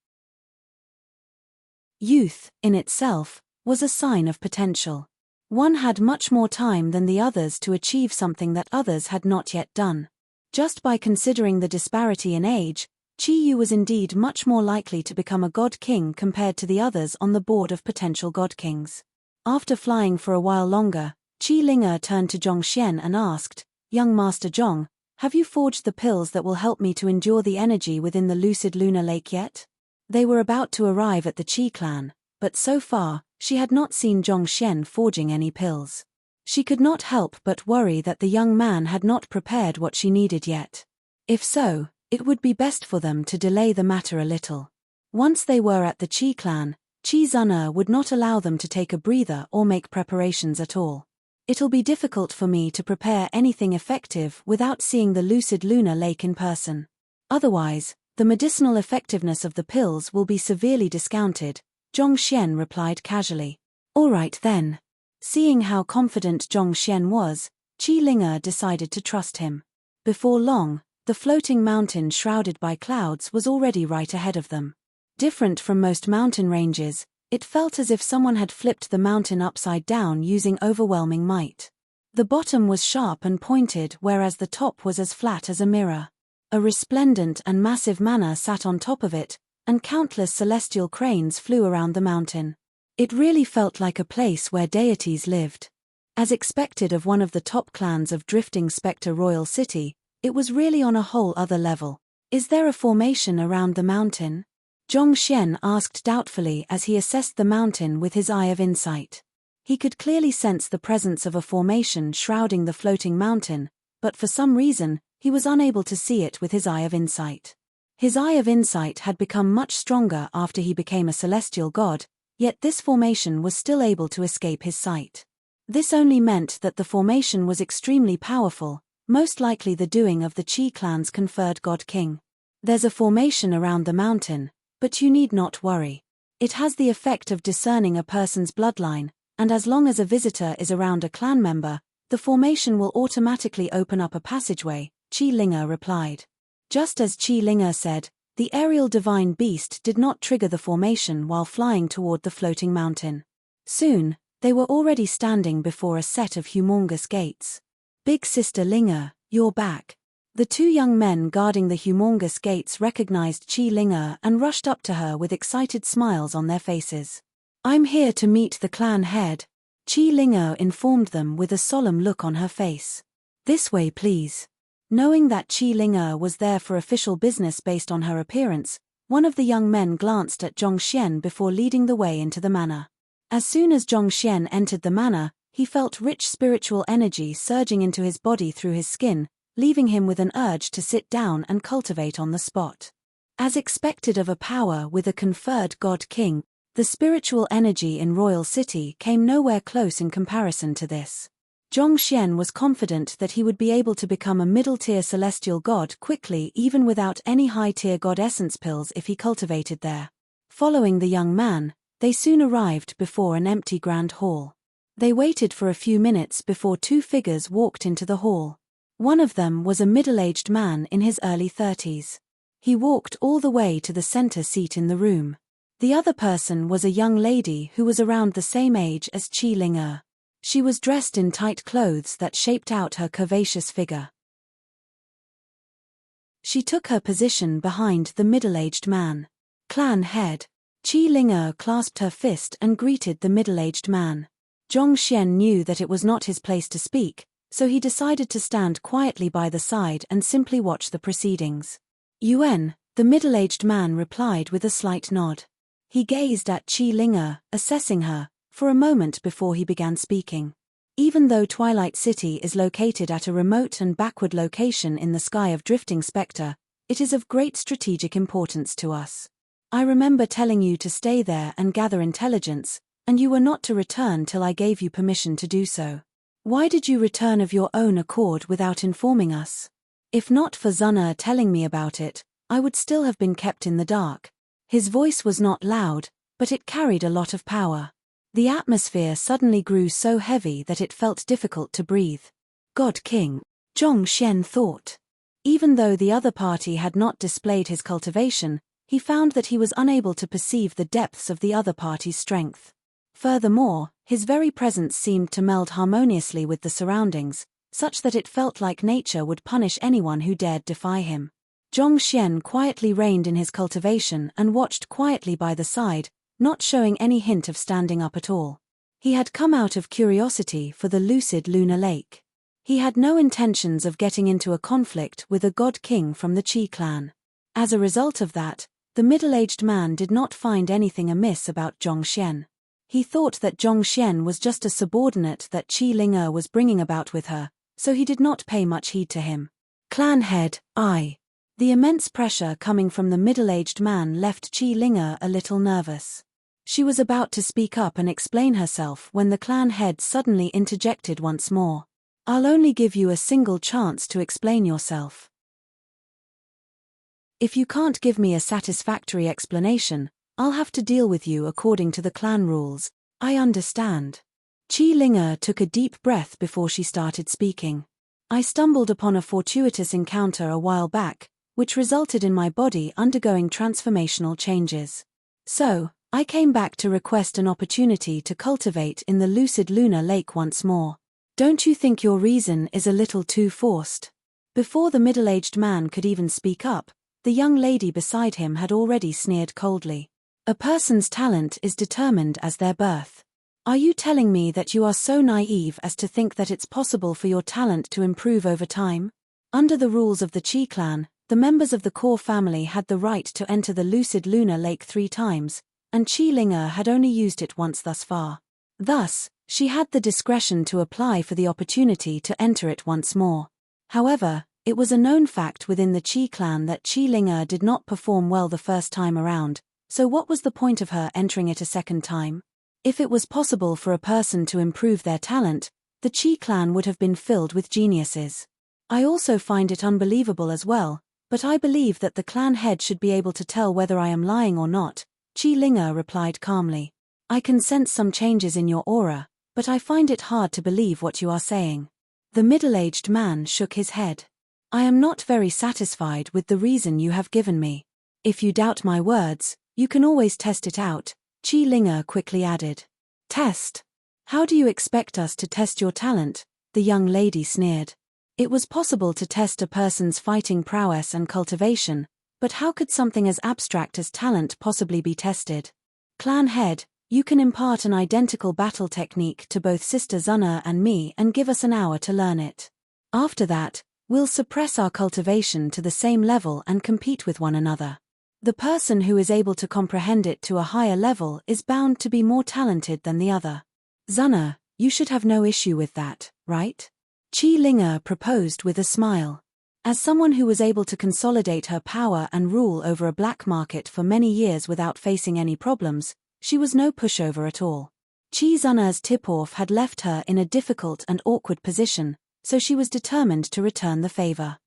Youth, in itself, was a sign of potential. One had much more time than the others to achieve something that others had not yet done. Just by considering the disparity in age, Qi Yu was indeed much more likely to become a god king compared to the others on the board of potential god kings. After flying for a while longer, Qi Linga turned to Zhongxian and asked, "Young Master Zhong, have you forged the pills that will help me to endure the energy within the lucid lunar lake yet?" They were about to arrive at the Qi clan, but so far, she had not seen Zhongxian forging any pills. She could not help but worry that the young man had not prepared what she needed yet. If so, it would be best for them to delay the matter a little. Once they were at the Qi clan, Chizuna would not allow them to take a breather or make preparations at all. "It'll be difficult for me to prepare anything effective without seeing the lucid lunar lake in person. Otherwise, the medicinal effectiveness of the pills will be severely discounted," Zhongxian replied casually. "All right then." Seeing how confident Zhongxian was, Qi Linga decided to trust him. Before long, the floating mountain shrouded by clouds was already right ahead of them. Different from most mountain ranges, it felt as if someone had flipped the mountain upside down using overwhelming might. The bottom was sharp and pointed, whereas the top was as flat as a mirror. A resplendent and massive manor sat on top of it, and countless celestial cranes flew around the mountain. It really felt like a place where deities lived. As expected of one of the top clans of drifting spectre royal city, it was really on a whole other level. Is there a formation around the mountain? Zhongxian asked doubtfully as he assessed the mountain with his eye of insight. He could clearly sense the presence of a formation shrouding the floating mountain, but for some reason, he was unable to see it with his eye of insight. His eye of insight had become much stronger after he became a celestial god, yet this formation was still able to escape his sight. This only meant that the formation was extremely powerful, most likely the doing of the Qi clan's conferred god king. There's a formation around the mountain, but you need not worry. It has the effect of discerning a person's bloodline, and as long as a visitor is around a clan member, the formation will automatically open up a passageway, Qi Linga replied. Just as Qi Linga said, the aerial divine beast did not trigger the formation while flying toward the floating mountain. Soon, they were already standing before a set of humongous gates. Big Sister Linga, you're back. The two young men guarding the humongous gates recognized Qi Linga and rushed up to her with excited smiles on their faces. I'm here to meet the clan head, Qi Linga informed them with a solemn look on her face. This way please. Knowing that Qi Linga was there for official business based on her appearance, one of the young men glanced at Zhongxian before leading the way into the manor. As soon as Zhongxian entered the manor, he felt rich spiritual energy surging into his body through his skin, leaving him with an urge to sit down and cultivate on the spot. As expected of a power with a conferred god king, the spiritual energy in Royal City came nowhere close in comparison to this. Zhongxian was confident that he would be able to become a middle-tier celestial god quickly even without any high-tier god essence pills if he cultivated there. Following the young man, they soon arrived before an empty grand hall. They waited for a few minutes before two figures walked into the hall. One of them was a middle-aged man in his early 30s. He walked all the way to the center seat in the room. The other person was a young lady who was around the same age as Qi Linga. She was dressed in tight clothes that shaped out her curvaceous figure. She took her position behind the middle-aged man. Clan head. Qi Linga clasped her fist and greeted the middle-aged man. Zhongxian knew that it was not his place to speak, so he decided to stand quietly by the side and simply watch the proceedings. Yuan, the middle-aged man replied with a slight nod. He gazed at Qi Linga, assessing her, for a moment before he began speaking. Even though Twilight City is located at a remote and backward location in the sky of drifting spectre, it is of great strategic importance to us. I remember telling you to stay there and gather intelligence, and you were not to return till I gave you permission to do so. Why did you return of your own accord without informing us? If not for Zuna telling me about it, I would still have been kept in the dark. His voice was not loud, but it carried a lot of power. The atmosphere suddenly grew so heavy that it felt difficult to breathe. God King, Zhongxian thought. Even though the other party had not displayed his cultivation, he found that he was unable to perceive the depths of the other party's strength. Furthermore, his very presence seemed to meld harmoniously with the surroundings, such that it felt like nature would punish anyone who dared defy him. Zhongxian quietly reined in his cultivation and watched quietly by the side, not showing any hint of standing up at all. He had come out of curiosity for the lucid lunar lake. He had no intentions of getting into a conflict with a god king from the Qi clan. As a result of that, the middle-aged man did not find anything amiss about Zhongxian. He thought that Zhongxian was just a subordinate that Qi Linga was bringing about with her, so he did not pay much heed to him. Clan head, I. The immense pressure coming from the middle-aged man left Qi Linga a little nervous. She was about to speak up and explain herself when the clan head suddenly interjected once more. I'll only give you a single chance to explain yourself. If you can't give me a satisfactory explanation, I'll have to deal with you according to the clan rules. I understand. Qi Linga took a deep breath before she started speaking. I stumbled upon a fortuitous encounter a while back, which resulted in my body undergoing transformational changes. So, I came back to request an opportunity to cultivate in the lucid lunar lake once more. Don't you think your reason is a little too forced? Before the middle-aged man could even speak up, the young lady beside him had already sneered coldly. A person's talent is determined as their birth. Are you telling me that you are so naive as to think that it's possible for your talent to improve over time? Under the rules of the Chi clan, the members of the core family had the right to enter the lucid lunar lake 3 times, and Chi Linga had only used it once thus far. Thus, she had the discretion to apply for the opportunity to enter it once more. However, it was a known fact within the Chi clan that Chi Linga did not perform well the first time around, so what was the point of her entering it a second time? If it was possible for a person to improve their talent, the Chi clan would have been filled with geniuses. I also find it unbelievable as well, but I believe that the clan head should be able to tell whether I am lying or not, Chi Linga replied calmly. I can sense some changes in your aura, but I find it hard to believe what you are saying. The middle-aged man shook his head. I am not very satisfied with the reason you have given me. If you doubt my words, you can always test it out, Chi Linga quickly added. Test? How do you expect us to test your talent? The young lady sneered. It was possible to test a person's fighting prowess and cultivation, but how could something as abstract as talent possibly be tested? Clan head, you can impart an identical battle technique to both Sister Zuna and me and give us an hour to learn it. After that, we'll suppress our cultivation to the same level and compete with one another. The person who is able to comprehend it to a higher level is bound to be more talented than the other. Zuna, you should have no issue with that, right? Chi Linga proposed with a smile. As someone who was able to consolidate her power and rule over a black market for many years without facing any problems, she was no pushover at all. Chi Zuna's tip-off had left her in a difficult and awkward position, so she was determined to return the favor.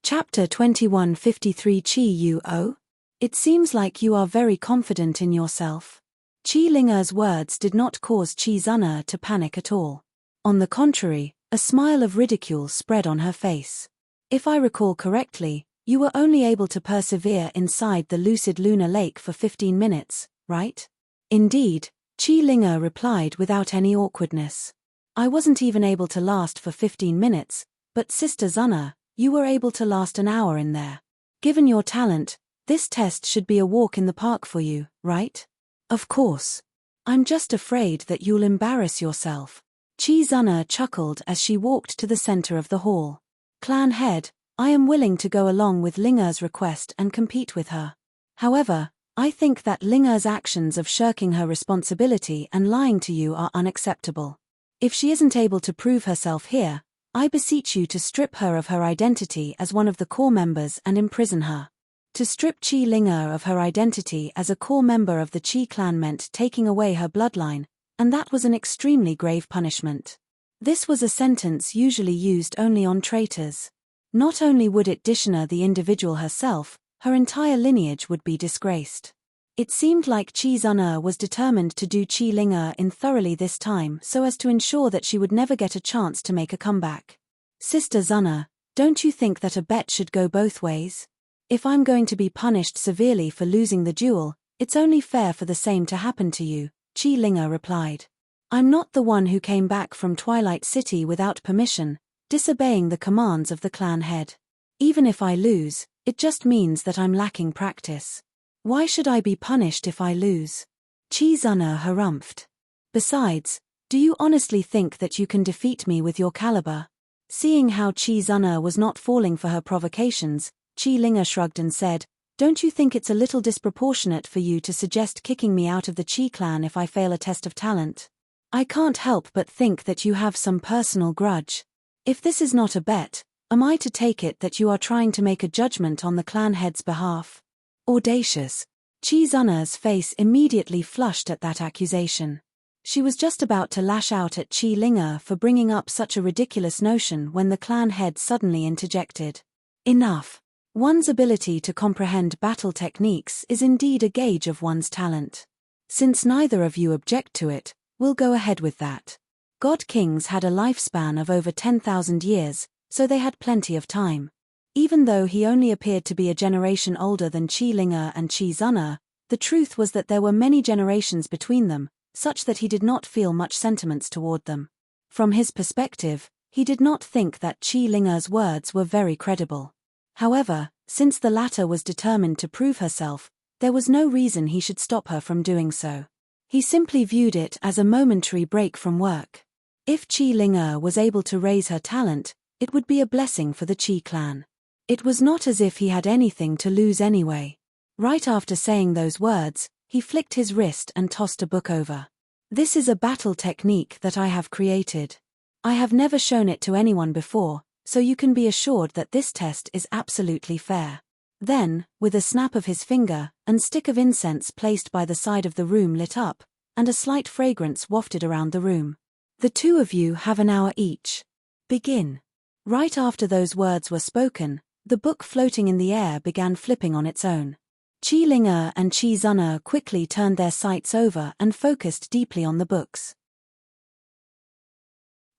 Chapter 2153 Chi Uo? It seems like you are very confident in yourself. Chi Linga's words did not cause Chi Zuna to panic at all. On the contrary, a smile of ridicule spread on her face. If I recall correctly, you were only able to persevere inside the lucid lunar lake for 15 minutes, right? Indeed, Chi Linga replied without any awkwardness. I wasn't even able to last for 15 minutes, but Sister Zuna, you were able to last an hour in there. Given your talent, this test should be a walk in the park for you, right? Of course. I'm just afraid that you'll embarrass yourself. Chi Zuna chuckled as she walked to the center of the hall. Clan head, I am willing to go along with Linga's request and compete with her. However, I think that Linga's actions of shirking her responsibility and lying to you are unacceptable. If she isn't able to prove herself here, I beseech you to strip her of her identity as one of the core members and imprison her. To strip Chi Linga of her identity as a core member of the Chi clan meant taking away her bloodline, and that was an extremely grave punishment. This was a sentence usually used only on traitors. Not only would it dishonor the individual herself, her entire lineage would be disgraced. It seemed like Chi Zuna was determined to do Chi Linga in thoroughly this time so as to ensure that she would never get a chance to make a comeback. Sister Zuna, don't you think that a bet should go both ways? If I'm going to be punished severely for losing the duel, it's only fair for the same to happen to you, Chi Linga replied. I'm not the one who came back from Twilight City without permission, disobeying the commands of the clan head. Even if I lose, it just means that I'm lacking practice. Why should I be punished if I lose? Chi Zuna harumphed. Besides, do you honestly think that you can defeat me with your caliber? Seeing how Chi Zuna was not falling for her provocations, Chi Linga shrugged and said, Don't you think it's a little disproportionate for you to suggest kicking me out of the Chi clan if I fail a test of talent? I can't help but think that you have some personal grudge. If this is not a bet, am I to take it that you are trying to make a judgment on the clan head's behalf? Audacious. Chi Zuna's face immediately flushed at that accusation. She was just about to lash out at Chi Linga for bringing up such a ridiculous notion when the clan head suddenly interjected. Enough. One's ability to comprehend battle techniques is indeed a gauge of one's talent. Since neither of you object to it, we'll go ahead with that. God Kings had a lifespan of over 10,000 years, so they had plenty of time. Even though he only appeared to be a generation older than Chi Linga and Chi Zuna, the truth was that there were many generations between them, such that he did not feel much sentiments toward them. From his perspective, he did not think that Chi Linga's words were very credible. However, Since the latter was determined to prove herself, there was no reason he should stop her from doing so. He simply viewed it as a momentary break from work. If Qi Ling was able to raise her talent, it would be a blessing for the Qi clan. It was not as if he had anything to lose anyway. Right after saying those words, he flicked his wrist and tossed a book over. This is a battle technique that I have created. I have never shown it to anyone before, so you can be assured that this test is absolutely fair. Then, with a snap of his finger, a stick of incense placed by the side of the room lit up, and a slight fragrance wafted around the room. The two of you have an hour each. Begin. Right after those words were spoken, the book floating in the air began flipping on its own. Qi Ling and Qi Zun quickly turned their sights over and focused deeply on the books.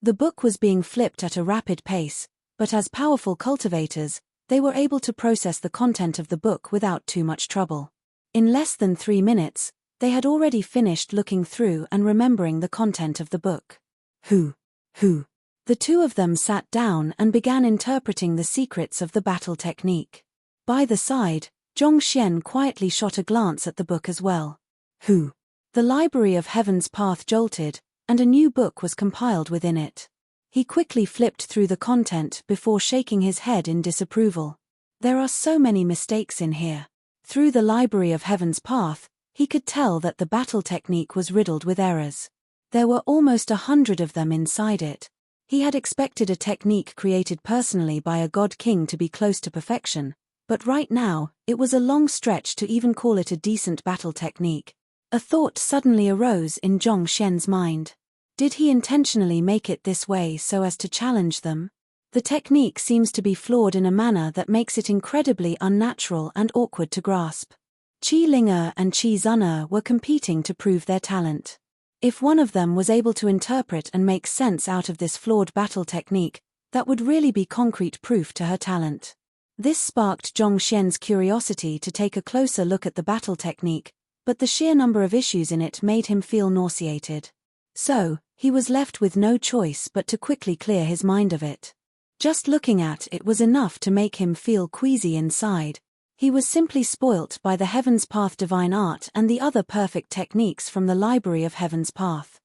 The book was being flipped at a rapid pace, but as powerful cultivators, they were able to process the content of the book without too much trouble. In less than 3 minutes, they had already finished looking through and remembering the content of the book. Who? The two of them sat down and began interpreting the secrets of the battle technique. By the side, Zhongxian quietly shot a glance at the book as well. Who? The Library of Heaven's Path jolted, and a new book was compiled within it. He quickly flipped through the content before shaking his head in disapproval. There are so many mistakes in here. Through the Library of Heaven's Path, he could tell that the battle technique was riddled with errors. There were almost 100 of them inside it. He had expected a technique created personally by a god king to be close to perfection, but right now, it was a long stretch to even call it a decent battle technique. A thought suddenly arose in Zhongxian's mind. Did he intentionally make it this way so as to challenge them? The technique seems to be flawed in a manner that makes it incredibly unnatural and awkward to grasp. Qi Ling and Qi Zun were competing to prove their talent. If one of them was able to interpret and make sense out of this flawed battle technique, that would really be concrete proof to her talent. This sparked Zhongxian's curiosity to take a closer look at the battle technique, but the sheer number of issues in it made him feel nauseated. So, he was left with no choice but to quickly clear his mind of it. Just looking at it was enough to make him feel queasy inside. He was simply spoilt by the Heaven's Path divine art and the other perfect techniques from the Library of Heaven's Path.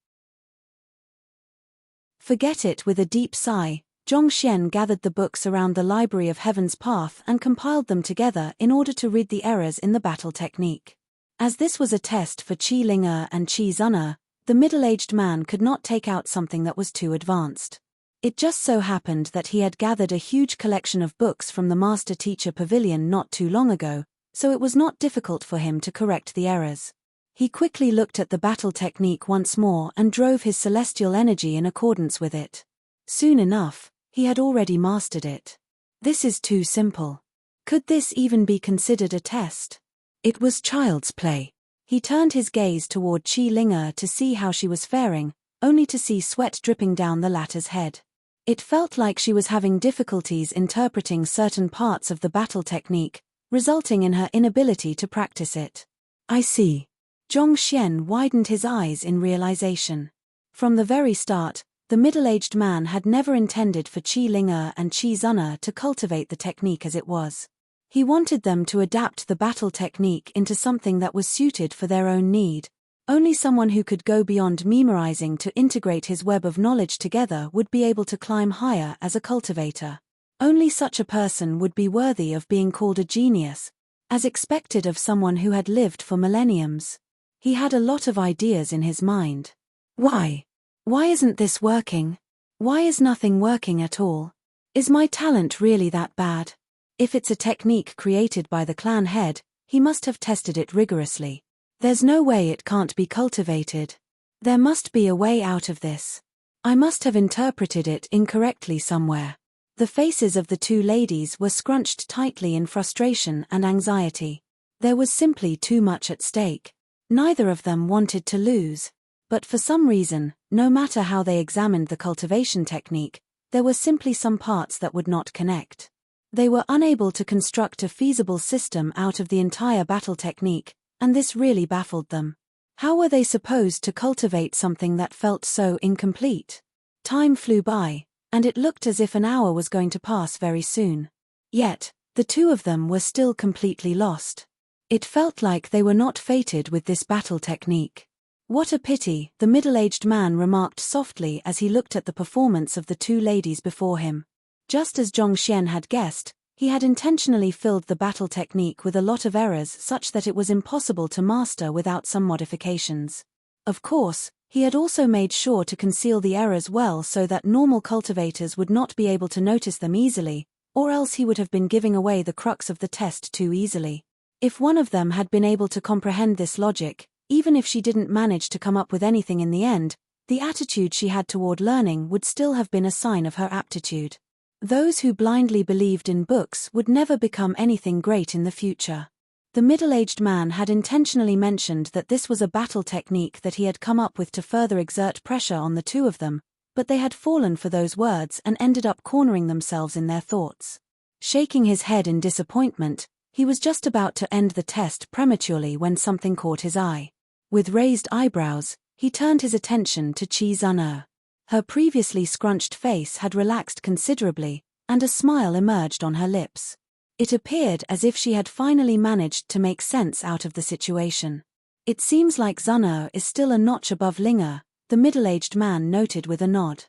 Forget it. With a deep sigh, Zhongxian gathered the books around the Library of Heaven's Path and compiled them together in order to rid the errors in the battle technique. As this was a test for Qi Ling and Qi Zun, the middle-aged man could not take out something that was too advanced. It just so happened that he had gathered a huge collection of books from the Master Teacher Pavilion not too long ago, so it was not difficult for him to correct the errors. He quickly looked at the battle technique once more and drove his celestial energy in accordance with it. Soon enough, he had already mastered it. This is too simple. Could this even be considered a test? It was child's play. He turned his gaze toward Qi Ling to see how she was faring, only to see sweat dripping down the latter's head. It felt like she was having difficulties interpreting certain parts of the battle technique, resulting in her inability to practice it. I see. Zhongxian widened his eyes in realization. From the very start, the middle-aged man had never intended for Qi Ling and Qi Zun to cultivate the technique as it was. He wanted them to adapt the battle technique into something that was suited for their own need. Only someone who could go beyond memorizing to integrate his web of knowledge together would be able to climb higher as a cultivator. Only such a person would be worthy of being called a genius, as expected of someone who had lived for millenniums. He had a lot of ideas in his mind. Why? Why isn't this working? Why is nothing working at all? Is my talent really that bad? If it's a technique created by the clan head, he must have tested it rigorously. There's no way it can't be cultivated. There must be a way out of this. I must have interpreted it incorrectly somewhere. The faces of the two ladies were scrunched tightly in frustration and anxiety. There was simply too much at stake. Neither of them wanted to lose. But for some reason, no matter how they examined the cultivation technique, there were simply some parts that would not connect. They were unable to construct a feasible system out of the entire battle technique, and this really baffled them. How were they supposed to cultivate something that felt so incomplete? Time flew by, and it looked as if an hour was going to pass very soon. Yet, The two of them were still completely lost. It felt like they were not fated with this battle technique. What a pity, the middle-aged man remarked softly as he looked at the performance of the two ladies before him. Just as Zhongxian had guessed, he had intentionally filled the battle technique with a lot of errors such that it was impossible to master without some modifications. Of course, he had also made sure to conceal the errors well so that normal cultivators would not be able to notice them easily, or else he would have been giving away the crux of the test too easily. If one of them had been able to comprehend this logic, even if she didn't manage to come up with anything in the end, the attitude she had toward learning would still have been a sign of her aptitude. Those who blindly believed in books would never become anything great in the future. The middle-aged man had intentionally mentioned that this was a battle technique that he had come up with to further exert pressure on the two of them, but they had fallen for those words and ended up cornering themselves in their thoughts. Shaking his head in disappointment, he was just about to end the test prematurely when something caught his eye. With raised eyebrows, he turned his attention to Qi Zun'er. Her previously scrunched face had relaxed considerably, and a smile emerged on her lips. It appeared as if she had finally managed to make sense out of the situation. It seems like Zun'er is still a notch above Ling'er, the middle-aged man noted with a nod.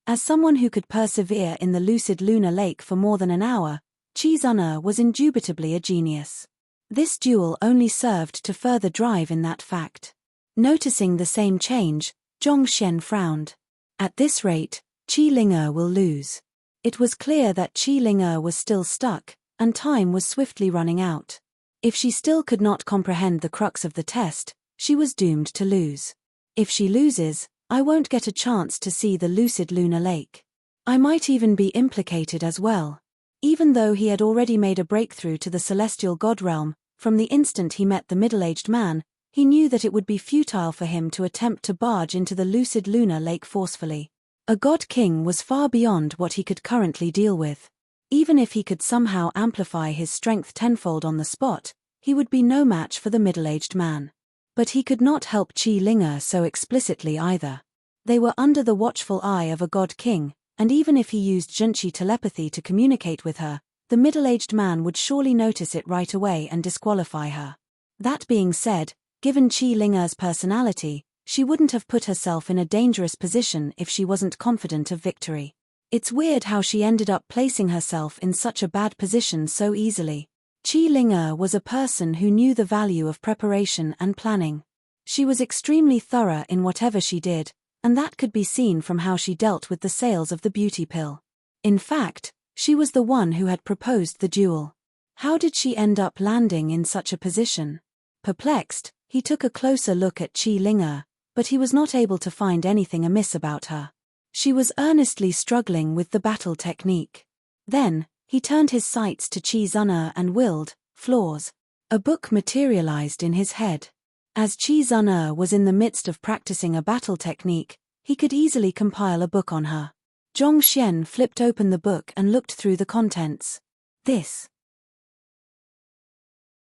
As someone who could persevere in the lucid lunar lake for more than an hour, Qi Zun'er was indubitably a genius. This duel only served to further drive in that fact. Noticing the same change, Zhongxian frowned. At this rate, Qi Ling'er will lose. It was clear that Qi Ling'er was still stuck, and time was swiftly running out. If she still could not comprehend the crux of the test, she was doomed to lose. If she loses, I won't get a chance to see the lucid lunar lake. I might even be implicated as well. Even though he had already made a breakthrough to the celestial god realm, from the instant he met the middle-aged man, he knew that it would be futile for him to attempt to barge into the lucid lunar lake forcefully. A god king was far beyond what he could currently deal with. Even if he could somehow amplify his strength tenfold on the spot, he would be no match for the middle-aged man. But he could not help Qi Ling'er so explicitly either. They were under the watchful eye of a god king, and even if he used Zhenqi telepathy to communicate with her, the middle-aged man would surely notice it right away and disqualify her. That being said, given Qi Ling'er's personality, she wouldn't have put herself in a dangerous position if she wasn't confident of victory. It's weird how she ended up placing herself in such a bad position so easily. Qi Ling'er was a person who knew the value of preparation and planning. She was extremely thorough in whatever she did, and that could be seen from how she dealt with the sales of the beauty pill. In fact, she was the one who had proposed the duel. How did she end up landing in such a position? Perplexed, he took a closer look at Qi Ling'er, but he was not able to find anything amiss about her. She was earnestly struggling with the battle technique. Then, he turned his sights to Qi Zun'er and willed, flaws. A book materialized in his head. As Qi Zun'er was in the midst of practicing a battle technique, he could easily compile a book on her. Zhongxian flipped open the book and looked through the contents. This.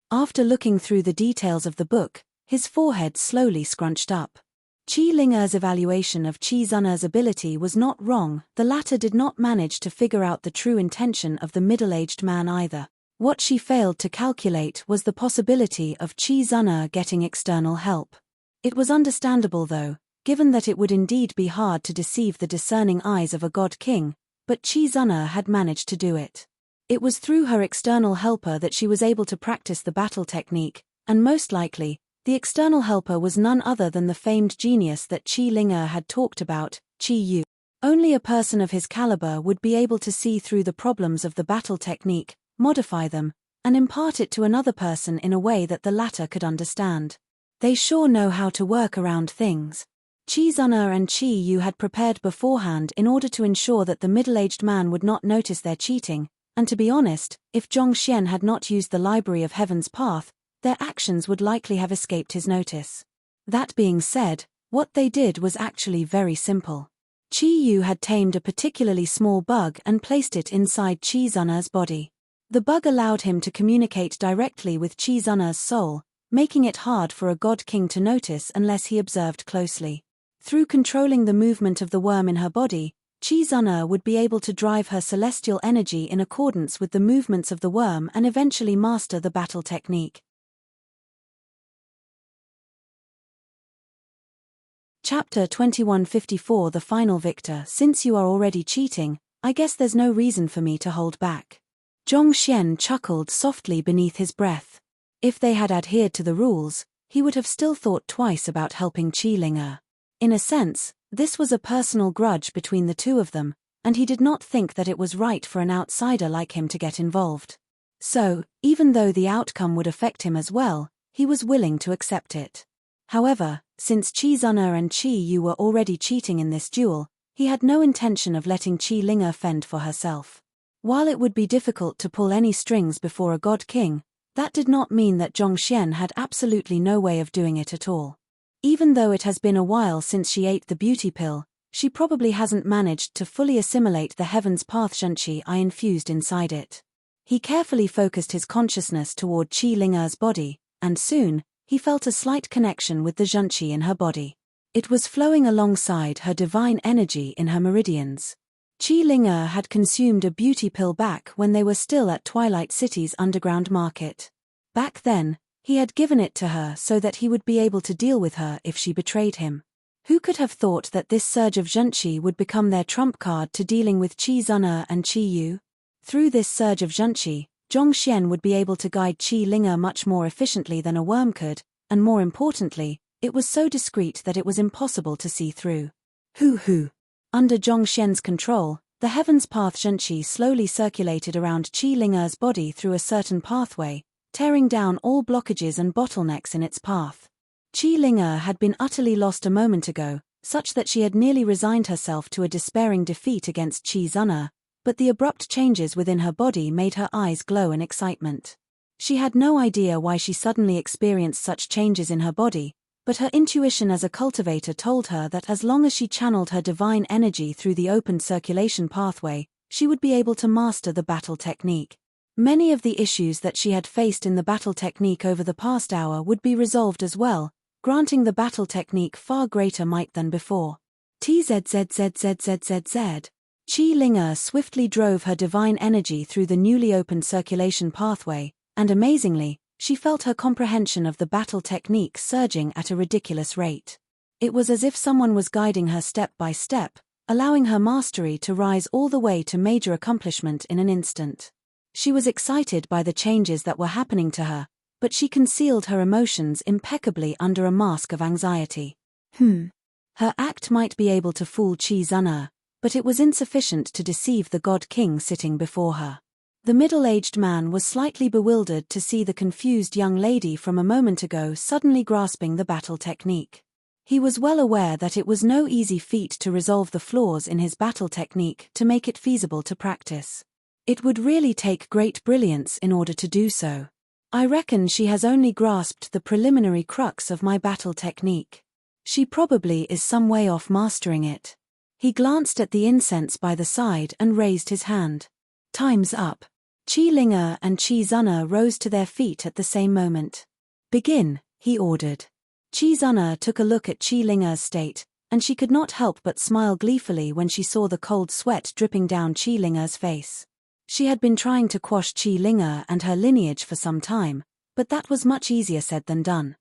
After looking through the details of the book, his forehead slowly scrunched up. Qi Ling'er's evaluation of Qi Zun'er's ability was not wrong. The latter did not manage to figure out the true intention of the middle-aged man either. What she failed to calculate was the possibility of Qi Zun'er getting external help. It was understandable though, given that it would indeed be hard to deceive the discerning eyes of a god king, but Qi Zun'er had managed to do it. It was through her external helper that she was able to practice the battle technique, and most likely, the external helper was none other than the famed genius that Qi Ling'er had talked about, Qi Yu. Only a person of his caliber would be able to see through the problems of the battle technique, modify them, and impart it to another person in a way that the latter could understand. They sure know how to work around things. Qi Zun'er and Qi Yu had prepared beforehand in order to ensure that the middle-aged man would not notice their cheating, and to be honest, if Zhongxian had not used the Library of Heaven's Path, their actions would likely have escaped his notice. That being said, what they did was actually very simple. Qi Yu had tamed a particularly small bug and placed it inside Qi Zun'er's body. The bug allowed him to communicate directly with Qi Zun'er's soul, making it hard for a god king to notice unless he observed closely. Through controlling the movement of the worm in her body, Qi Zun'er would be able to drive her celestial energy in accordance with the movements of the worm and eventually master the battle technique. Chapter 2154 The Final Victor. Since you are already cheating, I guess there's no reason for me to hold back. Zhong Xian chuckled softly beneath his breath. If they had adhered to the rules, he would have still thought twice about helping Qi Ling'er. In a sense, this was a personal grudge between the two of them, and he did not think that it was right for an outsider like him to get involved. So, even though the outcome would affect him as well, he was willing to accept it. However, since Qi Zun'er and Qi Yu were already cheating in this duel, he had no intention of letting Qi Ling'er fend for herself. While it would be difficult to pull any strings before a god king, that did not mean that Zhong Xian had absolutely no way of doing it at all. Even though it has been a while since she ate the beauty pill, she probably hasn't managed to fully assimilate the Heaven's Path zhenqi I infused inside it. He carefully focused his consciousness toward Qi Ling'er's body, and soon, he felt a slight connection with the zhenqi in her body. It was flowing alongside her divine energy in her meridians. Qi Ling'er had consumed a beauty pill back when they were still at Twilight City's underground market. Back then, he had given it to her so that he would be able to deal with her if she betrayed him. Who could have thought that this surge of zhenqi would become their trump card to dealing with Qi Zun'er and Qi Yu? Through this surge of zhenqi, Zhong Xian would be able to guide Qi Ling'er much more efficiently than a worm could, and more importantly, it was so discreet that it was impossible to see through. Hoo. Under Zhong Xian's control, the Heaven's Path zhenqi slowly circulated around Qi Ling'er's body through a certain pathway, tearing down all blockages and bottlenecks in its path. Qi Ling'er had been utterly lost a moment ago, such that she had nearly resigned herself to a despairing defeat against Qi Zun'er, but the abrupt changes within her body made her eyes glow in excitement. She had no idea why she suddenly experienced such changes in her body, but her intuition as a cultivator told her that as long as she channeled her divine energy through the opened circulation pathway, she would be able to master the battle technique. Many of the issues that she had faced in the battle technique over the past hour would be resolved as well, granting the battle technique far greater might than before. TZZZZZZZ. Qi Ling'er swiftly drove her divine energy through the newly opened circulation pathway, and amazingly, she felt her comprehension of the battle technique surging at a ridiculous rate. It was as if someone was guiding her step by step, allowing her mastery to rise all the way to major accomplishment in an instant. She was excited by the changes that were happening to her, but she concealed her emotions impeccably under a mask of anxiety. Her act might be able to fool Qi Zun'er, but it was insufficient to deceive the God King sitting before her. The middle-aged man was slightly bewildered to see the confused young lady from a moment ago suddenly grasping the battle technique. He was well aware that it was no easy feat to resolve the flaws in his battle technique to make it feasible to practice. It would really take great brilliance in order to do so. I reckon she has only grasped the preliminary crux of my battle technique. She probably is some way off mastering it. He glanced at the incense by the side and raised his hand. Time's up. Qi Ling'er and Qi Zun'er rose to their feet at the same moment. Begin, he ordered. Qi Zun'er took a look at Qi Ling'er's state, and she could not help but smile gleefully when she saw the cold sweat dripping down Qi Ling'er's face. She had been trying to quash Qi Ling'er and her lineage for some time, but that was much easier said than done.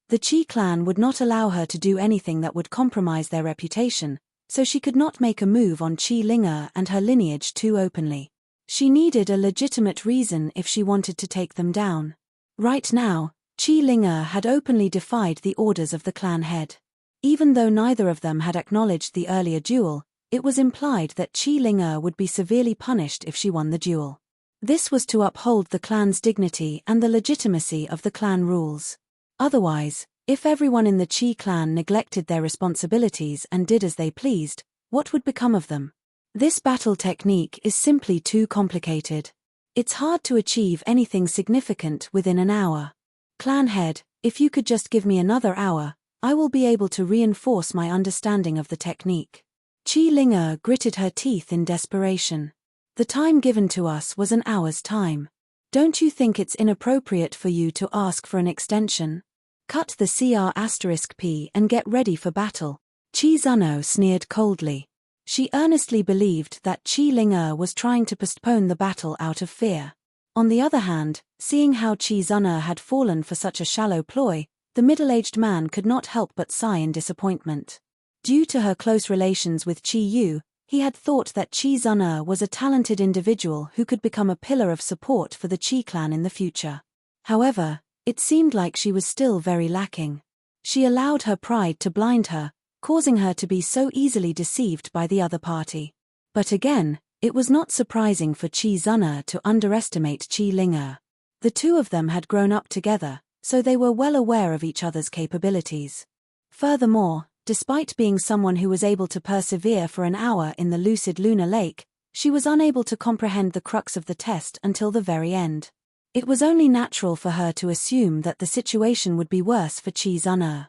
The Qi clan would not allow her to do anything that would compromise their reputation, so she could not make a move on Qi Ling'er and her lineage too openly. She needed a legitimate reason if she wanted to take them down. Right now, Qi Ling'er had openly defied the orders of the clan head. Even though neither of them had acknowledged the earlier duel, it was implied that Qi Ling'er would be severely punished if she won the duel. This was to uphold the clan's dignity and the legitimacy of the clan rules. Otherwise, if everyone in the Qi clan neglected their responsibilities and did as they pleased, what would become of them? This battle technique is simply too complicated. It's hard to achieve anything significant within an hour. Clan head, if you could just give me another hour, I will be able to reinforce my understanding of the technique. Qi Ling'er gritted her teeth in desperation. The time given to us was an hour's time. Don't you think it's inappropriate for you to ask for an extension? Cut the CR*P and get ready for battle. Qi Zuno sneered coldly. She earnestly believed that Qi Ling'er was trying to postpone the battle out of fear. On the other hand, seeing how Qi Zuno had fallen for such a shallow ploy, the middle-aged man could not help but sigh in disappointment. Due to her close relations with Qi Yu, he had thought that Qi Zuno was a talented individual who could become a pillar of support for the Qi clan in the future. However, it seemed like she was still very lacking. She allowed her pride to blind her, causing her to be so easily deceived by the other party. But again, it was not surprising for Qi Zuno to underestimate Qi Ling'er. The two of them had grown up together, so they were well aware of each other's capabilities. Furthermore, despite being someone who was able to persevere for an hour in the lucid lunar lake, she was unable to comprehend the crux of the test until the very end. It was only natural for her to assume that the situation would be worse for Qi Zuno.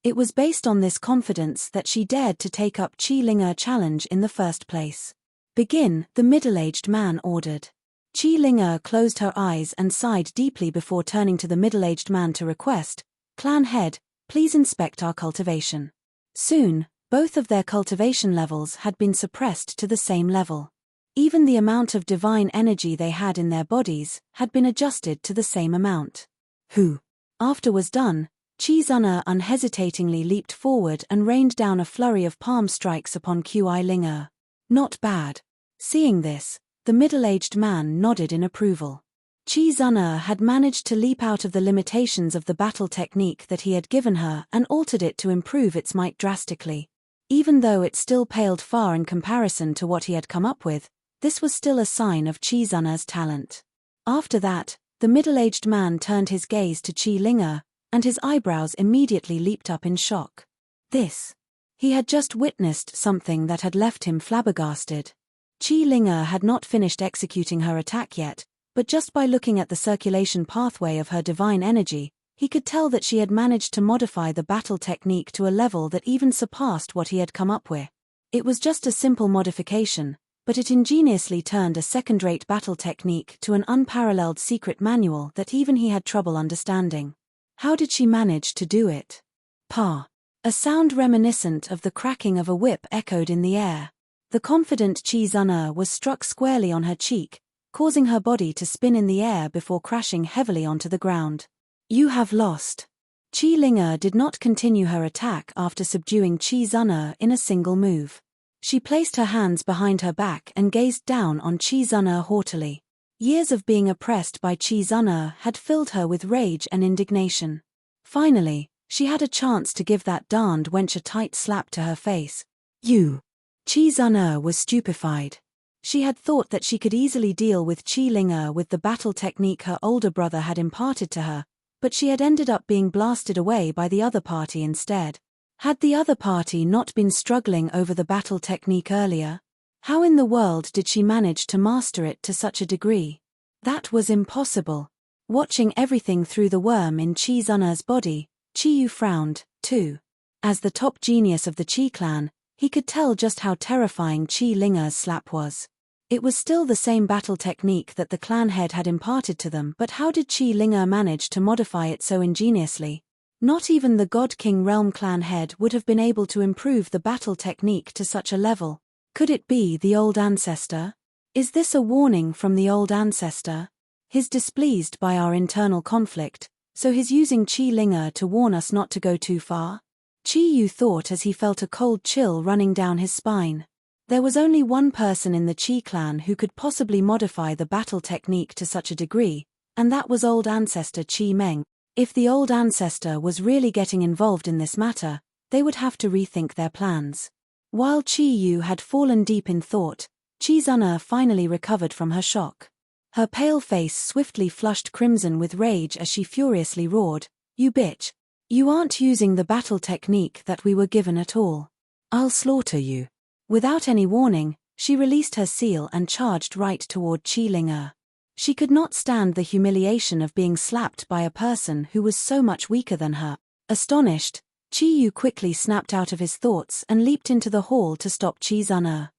It was based on this confidence that she dared to take up Qi Ling'er challenge in the first place. "Begin," the middle-aged man ordered. Qi Ling'er closed her eyes and sighed deeply before turning to the middle-aged man to request, "Clan head, please inspect our cultivation." Soon, both of their cultivation levels had been suppressed to the same level. Even the amount of divine energy they had in their bodies had been adjusted to the same amount. "Who?" After was done, Qi Zuno unhesitatingly leaped forward and rained down a flurry of palm strikes upon Qi Ling'er. "Not bad." Seeing this, the middle-aged man nodded in approval. Qi Zuno had managed to leap out of the limitations of the battle technique that he had given her and altered it to improve its might drastically. Even though it still paled far in comparison to what he had come up with, this was still a sign of Qi Zuno's talent. After that, the middle-aged man turned his gaze to Qi Ling'er, and his eyebrows immediately leaped up in shock. He had just witnessed something that had left him flabbergasted. Qi Ling'er had not finished executing her attack yet, but just by looking at the circulation pathway of her divine energy, he could tell that she had managed to modify the battle technique to a level that even surpassed what he had come up with. It was just a simple modification, but it ingeniously turned a second-rate battle technique to an unparalleled secret manual that even he had trouble understanding. How did she manage to do it? "Pa!" A sound reminiscent of the cracking of a whip echoed in the air. The confident Qi Zuno was struck squarely on her cheek, causing her body to spin in the air before crashing heavily onto the ground. "You have lost." Qi Ling'er did not continue her attack after subduing Qi Zuno in a single move. She placed her hands behind her back and gazed down on Qi Zuno haughtily. Years of being oppressed by Qi Zuno had filled her with rage and indignation. Finally, she had a chance to give that darned wench a tight slap to her face. "You!" Qi Zuno was stupefied. She had thought that she could easily deal with Qi Ling'er with the battle technique her older brother had imparted to her, but she had ended up being blasted away by the other party instead. Had the other party not been struggling over the battle technique earlier? How in the world did she manage to master it to such a degree? That was impossible. Watching everything through the worm in Qi Zuno's body, Qi Yu frowned, too. As the top genius of the Qi clan, he could tell just how terrifying Qi Ling'er's slap was. It was still the same battle technique that the clan head had imparted to them, but how did Qi Ling'er manage to modify it so ingeniously? Not even the God King Realm clan head would have been able to improve the battle technique to such a level. Could it be the old ancestor? Is this a warning from the old ancestor? He's displeased by our internal conflict, so he's using Qi Ling'er to warn us not to go too far? Qi Yu thought as he felt a cold chill running down his spine. There was only one person in the Qi clan who could possibly modify the battle technique to such a degree, and that was old ancestor Qi Meng. If the old ancestor was really getting involved in this matter, they would have to rethink their plans. While Qi Yu had fallen deep in thought, Qi Zuno finally recovered from her shock. Her pale face swiftly flushed crimson with rage as she furiously roared, "You bitch! You aren't using the battle technique that we were given at all. I'll slaughter you." Without any warning, she released her seal and charged right toward Qi Ling'er. She could not stand the humiliation of being slapped by a person who was so much weaker than her. Astonished, Qi Yu quickly snapped out of his thoughts and leaped into the hall to stop Qi Zuno.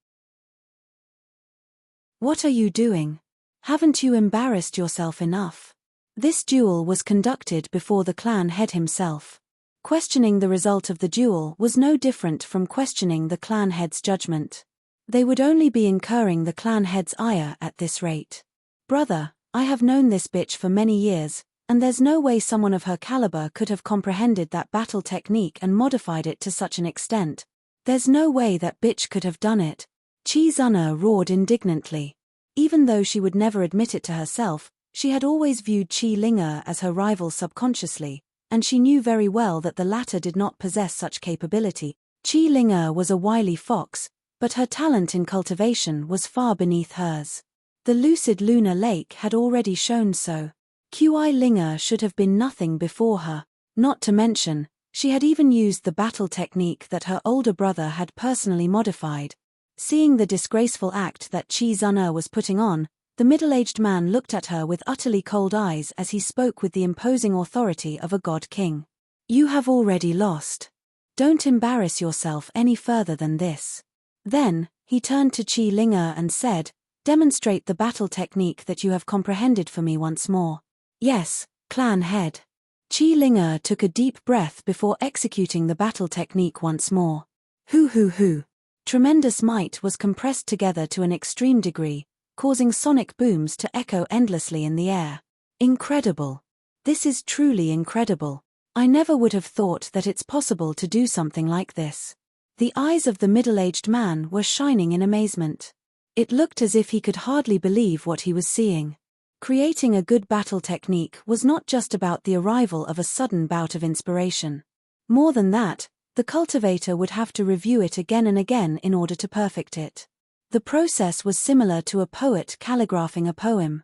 "What are you doing? Haven't you embarrassed yourself enough?" This duel was conducted before the clan head himself. Questioning the result of the duel was no different from questioning the clan head's judgment. They would only be incurring the clan head's ire at this rate. Brother, I have known this bitch for many years, and there's no way someone of her caliber could have comprehended that battle technique and modified it to such an extent. There's no way that bitch could have done it. Qi Zun'er roared indignantly. Even though she would never admit it to herself, she had always viewed Qi Ling'er as her rival subconsciously, and she knew very well that the latter did not possess such capability. Qi Ling'er was a wily fox, but her talent in cultivation was far beneath hers. The lucid lunar lake had already shown so. Qi Ling'er should have been nothing before her. Not to mention, she had even used the battle technique that her older brother had personally modified. Seeing the disgraceful act that Qi Zun'er was putting on, the middle-aged man looked at her with utterly cold eyes as he spoke with the imposing authority of a god king. You have already lost. Don't embarrass yourself any further than this. Then, he turned to Qi Ling'er and said, demonstrate the battle technique that you have comprehended for me once more. Yes, clan head. Qi Ling'er took a deep breath before executing the battle technique once more. Hoo. Tremendous might was compressed together to an extreme degree, causing sonic booms to echo endlessly in the air. Incredible. This is truly incredible. I never would have thought that it's possible to do something like this. The eyes of the middle-aged man were shining in amazement. It looked as if he could hardly believe what he was seeing. Creating a good battle technique was not just about the arrival of a sudden bout of inspiration. More than that, the cultivator would have to review it again and again in order to perfect it. The process was similar to a poet calligraphing a poem.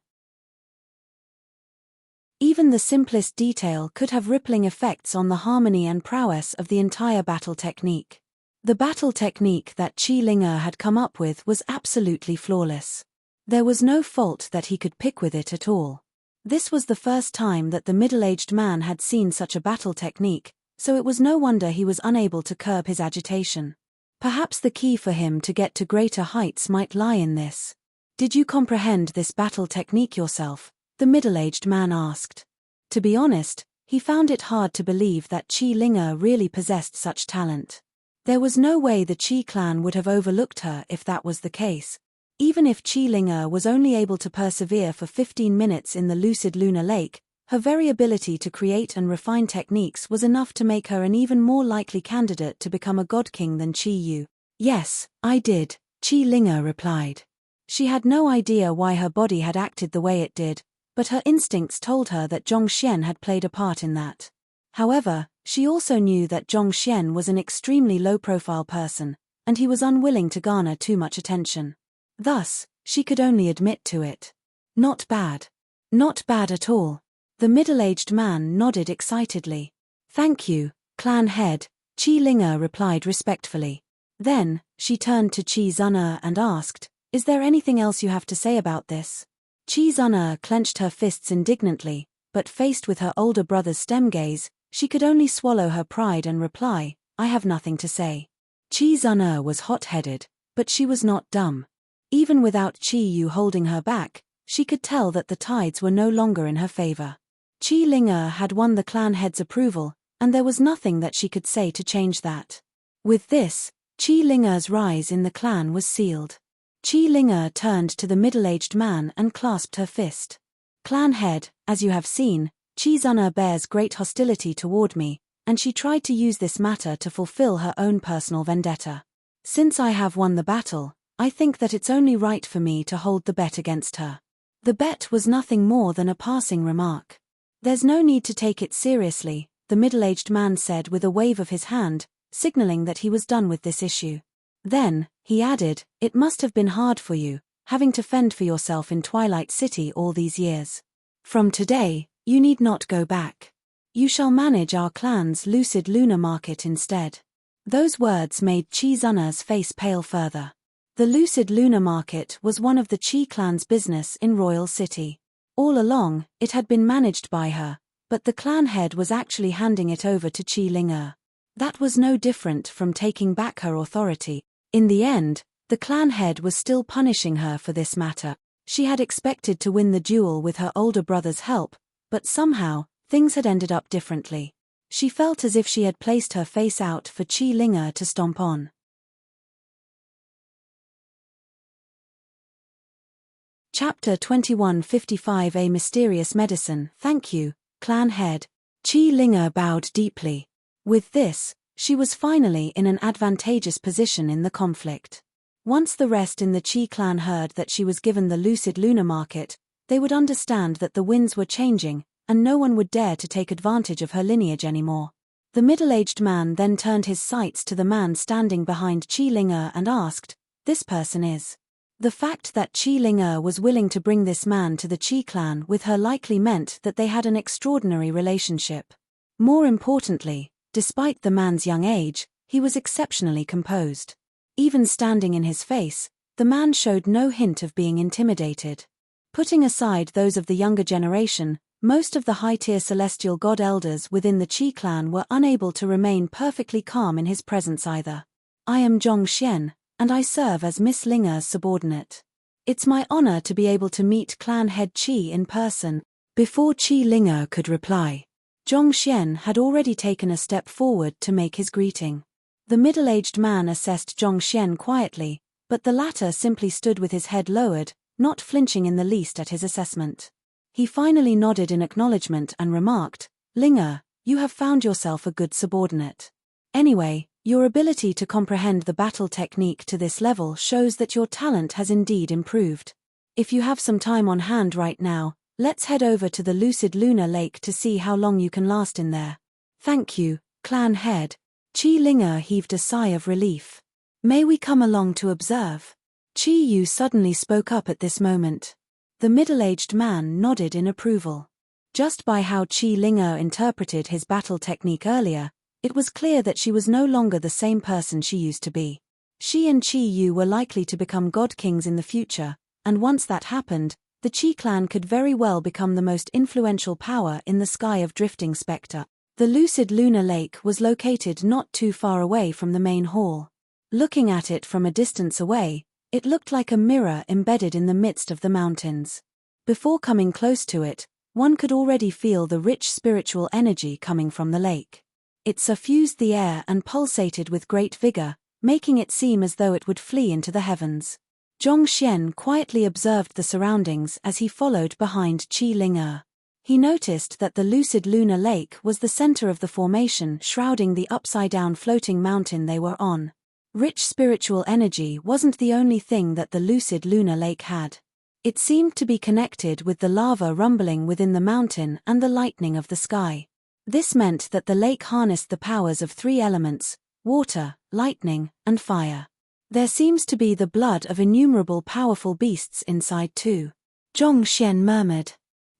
Even the simplest detail could have rippling effects on the harmony and prowess of the entire battle technique. The battle technique that Qi Ling'er had come up with was absolutely flawless. There was no fault that he could pick with it at all. This was the first time that the middle-aged man had seen such a battle technique, so it was no wonder he was unable to curb his agitation. Perhaps the key for him to get to greater heights might lie in this. Did you comprehend this battle technique yourself? The middle-aged man asked. To be honest, he found it hard to believe that Qi Ling'er really possessed such talent. There was no way the Qi clan would have overlooked her if that was the case. Even if Qi Ling'er was only able to persevere for 15 minutes in the lucid lunar lake, her very ability to create and refine techniques was enough to make her an even more likely candidate to become a god king than Qi Yu. Yes, I did, Qi Ling'er replied. She had no idea why her body had acted the way it did, but her instincts told her that Zhongxian had played a part in that. However, she also knew that Zhongxian was an extremely low-profile person, and he was unwilling to garner too much attention. Thus, she could only admit to it. Not bad. Not bad at all. The middle-aged man nodded excitedly. Thank you, clan head, Qi Ling'er replied respectfully. Then, she turned to Qi Zun'er and asked, is there anything else you have to say about this? Qi Zun'er clenched her fists indignantly, but faced with her older brother's stem gaze, she could only swallow her pride and reply, I have nothing to say. Qi Zun'er was hot-headed, but she was not dumb. Even without Qi Yu holding her back, she could tell that the tides were no longer in her favor. Qi Ling'er had won the clan head's approval, and there was nothing that she could say to change that. With this, Qi Ling'er's rise in the clan was sealed. Qi Ling'er turned to the middle-aged man and clasped her fist. Clan head, as you have seen, Qi Zun'er bears great hostility toward me, and she tried to use this matter to fulfill her own personal vendetta. Since I have won the battle, I think that it's only right for me to hold the bet against her. The bet was nothing more than a passing remark. There's no need to take it seriously, the middle-aged man said with a wave of his hand, signaling that he was done with this issue. Then, he added, it must have been hard for you, having to fend for yourself in Twilight City all these years. From today, you need not go back. You shall manage our clan's lucid lunar market instead. Those words made Qi Zun'er's face pale further. The lucid lunar market was one of the Qi clan's business in Royal City. All along, it had been managed by her, but the clan head was actually handing it over to Qi Ling'er. That was no different from taking back her authority. In the end, the clan head was still punishing her for this matter. She had expected to win the duel with her older brother's help, but somehow, things had ended up differently. She felt as if she had placed her face out for Qi Linge to stomp on. Chapter 2155 A Mysterious Medicine. Thank you, clan head. Qi Linge bowed deeply. With this, she was finally in an advantageous position in the conflict. Once the rest in the Qi clan heard that she was given the lucid lunar market, they would understand that the winds were changing, and no one would dare to take advantage of her lineage anymore. The middle-aged man then turned his sights to the man standing behind Qi Linge and asked, "This person is?" The fact that Qi Linge was willing to bring this man to the Qi clan with her likely meant that they had an extraordinary relationship. More importantly, despite the man's young age, he was exceptionally composed. Even standing in his face, the man showed no hint of being intimidated. Putting aside those of the younger generation, most of the high-tier celestial god elders within the Qi clan were unable to remain perfectly calm in his presence either. "I am Zhongxian, and I serve as Miss Linge's subordinate. It's my honor to be able to meet clan head Qi in person." Before Qi Linge could reply, Zhongxian had already taken a step forward to make his greeting. The middle-aged man assessed Zhongxian quietly, but the latter simply stood with his head lowered, not flinching in the least at his assessment. He finally nodded in acknowledgement and remarked, "Linge, you have found yourself a good subordinate. Anyway, your ability to comprehend the battle technique to this level shows that your talent has indeed improved. If you have some time on hand right now, let's head over to the lucid lunar lake to see how long you can last in there." "Thank you, clan head." Qi Linge heaved a sigh of relief. "May we come along to observe?" Qi Yu suddenly spoke up at this moment. The middle-aged man nodded in approval. Just by how Qi Linge interpreted his battle technique earlier, it was clear that she was no longer the same person she used to be. She and Qi Yu were likely to become god kings in the future, and once that happened, the Qi clan could very well become the most influential power in the sky of drifting spectre. The lucid lunar lake was located not too far away from the main hall. Looking at it from a distance away, it looked like a mirror embedded in the midst of the mountains. Before coming close to it, one could already feel the rich spiritual energy coming from the lake. It suffused the air and pulsated with great vigor, making it seem as though it would flee into the heavens. Zhongxian quietly observed the surroundings as he followed behind Qi Linge. He noticed that the lucid lunar lake was the center of the formation shrouding the upside-down floating mountain they were on. Rich spiritual energy wasn't the only thing that the lucid lunar lake had. It seemed to be connected with the lava rumbling within the mountain and the lightning of the sky. This meant that the lake harnessed the powers of three elements: water, lightning, and fire. There seems to be the blood of innumerable powerful beasts inside too. Zhongxian murmured.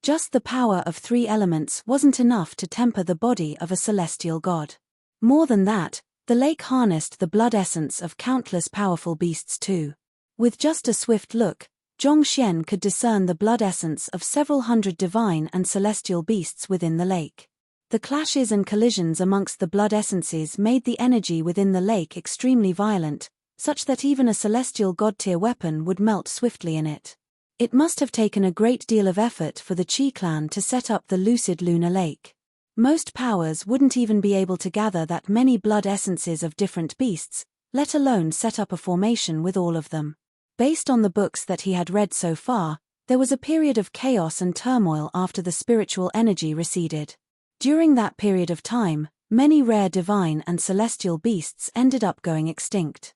Just the power of three elements wasn't enough to temper the body of a celestial god. More than that, the lake harnessed the blood essence of countless powerful beasts too. With just a swift look, Zhongxian could discern the blood essence of several hundred divine and celestial beasts within the lake. The clashes and collisions amongst the blood essences made the energy within the lake extremely violent, such that even a celestial god-tier weapon would melt swiftly in it. It must have taken a great deal of effort for the Qi clan to set up the lucid lunar lake. Most powers wouldn't even be able to gather that many blood essences of different beasts, let alone set up a formation with all of them. Based on the books that he had read so far, there was a period of chaos and turmoil after the spiritual energy receded. During that period of time, many rare divine and celestial beasts ended up going extinct.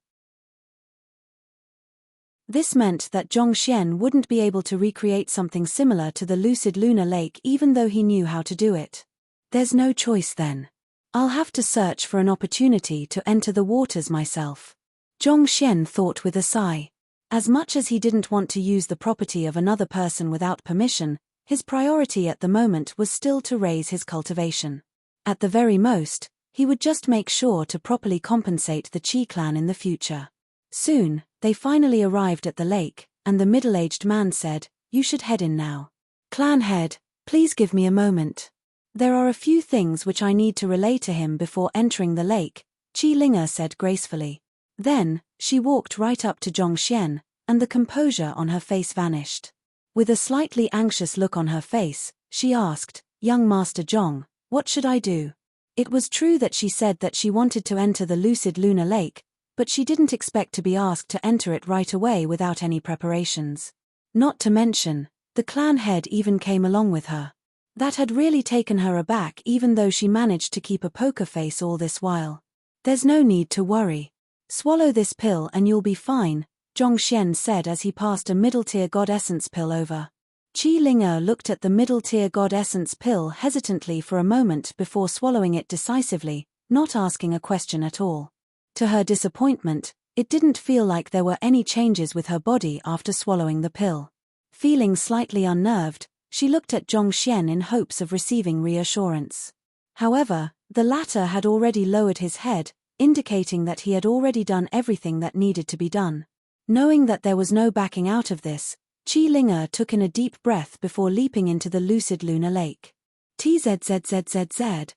This meant that Zhongxian wouldn't be able to recreate something similar to the lucid lunar lake even though he knew how to do it. There's no choice then. I'll have to search for an opportunity to enter the waters myself. Zhongxian thought with a sigh. As much as he didn't want to use the property of another person without permission, his priority at the moment was still to raise his cultivation. At the very most, he would just make sure to properly compensate the Qi clan in the future. Soon, they finally arrived at the lake, and the middle-aged man said, "You should head in now." "Clan head, please give me a moment. There are a few things which I need to relay to him before entering the lake," Qi Linge said gracefully. Then, she walked right up to Zhongxian, and the composure on her face vanished. With a slightly anxious look on her face, she asked, "Young Master Zhong, what should I do?" It was true that she said that she wanted to enter the lucid lunar lake, but she didn't expect to be asked to enter it right away without any preparations. Not to mention, the clan head even came along with her. That had really taken her aback, even though she managed to keep a poker face all this while. "There's no need to worry. Swallow this pill and you'll be fine," Zhongxian said as he passed a middle-tier god essence pill over. Qi Ling'er looked at the middle-tier god essence pill hesitantly for a moment before swallowing it decisively, not asking a question at all. To her disappointment, it didn't feel like there were any changes with her body after swallowing the pill. Feeling slightly unnerved, she looked at Zhongxian in hopes of receiving reassurance. However, the latter had already lowered his head, indicating that he had already done everything that needed to be done. Knowing that there was no backing out of this, Qi Ling'er took in a deep breath before leaping into the lucid lunar lake. Tzzzzzz.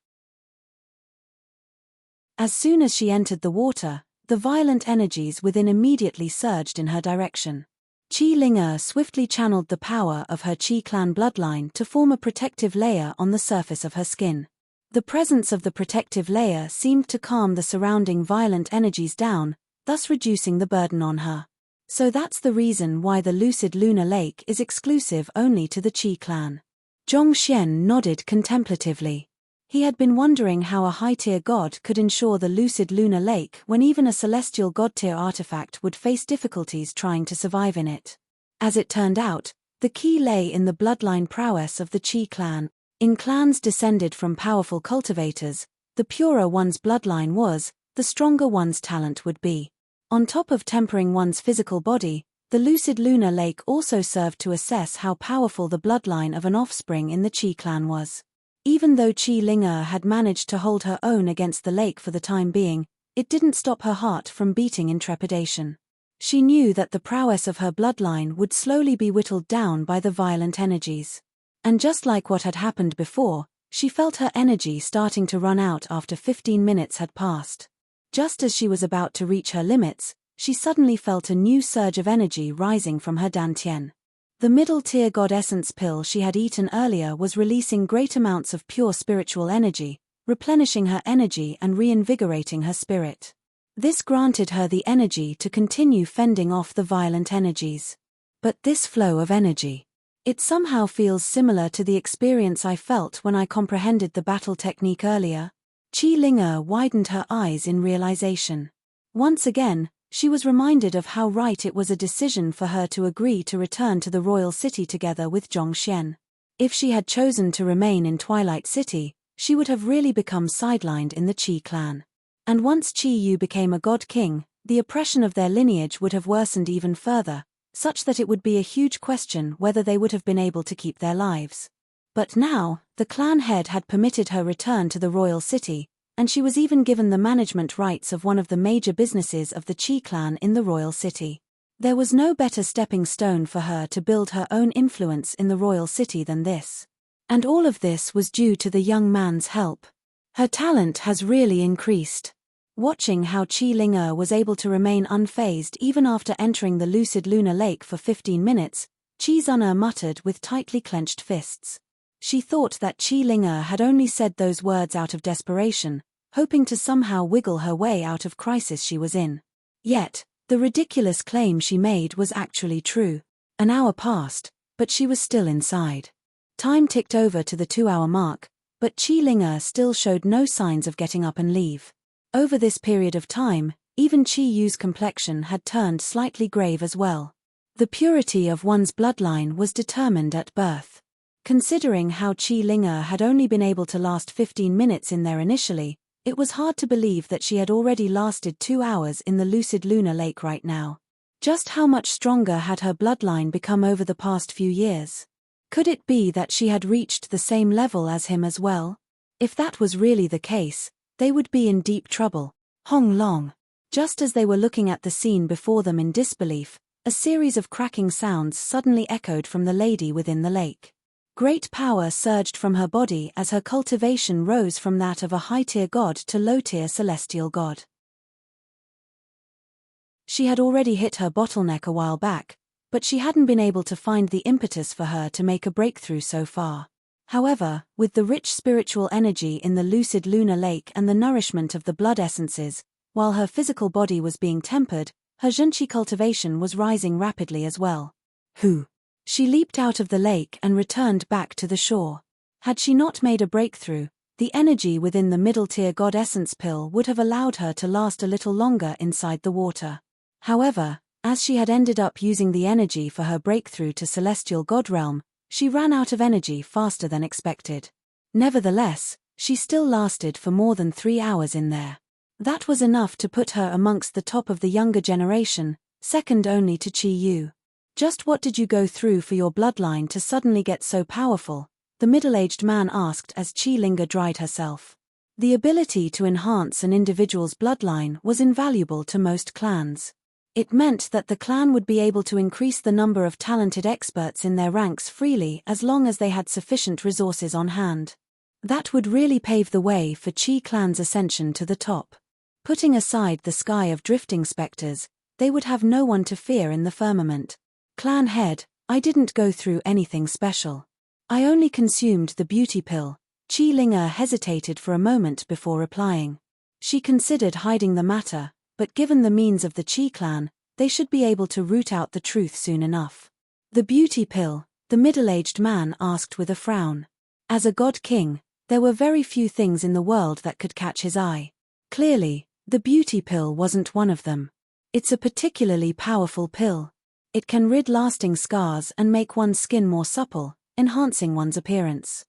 As soon as she entered the water, the violent energies within immediately surged in her direction. Qi Ling'er swiftly channeled the power of her Qi clan bloodline to form a protective layer on the surface of her skin. The presence of the protective layer seemed to calm the surrounding violent energies down, thus reducing the burden on her. So that's the reason why the lucid lunar lake is exclusive only to the Qi clan. Zhongxian nodded contemplatively. He had been wondering how a high-tier god could ensure the lucid lunar lake when even a celestial god-tier artifact would face difficulties trying to survive in it. As it turned out, the key lay in the bloodline prowess of the Qi clan. In clans descended from powerful cultivators, the purer one's bloodline was, the stronger one's talent would be. On top of tempering one's physical body, the lucid lunar lake also served to assess how powerful the bloodline of an offspring in the Qi clan was. Even though Qi Ling'er had managed to hold her own against the lake for the time being, it didn't stop her heart from beating in trepidation. She knew that the prowess of her bloodline would slowly be whittled down by the violent energies. And just like what had happened before, she felt her energy starting to run out after 15 minutes had passed. Just as she was about to reach her limits, she suddenly felt a new surge of energy rising from her dantian. The middle-tier god essence pill she had eaten earlier was releasing great amounts of pure spiritual energy, replenishing her energy and reinvigorating her spirit. This granted her the energy to continue fending off the violent energies. But this flow of energy, it somehow feels similar to the experience I felt when I comprehended the battle technique earlier. Qi Ling'er widened her eyes in realization. Once again, she was reminded of how right it was a decision for her to agree to return to the royal city together with Zhongxian. If she had chosen to remain in Twilight City, she would have really become sidelined in the Qi clan. And once Qi Yu became a god king, the oppression of their lineage would have worsened even further, such that it would be a huge question whether they would have been able to keep their lives. But now, the clan head had permitted her return to the royal city, and she was even given the management rights of one of the major businesses of the Qi clan in the royal city. There was no better stepping stone for her to build her own influence in the royal city than this. And all of this was due to the young man's help. Her talent has really increased. Watching how Qi Ling'er was able to remain unfazed even after entering the lucid lunar lake for 15 minutes, Qi Zun'er muttered with tightly clenched fists. She thought that Qi Ling'er had only said those words out of desperation, hoping to somehow wiggle her way out of crisis she was in. Yet, the ridiculous claim she made was actually true. An hour passed, but she was still inside. Time ticked over to the 2-hour mark, but Qi Ling'er still showed no signs of getting up and leave. Over this period of time, even Qi Yu's complexion had turned slightly grave as well. The purity of one's bloodline was determined at birth. Considering how Qi Ling'er had only been able to last 15 minutes in there initially, it was hard to believe that she had already lasted 2 hours in the lucid lunar lake right now. Just how much stronger had her bloodline become over the past few years? Could it be that she had reached the same level as him as well? If that was really the case, they would be in deep trouble. Hong Long. Just as they were looking at the scene before them in disbelief, a series of cracking sounds suddenly echoed from the lady within the lake. Great power surged from her body as her cultivation rose from that of a high-tier god to low-tier celestial god. She had already hit her bottleneck a while back, but she hadn't been able to find the impetus for her to make a breakthrough so far. However, with the rich spiritual energy in the lucid lunar lake and the nourishment of the blood essences, while her physical body was being tempered, her Zhenqi cultivation was rising rapidly as well. Who? She leaped out of the lake and returned back to the shore. Had she not made a breakthrough, the energy within the middle-tier God Essence pill would have allowed her to last a little longer inside the water. However, as she had ended up using the energy for her breakthrough to Celestial God Realm, she ran out of energy faster than expected. Nevertheless, she still lasted for more than 3 hours in there. That was enough to put her amongst the top of the younger generation, second only to Qi Yu. Just what did you go through for your bloodline to suddenly get so powerful? The middle-aged man asked as Qi Linga dried herself. The ability to enhance an individual's bloodline was invaluable to most clans. It meant that the clan would be able to increase the number of talented experts in their ranks freely as long as they had sufficient resources on hand. That would really pave the way for Qi clan's ascension to the top. Putting aside the sky of drifting specters, they would have no one to fear in the firmament. Clan head, I didn't go through anything special. I only consumed the beauty pill. Qi Linga hesitated for a moment before replying. She considered hiding the matter, but given the means of the Qi clan, they should be able to root out the truth soon enough. The beauty pill, the middle-aged man asked with a frown. As a god king, there were very few things in the world that could catch his eye. Clearly, the beauty pill wasn't one of them. It's a particularly powerful pill. It can rid lasting scars and make one's skin more supple, enhancing one's appearance.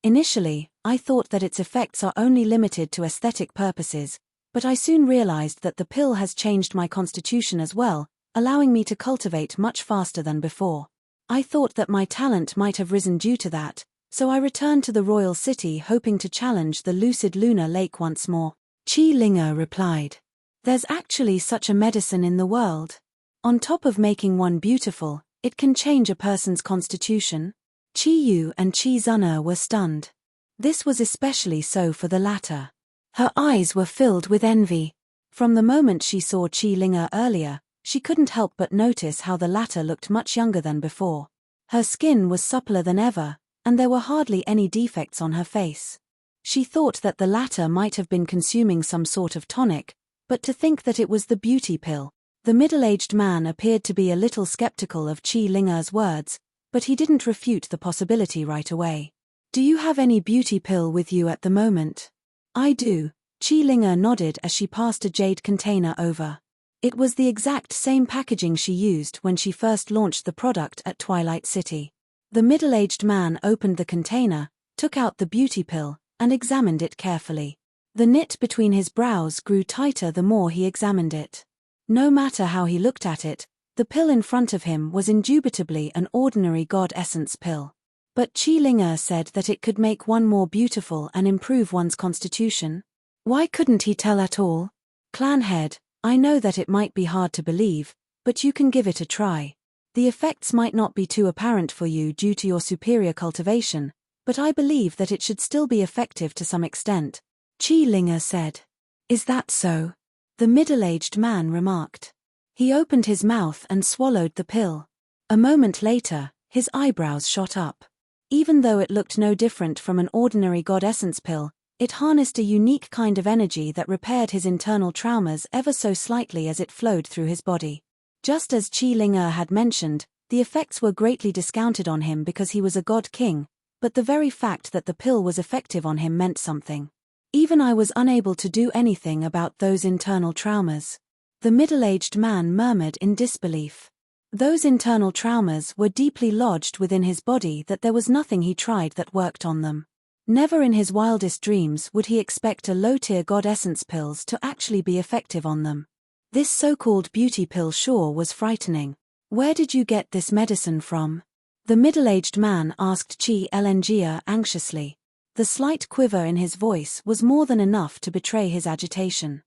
Initially, I thought that its effects are only limited to aesthetic purposes, but I soon realized that the pill has changed my constitution as well, allowing me to cultivate much faster than before. I thought that my talent might have risen due to that, so I returned to the royal city hoping to challenge the lucid lunar lake once more. Qi Linga replied. There's actually such a medicine in the world. On top of making one beautiful, it can change a person's constitution. Qi Yu and Qi Zun'er were stunned. This was especially so for the latter. Her eyes were filled with envy. From the moment she saw Qi Linga earlier, she couldn't help but notice how the latter looked much younger than before. Her skin was suppler than ever, and there were hardly any defects on her face. She thought that the latter might have been consuming some sort of tonic, but to think that it was the beauty pill. The middle-aged man appeared to be a little skeptical of Qi Linga's words, but he didn't refute the possibility right away. Do you have any beauty pill with you at the moment? I do. Qi Linga nodded as she passed a jade container over. It was the exact same packaging she used when she first launched the product at Twilight City. The middle-aged man opened the container, took out the beauty pill, and examined it carefully. The knit between his brows grew tighter the more he examined it. No matter how he looked at it, the pill in front of him was indubitably an ordinary God Essence pill. But Qi Linga said that it could make one more beautiful and improve one's constitution. Why couldn't he tell at all? Clan head, I know that it might be hard to believe, but you can give it a try. The effects might not be too apparent for you due to your superior cultivation, but I believe that it should still be effective to some extent. Qi Linga said. Is that so? The middle-aged man remarked. He opened his mouth and swallowed the pill. A moment later, his eyebrows shot up. Even though it looked no different from an ordinary God Essence pill, it harnessed a unique kind of energy that repaired his internal traumas ever so slightly as it flowed through his body. Just as Qi Linga had mentioned, the effects were greatly discounted on him because he was a god king, but the very fact that the pill was effective on him meant something. Even I was unable to do anything about those internal traumas. The middle-aged man murmured in disbelief. Those internal traumas were deeply lodged within his body that there was nothing he tried that worked on them. Never in his wildest dreams would he expect a low-tier God Essence pills to actually be effective on them. This so-called beauty pill sure was frightening. Where did you get this medicine from? The middle-aged man asked Qi Linga anxiously. The slight quiver in his voice was more than enough to betray his agitation.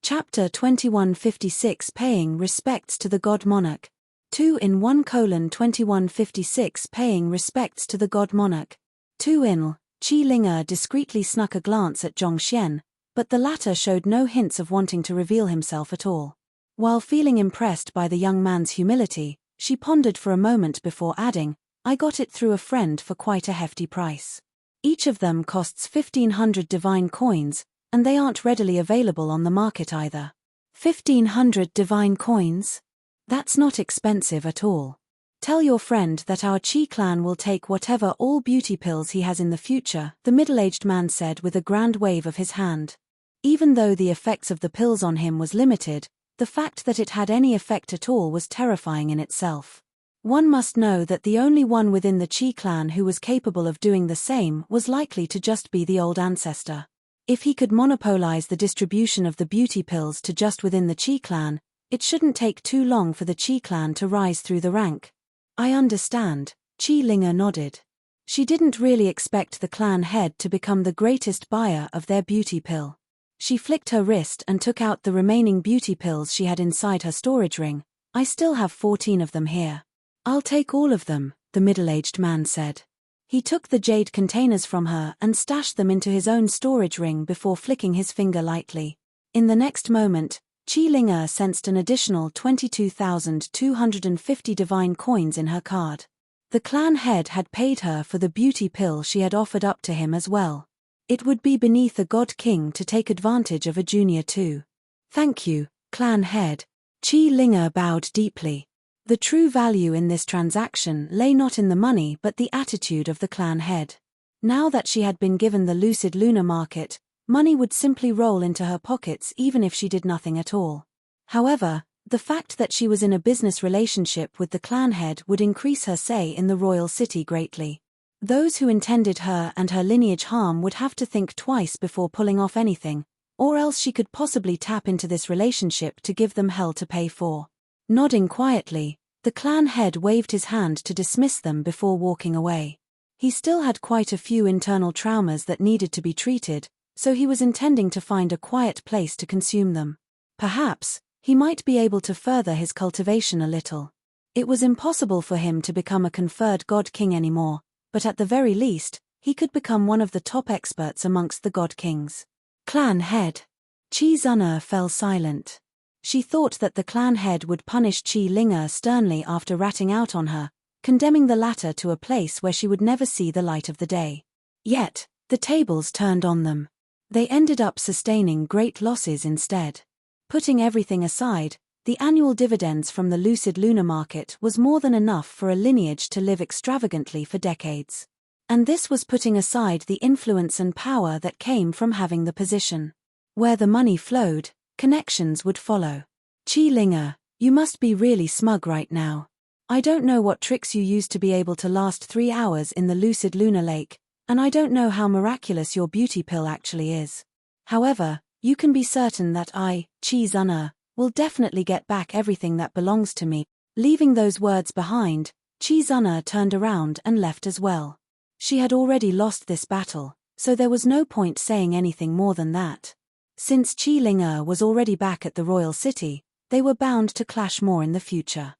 Chapter 2156 Paying Respects to the God Monarch. 2:1:2156 Paying Respects to the God Monarch. 2:1. Qi Linga discreetly snuck a glance at Zhongxian, but the latter showed no hints of wanting to reveal himself at all. While feeling impressed by the young man's humility, she pondered for a moment before adding, "I got it through a friend for quite a hefty price. Each of them costs 1,500 divine coins, and they aren't readily available on the market either." 1,500 divine coins? That's not expensive at all. Tell your friend that our Chi clan will take whatever all beauty pills he has in the future, the middle-aged man said with a grand wave of his hand. Even though the effects of the pills on him was limited, the fact that it had any effect at all was terrifying in itself. One must know that the only one within the Chi clan who was capable of doing the same was likely to just be the old ancestor. If he could monopolize the distribution of the beauty pills to just within the Chi clan, it shouldn't take too long for the Chi clan to rise through the rank. I understand, Chi Linger nodded. She didn't really expect the clan head to become the greatest buyer of their beauty pill. She flicked her wrist and took out the remaining beauty pills she had inside her storage ring. "I still have 14 of them here." "I'll take all of them," the middle-aged man said. He took the jade containers from her and stashed them into his own storage ring before flicking his finger lightly. In the next moment, Chi Linger sensed an additional 22,250 divine coins in her card. The clan head had paid her for the beauty pill she had offered up to him as well. It would be beneath a god king to take advantage of a junior too. "Thank you, clan head." Chi Linger bowed deeply. The true value in this transaction lay not in the money but the attitude of the clan head. Now that she had been given the lucid lunar market, money would simply roll into her pockets even if she did nothing at all. However, the fact that she was in a business relationship with the clan head would increase her say in the royal city greatly. Those who intended her and her lineage harm would have to think twice before pulling off anything, or else she could possibly tap into this relationship to give them hell to pay for. Nodding quietly, the clan head waved his hand to dismiss them before walking away. He still had quite a few internal traumas that needed to be treated, so he was intending to find a quiet place to consume them. Perhaps, he might be able to further his cultivation a little. It was impossible for him to become a conferred god king anymore, but at the very least, he could become one of the top experts amongst the god kings. Clan head. Chi Zunna fell silent. She thought that the clan head would punish Chi Linger sternly after ratting out on her, condemning the latter to a place where she would never see the light of the day. Yet, the tables turned on them. They ended up sustaining great losses instead. Putting everything aside, the annual dividends from the lucid lunar market was more than enough for a lineage to live extravagantly for decades. And this was putting aside the influence and power that came from having the position. Where the money flowed, connections would follow. Chi Linger, you must be really smug right now. I don't know what tricks you used to be able to last 3 hours in the lucid lunar lake, and I don't know how miraculous your beauty pill actually is. However, you can be certain that I, Chi Zunna, will definitely get back everything that belongs to me. Leaving those words behind, Chi Zunna turned around and left as well. She had already lost this battle, so there was no point saying anything more than that. Since Chi Linger was already back at the royal city, they were bound to clash more in the future.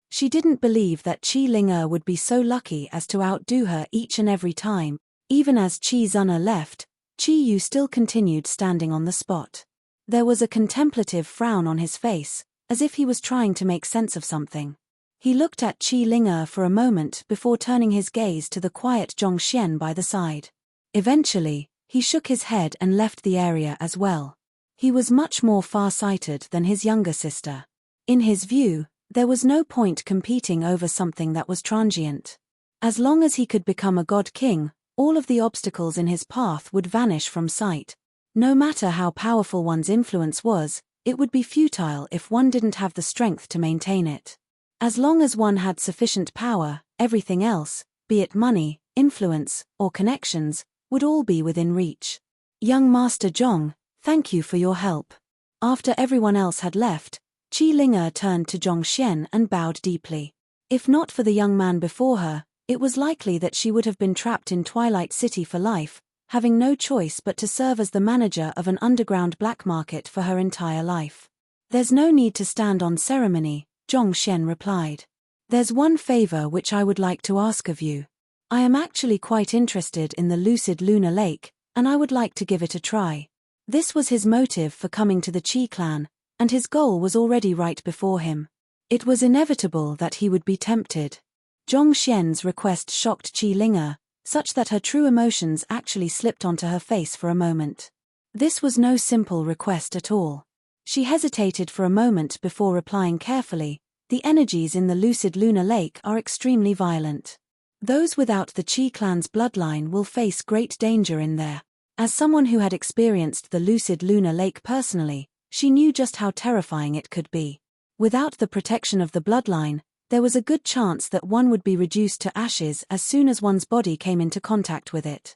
She didn't believe that Chi Linger would be so lucky as to outdo her each and every time. Even as Chi Zunna left, Chi Yu still continued standing on the spot. There was a contemplative frown on his face, as if he was trying to make sense of something. He looked at Chi Linger for a moment before turning his gaze to the quiet Zhongxian by the side. Eventually, he shook his head and left the area as well. He was much more far-sighted than his younger sister. In his view, there was no point competing over something that was transient. As long as he could become a god king, all of the obstacles in his path would vanish from sight. No matter how powerful one's influence was, it would be futile if one didn't have the strength to maintain it. As long as one had sufficient power, everything else, be it money, influence, or connections, would all be within reach. Young Master Zhong, thank you for your help. After everyone else had left, Chi Linger turned to Zhongxian and bowed deeply. If not for the young man before her, it was likely that she would have been trapped in Twilight City for life, having no choice but to serve as the manager of an underground black market for her entire life. There's no need to stand on ceremony, Zhongxian replied. There's one favor which I would like to ask of you. I am actually quite interested in the lucid lunar lake, and I would like to give it a try. This was his motive for coming to the Qi clan, and his goal was already right before him. It was inevitable that he would be tempted. Zhong Xian's request shocked Qi Linge, such that her true emotions actually slipped onto her face for a moment. This was no simple request at all. She hesitated for a moment before replying carefully. The energies in the lucid lunar lake are extremely violent. Those without the Qi clan's bloodline will face great danger in there. As someone who had experienced the lucid lunar lake personally, she knew just how terrifying it could be. Without the protection of the bloodline, there was a good chance that one would be reduced to ashes as soon as one's body came into contact with it.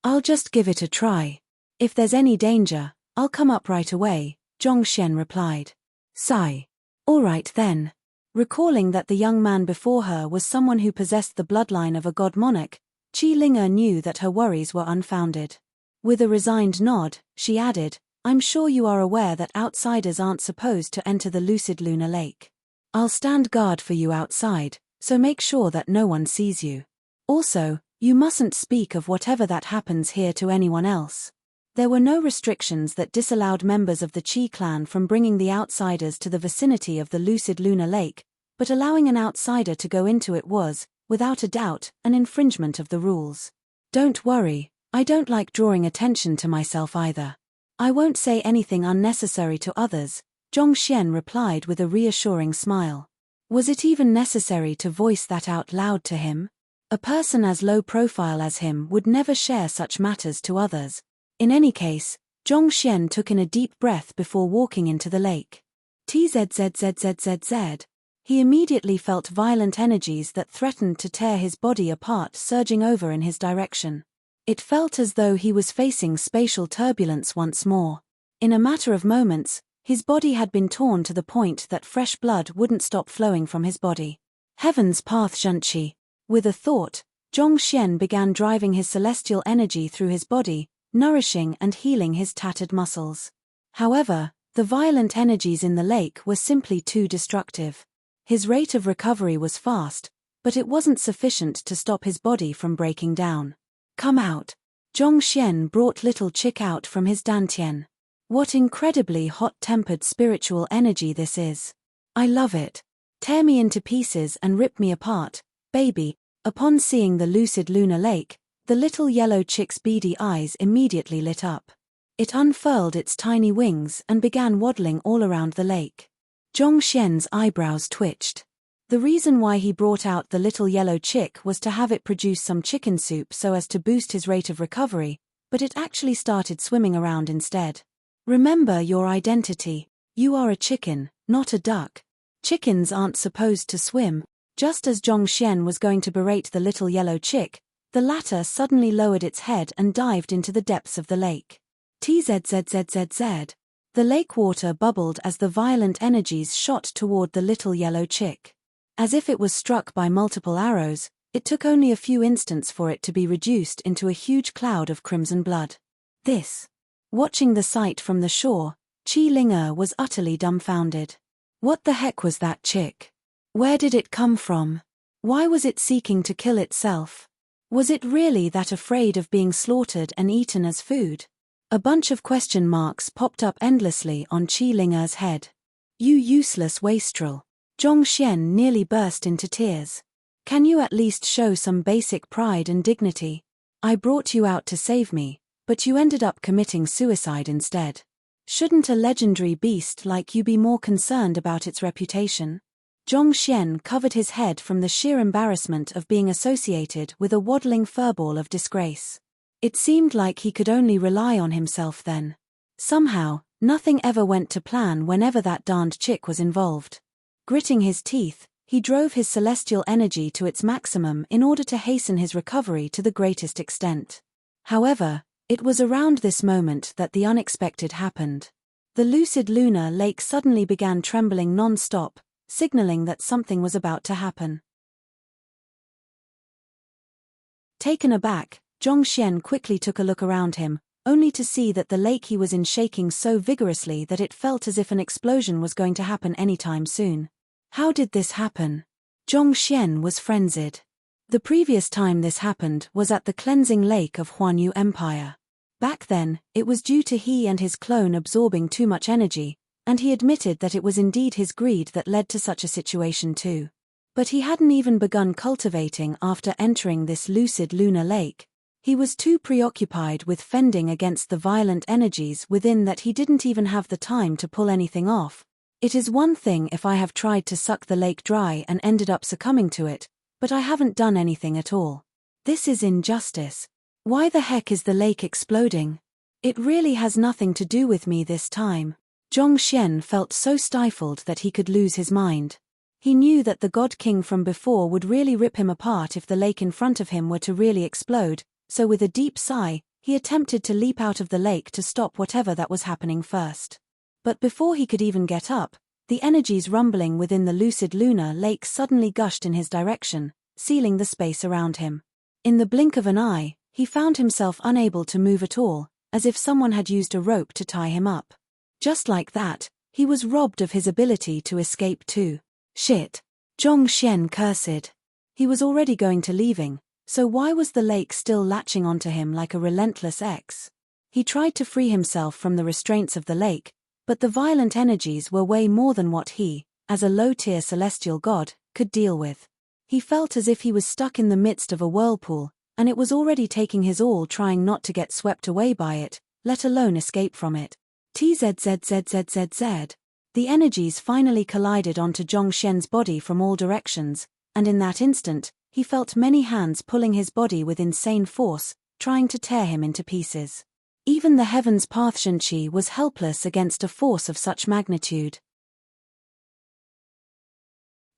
"I'll just give it a try. If there's any danger, I'll come up right away," Zhong Xian replied. Sigh. "All right then." Recalling that the young man before her was someone who possessed the bloodline of a god monarch, Qi Linge knew that her worries were unfounded. With a resigned nod, she added, "I'm sure you are aware that outsiders aren't supposed to enter the lucid lunar lake. I'll stand guard for you outside, so make sure that no one sees you. Also, you mustn't speak of whatever that happens here to anyone else." There were no restrictions that disallowed members of the Qi clan from bringing the outsiders to the vicinity of the lucid lunar lake, but allowing an outsider to go into it was, without a doubt, an infringement of the rules. "Don't worry, I don't like drawing attention to myself either. I won't say anything unnecessary to others," Zhong Xian replied with a reassuring smile. Was it even necessary to voice that out loud to him? A person as low profile as him would never share such matters to others. In any case, Zhong Xian took in a deep breath before walking into the lake. Tzzzzzzzz. He immediately felt violent energies that threatened to tear his body apart surging over in his direction. It felt as though he was facing spatial turbulence once more. In a matter of moments, his body had been torn to the point that fresh blood wouldn't stop flowing from his body. Heaven's path Zhenqi. With a thought, Zhong Xian began driving his celestial energy through his body, nourishing and healing his tattered muscles. However, the violent energies in the lake were simply too destructive. His rate of recovery was fast, but it wasn't sufficient to stop his body from breaking down. "Come out." Zhong Xian brought little Chick out from his dantian. What incredibly hot-tempered spiritual energy this is. I love it. Tear me into pieces and rip me apart, baby. Upon seeing the lucid lunar lake, the little yellow chick's beady eyes immediately lit up. It unfurled its tiny wings and began waddling all around the lake. Zhong Xian's eyebrows twitched. The reason why he brought out the little yellow chick was to have it produce some chicken soup so as to boost his rate of recovery, but it actually started swimming around instead. Remember your identity. You are a chicken, not a duck. Chickens aren't supposed to swim. Just as Zhong Xian was going to berate the little yellow chick, the latter suddenly lowered its head and dived into the depths of the lake. Tzzzzzz. The lake water bubbled as the violent energies shot toward the little yellow chick. As if it was struck by multiple arrows, it took only a few instants for it to be reduced into a huge cloud of crimson blood. Watching the sight from the shore, Qi Linge was utterly dumbfounded. What the heck was that chick? Where did it come from? Why was it seeking to kill itself? Was it really that afraid of being slaughtered and eaten as food? A bunch of question marks popped up endlessly on Qi Linge's head. You useless wastrel. Zhong Xian nearly burst into tears. Can you at least show some basic pride and dignity? I brought you out to save me, but you ended up committing suicide instead. Shouldn't a legendary beast like you be more concerned about its reputation? Zhong Xian covered his head from the sheer embarrassment of being associated with a waddling furball of disgrace. It seemed like he could only rely on himself then. Somehow, nothing ever went to plan whenever that darned chick was involved. Gritting his teeth, he drove his celestial energy to its maximum in order to hasten his recovery to the greatest extent. However, it was around this moment that the unexpected happened. The lucid lunar lake suddenly began trembling non-stop, signaling that something was about to happen. Taken aback, Zhong Xian quickly took a look around him, only to see that the lake he was in shaking so vigorously that it felt as if an explosion was going to happen anytime soon. How did this happen? Zhong Xian was frenzied. The previous time this happened was at the cleansing lake of Huanyu Empire. Back then, it was due to he and his clone absorbing too much energy, and he admitted that it was indeed his greed that led to such a situation too. But he hadn't even begun cultivating after entering this lucid lunar lake. He was too preoccupied with fending against the violent energies within that he didn't even have the time to pull anything off. It is one thing if I have tried to suck the lake dry and ended up succumbing to it, but I haven't done anything at all. This is injustice. Why the heck is the lake exploding? It really has nothing to do with me this time. Zhongxian felt so stifled that he could lose his mind. He knew that the God King from before would really rip him apart if the lake in front of him were to really explode, so with a deep sigh, he attempted to leap out of the lake to stop whatever that was happening first. But before he could even get up, the energies rumbling within the lucid lunar lake suddenly gushed in his direction, sealing the space around him. In the blink of an eye, he found himself unable to move at all, as if someone had used a rope to tie him up. Just like that, he was robbed of his ability to escape too. Shit. Zhongxian cursed. He was already going to leaving, so why was the lake still latching onto him like a relentless ex? He tried to free himself from the restraints of the lake, but the violent energies were way more than what he, as a low-tier celestial god, could deal with. He felt as if he was stuck in the midst of a whirlpool, and it was already taking his all trying not to get swept away by it, let alone escape from it. TZZZZZZ. The energies finally collided onto Zhongxian's body from all directions, and in that instant, he felt many hands pulling his body with insane force, trying to tear him into pieces. Even the heavens Pathshanchi was helpless against a force of such magnitude.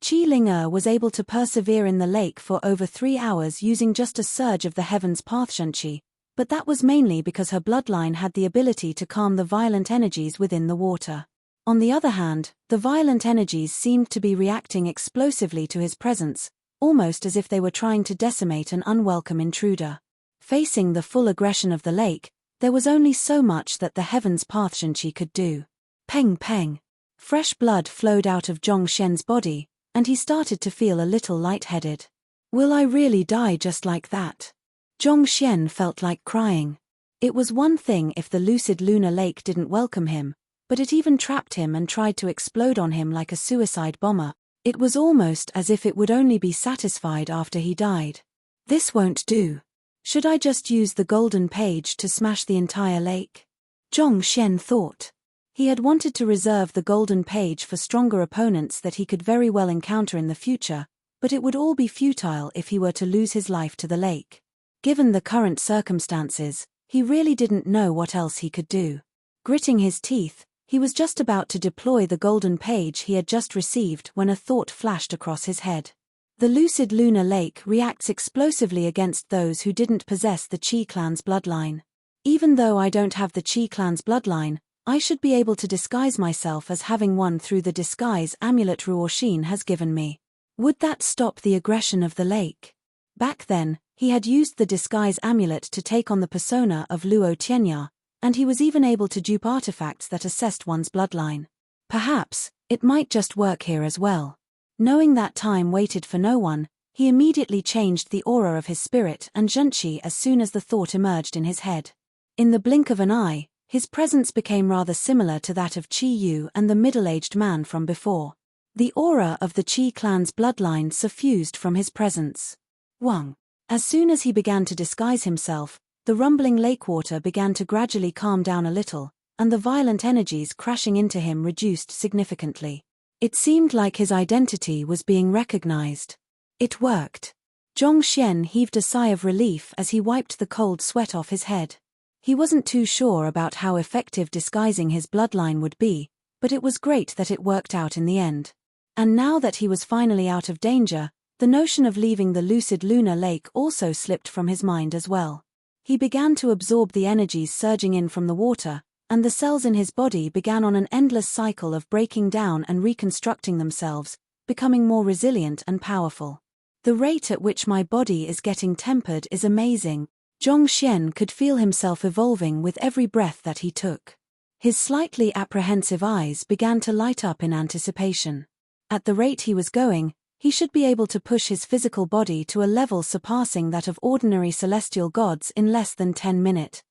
Qi Linge was able to persevere in the lake for over 3 hours using just a surge of the heavens Pathshanchi, but that was mainly because her bloodline had the ability to calm the violent energies within the water. On the other hand, the violent energies seemed to be reacting explosively to his presence, almost as if they were trying to decimate an unwelcome intruder. Facing the full aggression of the lake, there was only so much that the heavens Pathshanchi could do. Peng peng. Fresh blood flowed out of Zhongxian's body, and he started to feel a little lightheaded. Will I really die just like that? Zhongxian felt like crying. It was one thing if the lucid lunar lake didn't welcome him, but it even trapped him and tried to explode on him like a suicide bomber. It was almost as if it would only be satisfied after he died. This won't do. Should I just use the golden page to smash the entire lake? Zhongxian thought. He had wanted to reserve the golden page for stronger opponents that he could very well encounter in the future, but it would all be futile if he were to lose his life to the lake. Given the current circumstances, he really didn't know what else he could do. Gritting his teeth, he was just about to deploy the golden page he had just received when a thought flashed across his head. The lucid lunar lake reacts explosively against those who didn't possess the Qi clan's bloodline. Even though I don't have the Qi clan's bloodline, I should be able to disguise myself as having one through the disguise amulet Ruoxin has given me. Would that stop the aggression of the lake? Back then, he had used the disguise amulet to take on the persona of Luo Tianya, and he was even able to dupe artifacts that assessed one's bloodline. Perhaps, it might just work here as well. Knowing that time waited for no one, he immediately changed the aura of his spirit and Zhenqi as soon as the thought emerged in his head. In the blink of an eye, his presence became rather similar to that of Qi Yu and the middle-aged man from before. The aura of the Qi clan's bloodline suffused from his presence. Wang. As soon as he began to disguise himself, the rumbling lake water began to gradually calm down a little, and the violent energies crashing into him reduced significantly. It seemed like his identity was being recognized. It worked. Zhongxian heaved a sigh of relief as he wiped the cold sweat off his head. He wasn't too sure about how effective disguising his bloodline would be, but it was great that it worked out in the end. And now that he was finally out of danger, the notion of leaving the lucid lunar lake also slipped from his mind as well. He began to absorb the energies surging in from the water, and the cells in his body began on an endless cycle of breaking down and reconstructing themselves, becoming more resilient and powerful. The rate at which my body is getting tempered is amazing. Zhongxian could feel himself evolving with every breath that he took. His slightly apprehensive eyes began to light up in anticipation. At the rate he was going, he should be able to push his physical body to a level surpassing that of ordinary celestial gods in less than 10 minutes.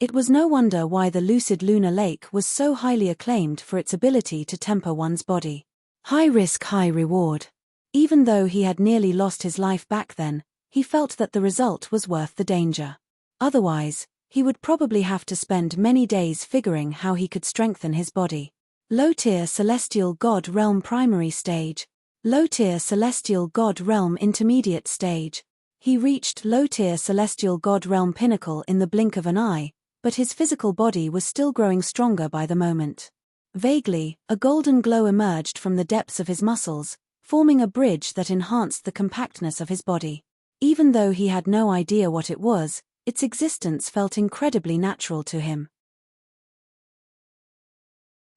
It was no wonder why the lucid lunar lake was so highly acclaimed for its ability to temper one's body. High risk, high reward. Even though he had nearly lost his life back then, he felt that the result was worth the danger. Otherwise, he would probably have to spend many days figuring how he could strengthen his body. Low-tier celestial god realm primary stage. Low-tier celestial god realm intermediate stage. He reached low-tier celestial god realm pinnacle in the blink of an eye, but his physical body was still growing stronger by the moment. Vaguely, a golden glow emerged from the depths of his muscles, forming a bridge that enhanced the compactness of his body. Even though he had no idea what it was, its existence felt incredibly natural to him.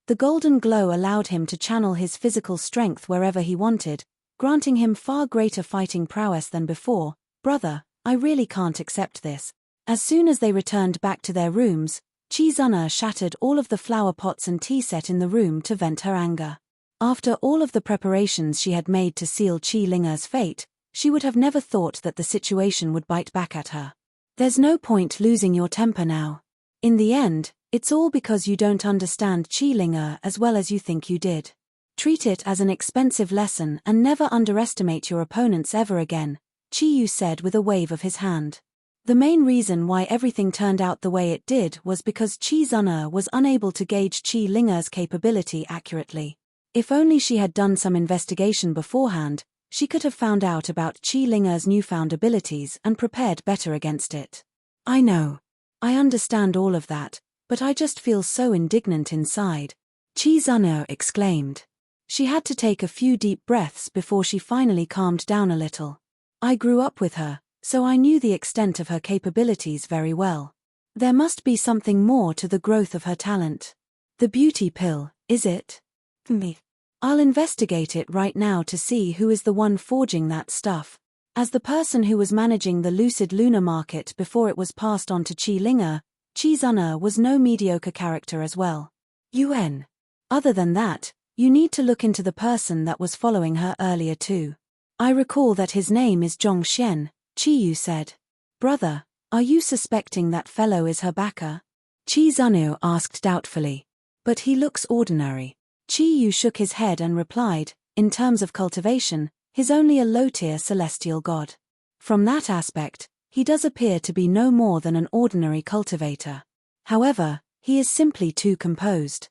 The golden glow allowed him to channel his physical strength wherever he wanted, granting him far greater fighting prowess than before. Brother, I really can't accept this. As soon as they returned back to their rooms, Chi-Zuna shattered all of the flower pots and tea set in the room to vent her anger. After all of the preparations she had made to seal Chi-Linger's fate, she would have never thought that the situation would bite back at her. There's no point losing your temper now. In the end, it's all because you don't understand Chi-Linger as well as you think you did. Treat it as an expensive lesson and never underestimate your opponents ever again, Chi-Yu said with a wave of his hand. The main reason why everything turned out the way it did was because Chi-Zuna was unable to gauge Chi-Linger's capability accurately. If only she had done some investigation beforehand, she could have found out about Chi-Linger's newfound abilities and prepared better against it. I know. I understand all of that, but I just feel so indignant inside, Chi-Zuna exclaimed. She had to take a few deep breaths before she finally calmed down a little. I grew up with her, so I knew the extent of her capabilities very well. There must be something more to the growth of her talent. The beauty pill, is it? Me. I'll investigate it right now to see who is the one forging that stuff. As the person who was managing the lucid lunar market before it was passed on to Chi-Linger, Chi-Zuna was no mediocre character as well. Other than that, you need to look into the person that was following her earlier too. I recall that his name is Zhongxian, Chi-Yu said. Brother, are you suspecting that fellow is her backer? Chi-Zuna asked doubtfully. But he looks ordinary. Chi-Yu shook his head and replied, in terms of cultivation, he's only a low-tier celestial god. From that aspect, he does appear to be no more than an ordinary cultivator. However, he is simply too composed.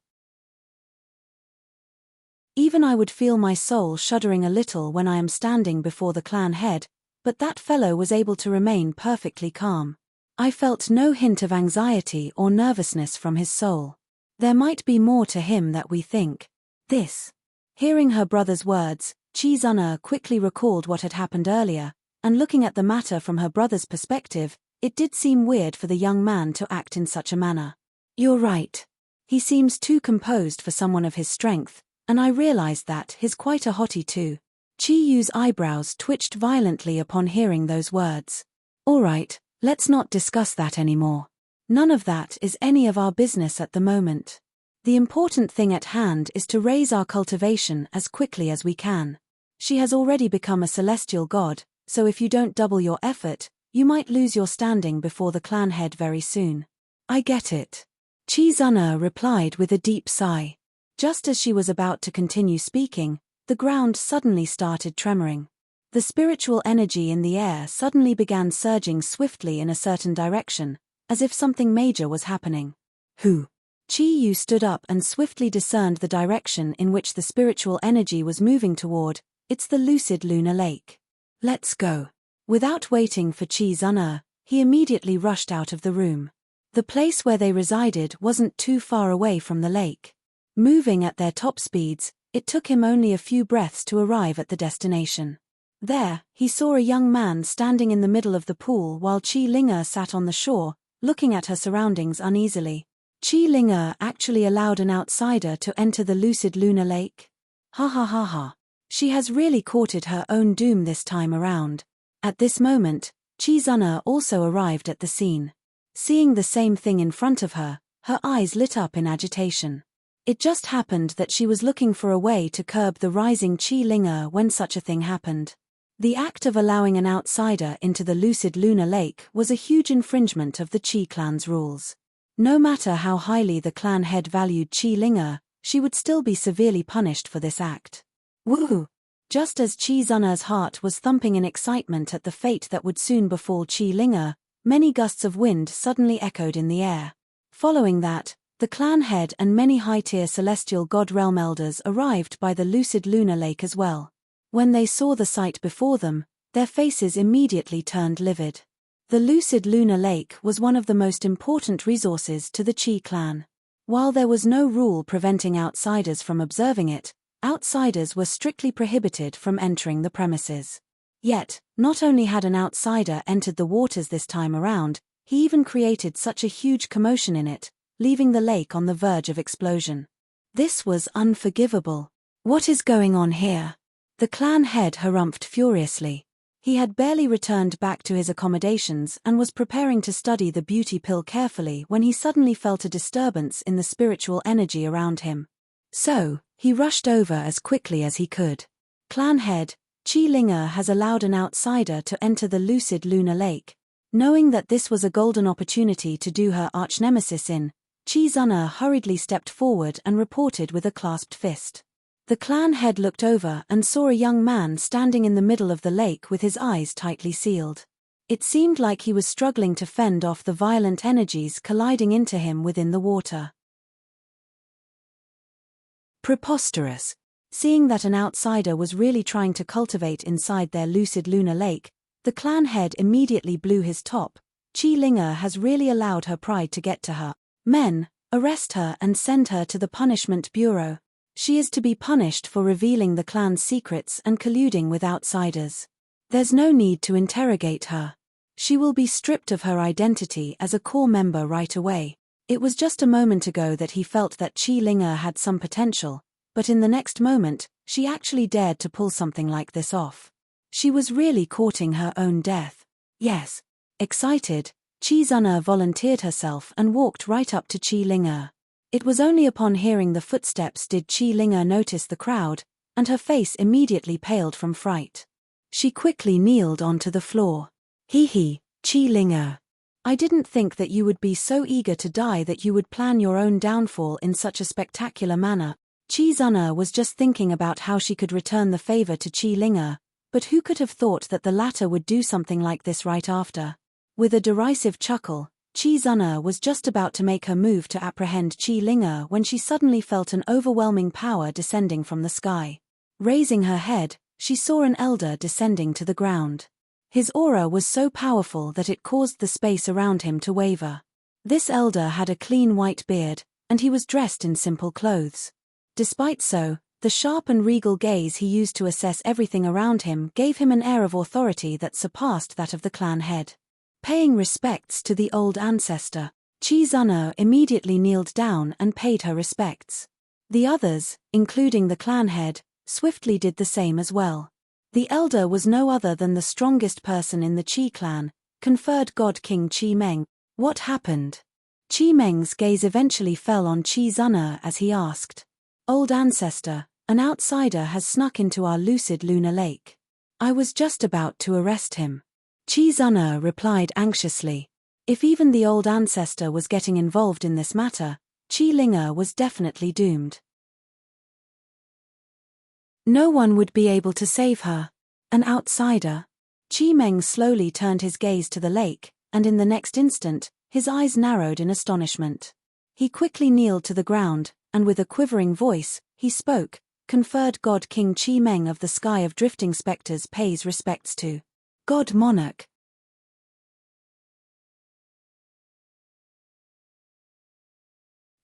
Even I would feel my soul shuddering a little when I am standing before the clan head, but that fellow was able to remain perfectly calm. I felt no hint of anxiety or nervousness from his soul. There might be more to him that we think. This. Hearing her brother's words, Chi-Zuna quickly recalled what had happened earlier, and looking at the matter from her brother's perspective, it did seem weird for the young man to act in such a manner. You're right. He seems too composed for someone of his strength, and I realized that he's quite a hottie too. Chi-Yu's eyebrows twitched violently upon hearing those words. All right, let's not discuss that anymore. None of that is any of our business at the moment. The important thing at hand is to raise our cultivation as quickly as we can. She has already become a celestial god, so if you don't double your effort, you might lose your standing before the clan head very soon. I get it. Chi-Zuna replied with a deep sigh. Just as she was about to continue speaking, the ground suddenly started tremoring. The spiritual energy in the air suddenly began surging swiftly in a certain direction, as if something major was happening. Who? Chi-Yu stood up and swiftly discerned the direction in which the spiritual energy was moving toward. It's the lucid lunar lake. Let's go. Without waiting for Chi-Zuna, he immediately rushed out of the room. The place where they resided wasn't too far away from the lake. Moving at their top speeds, it took him only a few breaths to arrive at the destination. There, he saw a young man standing in the middle of the pool while Chi-Linger sat on the shore, looking at her surroundings uneasily. Chi-Linger actually allowed an outsider to enter the lucid lunar lake? Ha ha ha ha. She has really courted her own doom this time around. At this moment, Chi-Zuna also arrived at the scene. Seeing the same thing in front of her, her eyes lit up in agitation. It just happened that she was looking for a way to curb the rising Chi-Linger when such a thing happened. The act of allowing an outsider into the lucid lunar lake was a huge infringement of the Chi clan's rules. No matter how highly the clan head valued Chi Ling, she would still be severely punished for this act. Woo! Just as Chi Zun'er's heart was thumping in excitement at the fate that would soon befall Chi Ling, many gusts of wind suddenly echoed in the air. Following that, the clan head and many high-tier celestial god realm elders arrived by the lucid lunar lake as well. When they saw the sight before them, their faces immediately turned livid. The lucid lunar lake was one of the most important resources to the Chi clan. While there was no rule preventing outsiders from observing it, outsiders were strictly prohibited from entering the premises. Yet, not only had an outsider entered the waters this time around, he even created such a huge commotion in it, leaving the lake on the verge of explosion. This was unforgivable. What is going on here? The clan head harumphed furiously. He had barely returned back to his accommodations and was preparing to study the beauty pill carefully when he suddenly felt a disturbance in the spiritual energy around him. So, he rushed over as quickly as he could. Clan head, Chi Ling has allowed an outsider to enter the lucid lunar lake. Knowing that this was a golden opportunity to do her arch-nemesis in, Chi Zun'er hurriedly stepped forward and reported with a clasped fist. The clan head looked over and saw a young man standing in the middle of the lake with his eyes tightly sealed. It seemed like he was struggling to fend off the violent energies colliding into him within the water. Preposterous. Seeing that an outsider was really trying to cultivate inside their lucid lunar lake, the clan head immediately blew his top. Chi Ling has really allowed her pride to get to her. Men, arrest her and send her to the punishment bureau. She is to be punished for revealing the clan's secrets and colluding with outsiders. There's no need to interrogate her. She will be stripped of her identity as a core member right away. It was just a moment ago that he felt that Chi Ling had some potential, but in the next moment, she actually dared to pull something like this off. She was really courting her own death. Yes. Excited, Chi Zun'er volunteered herself and walked right up to Chi Ling. It was only upon hearing the footsteps did Chi Ling notice the crowd, and her face immediately paled from fright. She quickly kneeled onto the floor. Hee, Chi Ling. I didn't think that you would be so eager to die that you would plan your own downfall in such a spectacular manner. Chi Zun'er was just thinking about how she could return the favor to Chi Ling, but who could have thought that the latter would do something like this right after? With a derisive chuckle, Chi Zun'er was just about to make her move to apprehend Chi Ling when she suddenly felt an overwhelming power descending from the sky. Raising her head, she saw an elder descending to the ground. His aura was so powerful that it caused the space around him to waver. This elder had a clean white beard, and he was dressed in simple clothes. Despite so, the sharp and regal gaze he used to assess everything around him gave him an air of authority that surpassed that of the clan head. Paying respects to the old ancestor, Chi Zun'er immediately kneeled down and paid her respects. The others, including the clan head, swiftly did the same as well. The elder was no other than the strongest person in the Chi clan, conferred God King Chi Meng. What happened? Chi Meng's gaze eventually fell on Chi Zun'er as he asked. Old ancestor, an outsider has snuck into our lucid lunar lake. I was just about to arrest him. Chi Zun'er replied anxiously. If even the old ancestor was getting involved in this matter, Chi Ling was definitely doomed. No one would be able to save her. An outsider. Chi Meng slowly turned his gaze to the lake, and in the next instant, his eyes narrowed in astonishment. He quickly kneeled to the ground, and with a quivering voice, he spoke, conferred God King Chi Meng of the Sky of Drifting Spectres pays respects to God Monarch.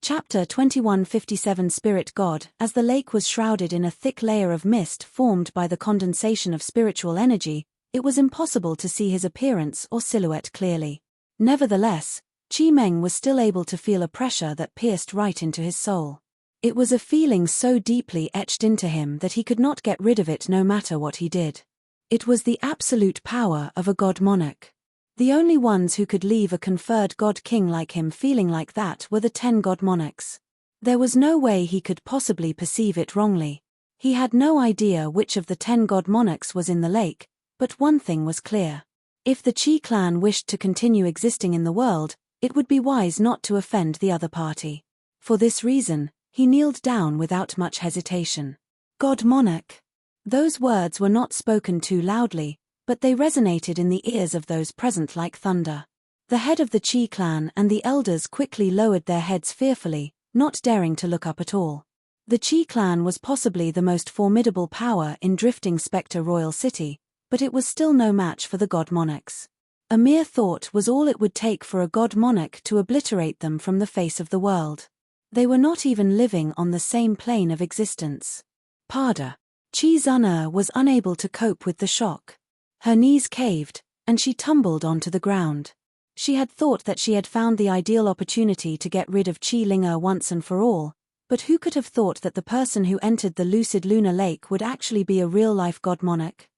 Chapter 2157 Spirit God. As the lake was shrouded in a thick layer of mist formed by the condensation of spiritual energy, it was impossible to see his appearance or silhouette clearly. Nevertheless, Chi Meng was still able to feel a pressure that pierced right into his soul. It was a feeling so deeply etched into him that he could not get rid of it no matter what he did. It was the absolute power of a god monarch. The only ones who could leave a conferred god king like him feeling like that were the 10 god monarchs. There was no way he could possibly perceive it wrongly. He had no idea which of the 10 god monarchs was in the lake, but one thing was clear. If the Chi clan wished to continue existing in the world, It would be wise not to offend the other party. For this reason, he kneeled down without much hesitation. God Monarch. Those words were not spoken too loudly, but they resonated in the ears of those present like thunder. The head of the Chi clan and the elders quickly lowered their heads fearfully, not daring to look up at all. The Chi clan was possibly the most formidable power in Drifting Spectre Royal City, but it was still no match for the God Monarchs. A mere thought was all it would take for a God Monarch to obliterate them from the face of the world. They were not even living on the same plane of existence. Pada. Chi Zun'er was unable to cope with the shock. Her knees caved, and she tumbled onto the ground. She had thought that she had found the ideal opportunity to get rid of Chi Ling'er once and for all, but who could have thought that the person who entered the lucid lunar lake would actually be a real-life God Monarch?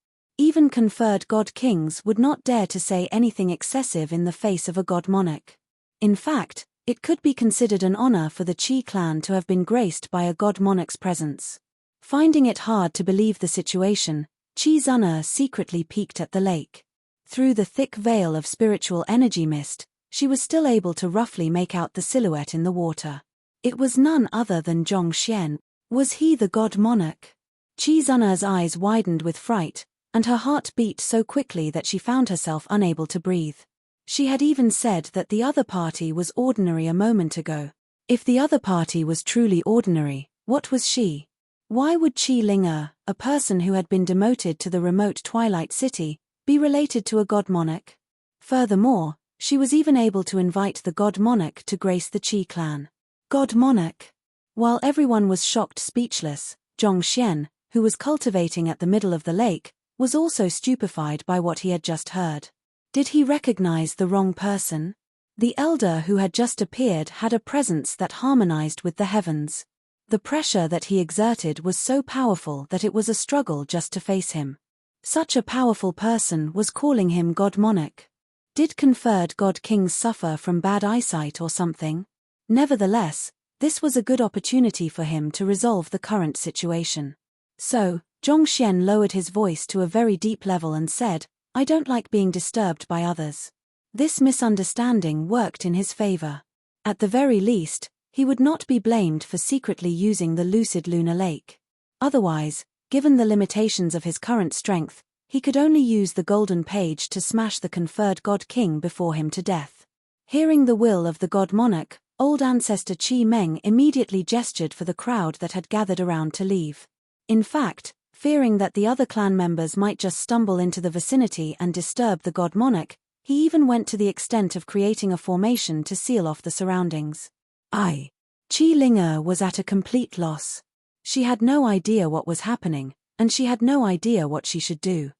Even conferred God Kings would not dare to say anything excessive in the face of a God Monarch. In fact, it could be considered an honor for the Chi clan to have been graced by a God Monarch's presence. Finding it hard to believe the situation, Chi Zun'er secretly peeked at the lake. Through the thick veil of spiritual energy mist, she was still able to roughly make out the silhouette in the water. It was none other than Zhong Xian. Was he the God Monarch? Chi Zun'er's eyes widened with fright, and her heart beat so quickly that she found herself unable to breathe. She had even said that the other party was ordinary a moment ago. If the other party was truly ordinary, what was she? Why would Chi Ling'er, a person who had been demoted to the remote Twilight City, be related to a God Monarch? Furthermore, she was even able to invite the God Monarch to grace the Chi clan. God Monarch. While everyone was shocked speechless, Zhong Xian, who was cultivating at the middle of the lake, was also stupefied by what he had just heard. Did he recognize the wrong person? The elder who had just appeared had a presence that harmonized with the heavens. The pressure that he exerted was so powerful that it was a struggle just to face him. Such a powerful person was calling him God Monarch. Did conferred God Kings suffer from bad eyesight or something? Nevertheless, this was a good opportunity for him to resolve the current situation. So, Zhong Xian lowered his voice to a very deep level and said, "I don't like being disturbed by others." This misunderstanding worked in his favor. At the very least, he would not be blamed for secretly using the lucid lunar lake. Otherwise, given the limitations of his current strength, he could only use the golden page to smash the conferred God King before him to death. Hearing the will of the God Monarch, old ancestor Chi Meng immediately gestured for the crowd that had gathered around to leave. In fact, fearing that the other clan members might just stumble into the vicinity and disturb the God Monarch, he even went to the extent of creating a formation to seal off the surroundings. Chi Ling'er was at a complete loss. She had no idea what was happening, and she had no idea what she should do.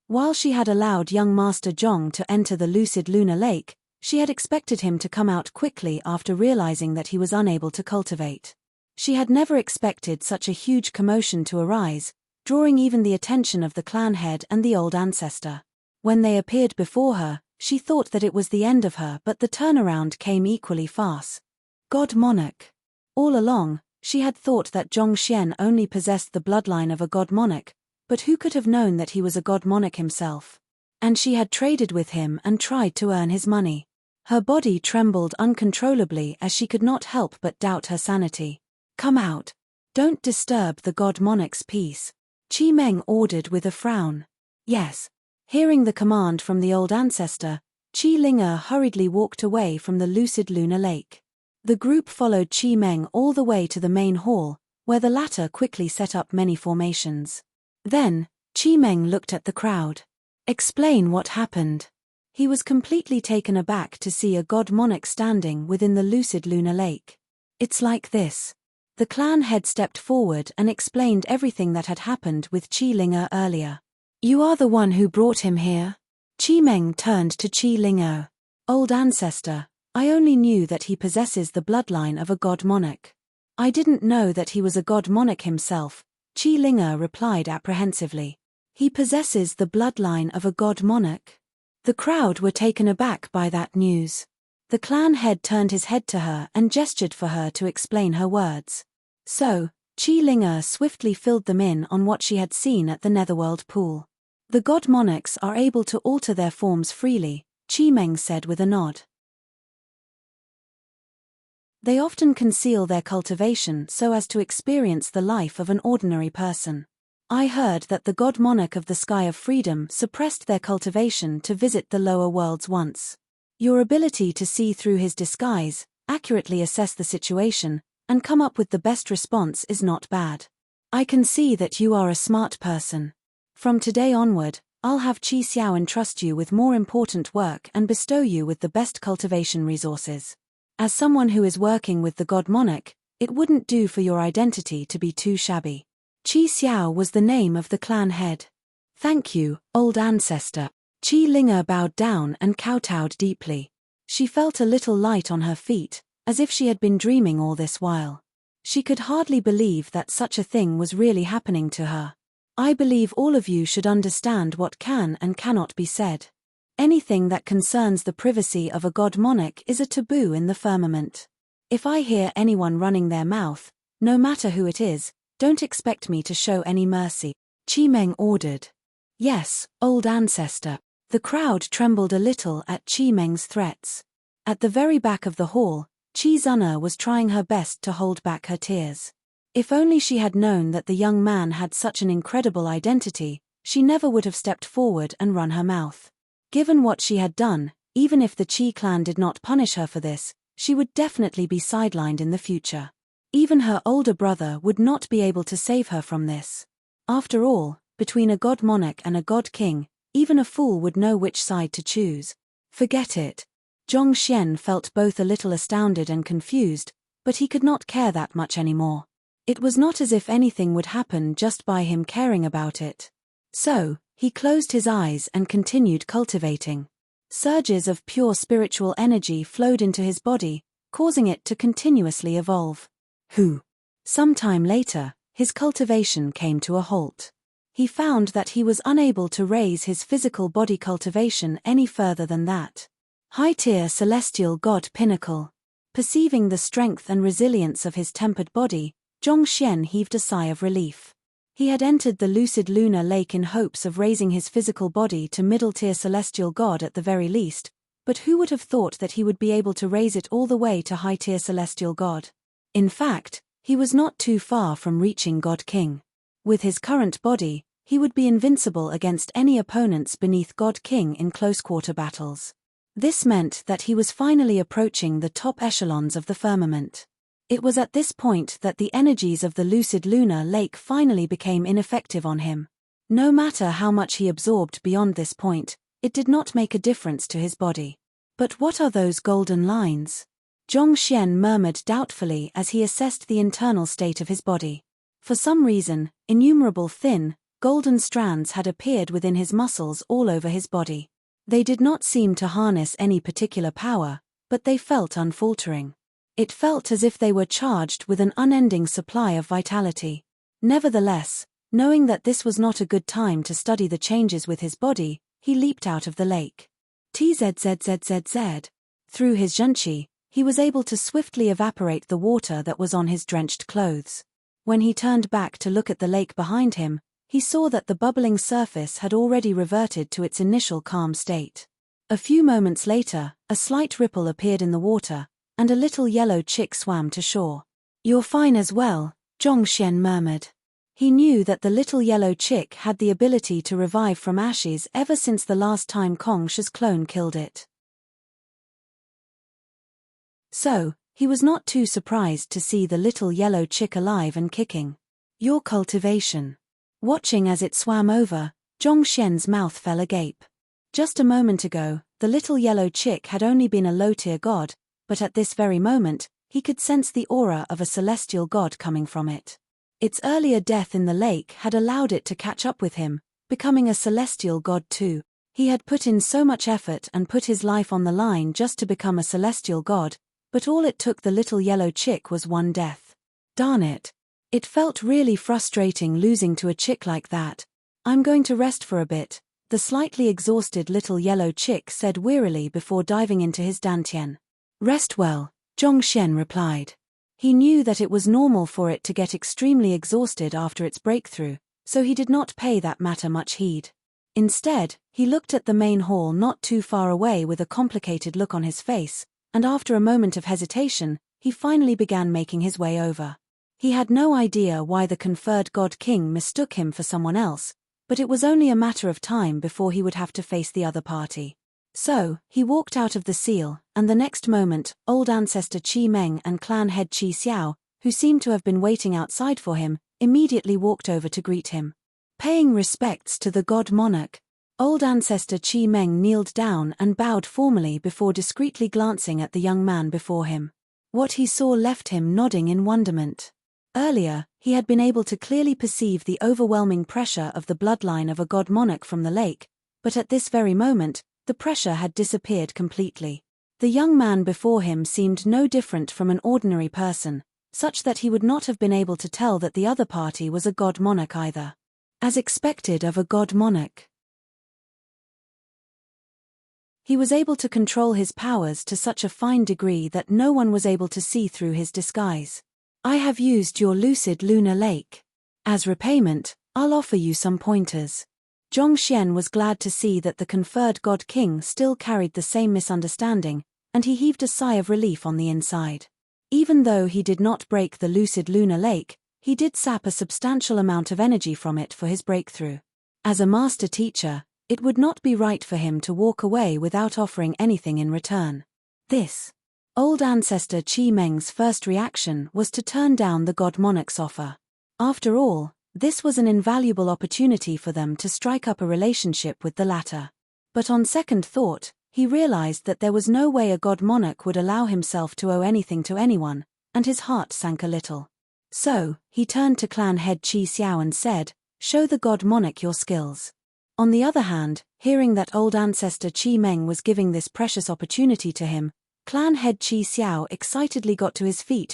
While she had allowed young Master Zhong to enter the lucid lunar lake, she had expected him to come out quickly after realizing that he was unable to cultivate. She had never expected such a huge commotion to arise, drawing even the attention of the clan head and the old ancestor. When they appeared before her, she thought that it was the end of her, but the turnaround came equally fast. God Monarch. All along, she had thought that Zhong Xian only possessed the bloodline of a God Monarch, but who could have known that he was a God Monarch himself? And she had traded with him and tried to earn his money. Her body trembled uncontrollably as she could not help but doubt her sanity. "Come out. Don't disturb the God Monarch's peace," Chi Meng ordered with a frown. "Yes." Hearing the command from the old ancestor, Chi Ling'er hurriedly walked away from the lucid lunar lake. The group followed Chi Meng all the way to the main hall, where the latter quickly set up many formations. Then, Chi Meng looked at the crowd. "Explain what happened." He was completely taken aback to see a God Monarch standing within the lucid lunar lake. "It's like this." The clan head stepped forward and explained everything that had happened with Chi Ling'er earlier. "You are the one who brought him here?" Chi Meng turned to Chi Ling'er. "Old ancestor, I only knew that he possesses the bloodline of a God Monarch. I didn't know that he was a God Monarch himself," Chi Ling'er replied apprehensively. "He possesses the bloodline of a God Monarch?" The crowd were taken aback by that news. The clan head turned his head to her and gestured for her to explain her words. So, Chi Ling'er swiftly filled them in on what she had seen at the Netherworld pool. The God Monarchs are able to alter their forms freely, Chi Meng said with a nod. They often conceal their cultivation so as to experience the life of an ordinary person. I heard that the god monarch of the Sky of Freedom suppressed their cultivation to visit the lower worlds once. Your ability to see through his disguise, accurately assess the situation, and come up with the best response is not bad. I can see that you are a smart person. From today onward, I'll have Qi Xiao entrust you with more important work and bestow you with the best cultivation resources. As someone who is working with the god monarch, it wouldn't do for your identity to be too shabby. Qi Xiao was the name of the clan head. Thank you, old ancestor. Qi Linger bowed down and kowtowed deeply. She felt a little light on her feet, as if she had been dreaming all this while. She could hardly believe that such a thing was really happening to her. I believe all of you should understand what can and cannot be said. Anything that concerns the privacy of a god monarch is a taboo in the firmament. If I hear anyone running their mouth, no matter who it is, don't expect me to show any mercy. Chi Meng ordered. Yes, old ancestor. The crowd trembled a little at Chi Meng's threats. At the very back of the hall, Chi Zunna was trying her best to hold back her tears. If only she had known that the young man had such an incredible identity, she never would have stepped forward and run her mouth. Given what she had done, even if the Qi clan did not punish her for this, she would definitely be sidelined in the future. Even her older brother would not be able to save her from this. After all, between a god monarch and a god king, even a fool would know which side to choose. Forget it. Zhong Xian felt both a little astounded and confused, but he could not care that much anymore. It was not as if anything would happen just by him caring about it. So, he closed his eyes and continued cultivating. Surges of pure spiritual energy flowed into his body, causing it to continuously evolve. Sometime later, his cultivation came to a halt. He found that he was unable to raise his physical body cultivation any further than that. High-tier celestial god pinnacle. Perceiving the strength and resilience of his tempered body, Zhong Xian heaved a sigh of relief. He had entered the lucid lunar lake in hopes of raising his physical body to middle-tier celestial god at the very least, but who would have thought that he would be able to raise it all the way to high-tier celestial god? In fact, he was not too far from reaching God King. With his current body, he would be invincible against any opponents beneath God King in close-quarter battles. This meant that he was finally approaching the top echelons of the firmament. It was at this point that the energies of the lucid lunar lake finally became ineffective on him. No matter how much he absorbed beyond this point, it did not make a difference to his body. But what are those golden lines? Zhong Xian murmured doubtfully as he assessed the internal state of his body. For some reason, innumerable thin, golden strands had appeared within his muscles all over his body. They did not seem to harness any particular power, but they felt unfaltering. It felt as if they were charged with an unending supply of vitality. Nevertheless, knowing that this was not a good time to study the changes with his body, he leaped out of the lake. Tzzzzzz. Through his zhenqi, he was able to swiftly evaporate the water that was on his drenched clothes. When he turned back to look at the lake behind him, he saw that the bubbling surface had already reverted to its initial calm state. A few moments later, a slight ripple appeared in the water, and a little yellow chick swam to shore. "You're fine as well," Zhong Xian murmured. He knew that the little yellow chick had the ability to revive from ashes ever since the last time Kong Shi's clone killed it. So, he was not too surprised to see the little yellow chick alive and kicking. "Your cultivation." Watching as it swam over, Zhong Xian's mouth fell agape. Just a moment ago, the little yellow chick had only been a low-tier god, but at this very moment, he could sense the aura of a celestial god coming from it. Its earlier death in the lake had allowed it to catch up with him, becoming a celestial god too. He had put in so much effort and put his life on the line just to become a celestial god, but all it took the little yellow chick was one death. Darn it. It felt really frustrating losing to a chick like that. "I'm going to rest for a bit," the slightly exhausted little yellow chick said wearily before diving into his dantian. "Rest well," Zhong Xian replied. He knew that it was normal for it to get extremely exhausted after its breakthrough, so he did not pay that matter much heed. Instead, he looked at the main hall not too far away with a complicated look on his face, and after a moment of hesitation, he finally began making his way over. He had no idea why the conferred God King mistook him for someone else, but it was only a matter of time before he would have to face the other party. So, he walked out of the seal, and the next moment, old ancestor Qi Meng and clan head Qi Xiao, who seemed to have been waiting outside for him, immediately walked over to greet him. Paying respects to the god monarch, old ancestor Qi Meng kneeled down and bowed formally before discreetly glancing at the young man before him. What he saw left him nodding in wonderment. Earlier, he had been able to clearly perceive the overwhelming pressure of the bloodline of a god monarch from the lake, but at this very moment, the pressure had disappeared completely. The young man before him seemed no different from an ordinary person, such that he would not have been able to tell that the other party was a god monarch either. As expected of a god monarch, he was able to control his powers to such a fine degree that no one was able to see through his disguise. I have used your lucid lunar lake. As repayment, I'll offer you some pointers. Zhongxian was glad to see that the conferred God King still carried the same misunderstanding, and he heaved a sigh of relief on the inside. Even though he did not break the lucid lunar lake, he did sap a substantial amount of energy from it for his breakthrough. As a master teacher, it would not be right for him to walk away without offering anything in return. This old ancestor Qi Meng's first reaction was to turn down the god monarch's offer. After all, this was an invaluable opportunity for them to strike up a relationship with the latter. But on second thought, he realized that there was no way a god monarch would allow himself to owe anything to anyone, and his heart sank a little. So, he turned to clan head Qi Xiao and said, "Show the god monarch your skills." On the other hand, hearing that old ancestor Qi Meng was giving this precious opportunity to him, clan head Qi Xiao excitedly got to his feet.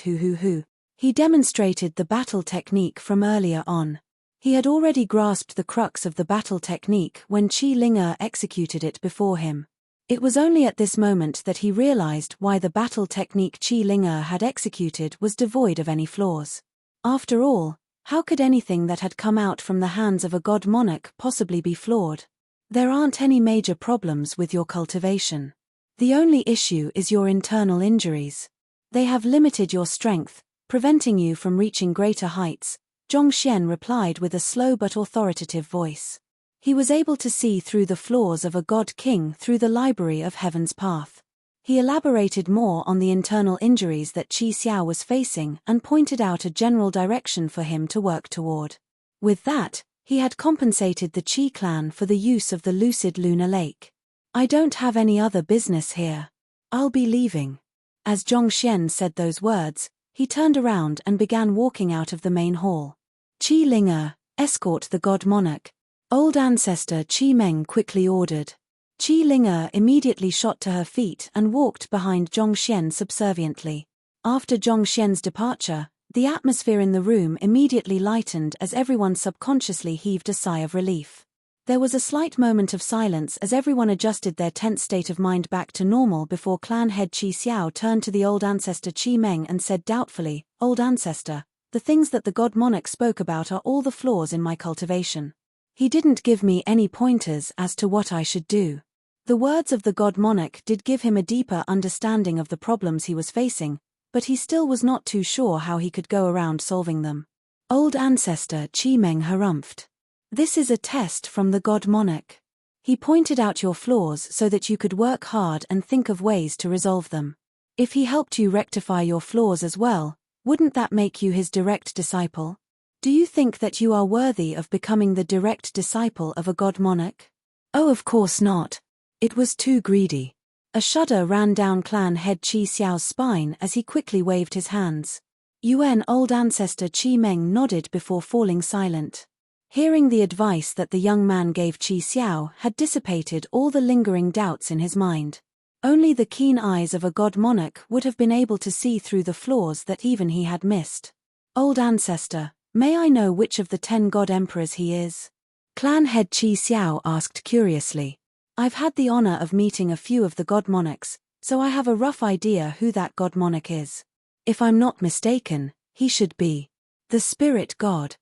He demonstrated the battle technique from earlier on. He had already grasped the crux of the battle technique when Qi Linger executed it before him. It was only at this moment that he realized why the battle technique Qi Linger had executed was devoid of any flaws. After all, how could anything that had come out from the hands of a god monarch possibly be flawed? There aren't any major problems with your cultivation. The only issue is your internal injuries. They have limited your strength, preventing you from reaching greater heights, Zhongxian replied with a slow but authoritative voice. He was able to see through the flaws of a god king through the library of Heaven's Path. He elaborated more on the internal injuries that Qi Xiao was facing and pointed out a general direction for him to work toward. With that, he had compensated the Qi clan for the use of the lucid lunar lake. I don't have any other business here. I'll be leaving. As Zhongxian said those words, he turned around and began walking out of the main hall. Qi Linger, escort the god monarch. Old ancestor Qi Meng quickly ordered. Qi Linger immediately shot to her feet and walked behind Zhongxian subserviently. After Zhongxian's departure, the atmosphere in the room immediately lightened as everyone subconsciously heaved a sigh of relief. There was a slight moment of silence as everyone adjusted their tense state of mind back to normal before clan head Qi Xiao turned to the old ancestor Qi Meng and said doubtfully, "Old ancestor, the things that the god monarch spoke about are all the flaws in my cultivation. He didn't give me any pointers as to what I should do." The words of the god monarch did give him a deeper understanding of the problems he was facing, but he still was not too sure how he could go around solving them. Old ancestor Qi Meng harumphed. "This is a test from the god monarch. He pointed out your flaws so that you could work hard and think of ways to resolve them. If he helped you rectify your flaws as well, wouldn't that make you his direct disciple? Do you think that you are worthy of becoming the direct disciple of a god monarch?" "Oh, of course not. It was too greedy." A shudder ran down clan head Qi Xiao's spine as he quickly waved his hands. Old ancestor Qi Meng nodded before falling silent. Hearing the advice that the young man gave Qi Xiao had dissipated all the lingering doubts in his mind. Only the keen eyes of a god monarch would have been able to see through the flaws that even he had missed. "Old ancestor, may I know which of the 10 god emperors he is?" Clan head Qi Xiao asked curiously. "I've had the honor of meeting a few of the god monarchs, so I have a rough idea who that god monarch is. If I'm not mistaken, he should be the spirit god."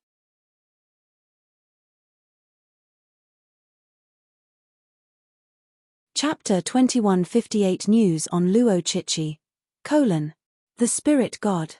Chapter 2158 News on Luo Chichi, The Spirit God.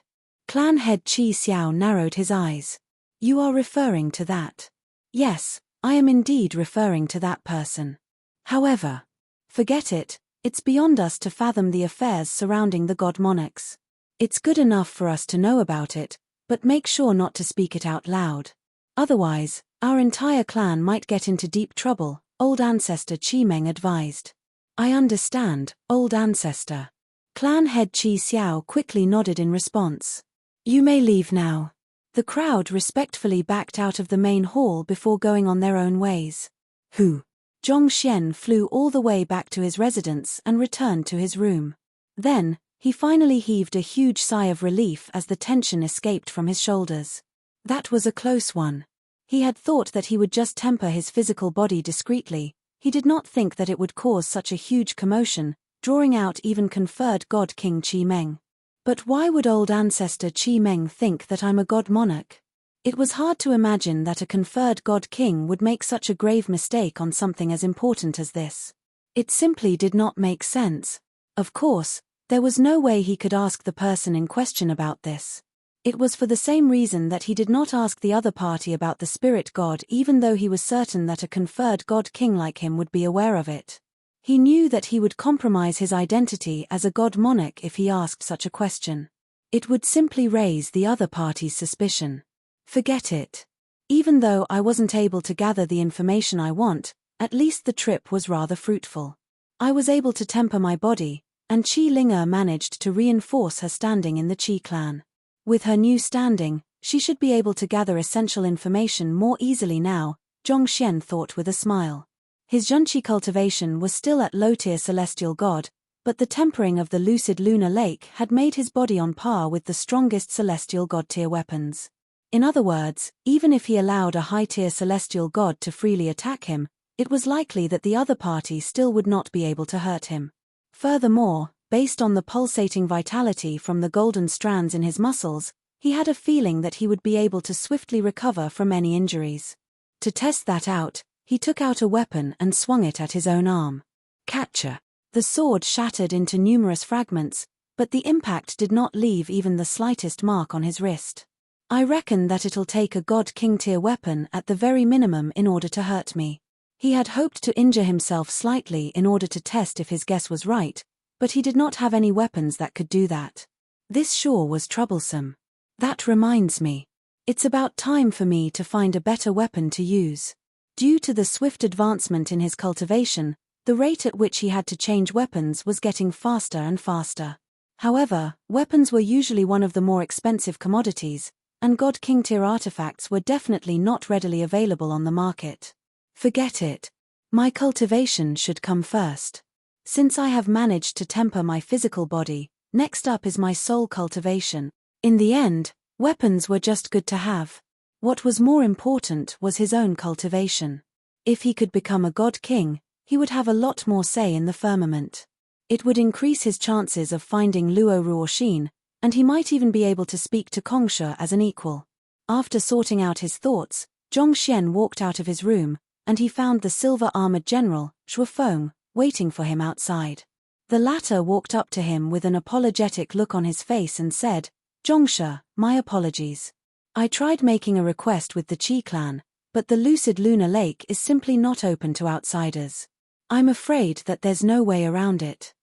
Clan head Chi Xiao narrowed his eyes. You are referring to that? Yes, I am indeed referring to that person. However, forget it, it's beyond us to fathom the affairs surrounding the god monarchs. It's good enough for us to know about it, but make sure not to speak it out loud. Otherwise, our entire clan might get into deep trouble, old ancestor Chi Meng advised. I understand, old ancestor. Clan head Chi Xiao quickly nodded in response. You may leave now. The crowd respectfully backed out of the main hall before going on their own ways. Zhong Xian flew all the way back to his residence and returned to his room. Then, he finally heaved a huge sigh of relief as the tension escaped from his shoulders. That was a close one. He had thought that he would just temper his physical body discreetly. He did not think that it would cause such a huge commotion, drawing out even conferred God King Chi Meng. But why would old ancestor Chi Meng think that I'm a god monarch? It was hard to imagine that a conferred god king would make such a grave mistake on something as important as this. It simply did not make sense. Of course, there was no way he could ask the person in question about this. It was for the same reason that he did not ask the other party about the spirit god, even though he was certain that a conferred god king like him would be aware of it. He knew that he would compromise his identity as a god monarch if he asked such a question. It would simply raise the other party's suspicion. Forget it. Even though I wasn't able to gather the information I want, at least the trip was rather fruitful. I was able to temper my body, and Qi Linger managed to reinforce her standing in the Qi clan. With her new standing, she should be able to gather essential information more easily now, Zhong Xian thought with a smile. His Zhunqi cultivation was still at low-tier celestial god, but the tempering of the lucid lunar lake had made his body on par with the strongest celestial god-tier weapons. In other words, even if he allowed a high-tier celestial god to freely attack him, it was likely that the other party still would not be able to hurt him. Furthermore, based on the pulsating vitality from the golden strands in his muscles, he had a feeling that he would be able to swiftly recover from any injuries. To test that out, he took out a weapon and swung it at his own arm. Catcher. The sword shattered into numerous fragments, but the impact did not leave even the slightest mark on his wrist. I reckon that it'll take a God King tier weapon at the very minimum in order to hurt me. He had hoped to injure himself slightly in order to test if his guess was right, but he did not have any weapons that could do that. This sure was troublesome. That reminds me. It's about time for me to find a better weapon to use. Due to the swift advancement in his cultivation, the rate at which he had to change weapons was getting faster and faster. However, weapons were usually one of the more expensive commodities, and God King tier artifacts were definitely not readily available on the market. Forget it. My cultivation should come first. Since I have managed to temper my physical body, next up is my soul cultivation. In the end, weapons were just good to have. What was more important was his own cultivation. If he could become a god king, he would have a lot more say in the firmament. It would increase his chances of finding Luo Ruoxin, and he might even be able to speak to Kongshe as an equal. After sorting out his thoughts, Zhong Xian walked out of his room, and he found the silver-armored general, Shuofeng, waiting for him outside. The latter walked up to him with an apologetic look on his face and said, "Zhongshe, my apologies. I tried making a request with the Qi clan, but the lucid lunar lake is simply not open to outsiders. I'm afraid that there's no way around it."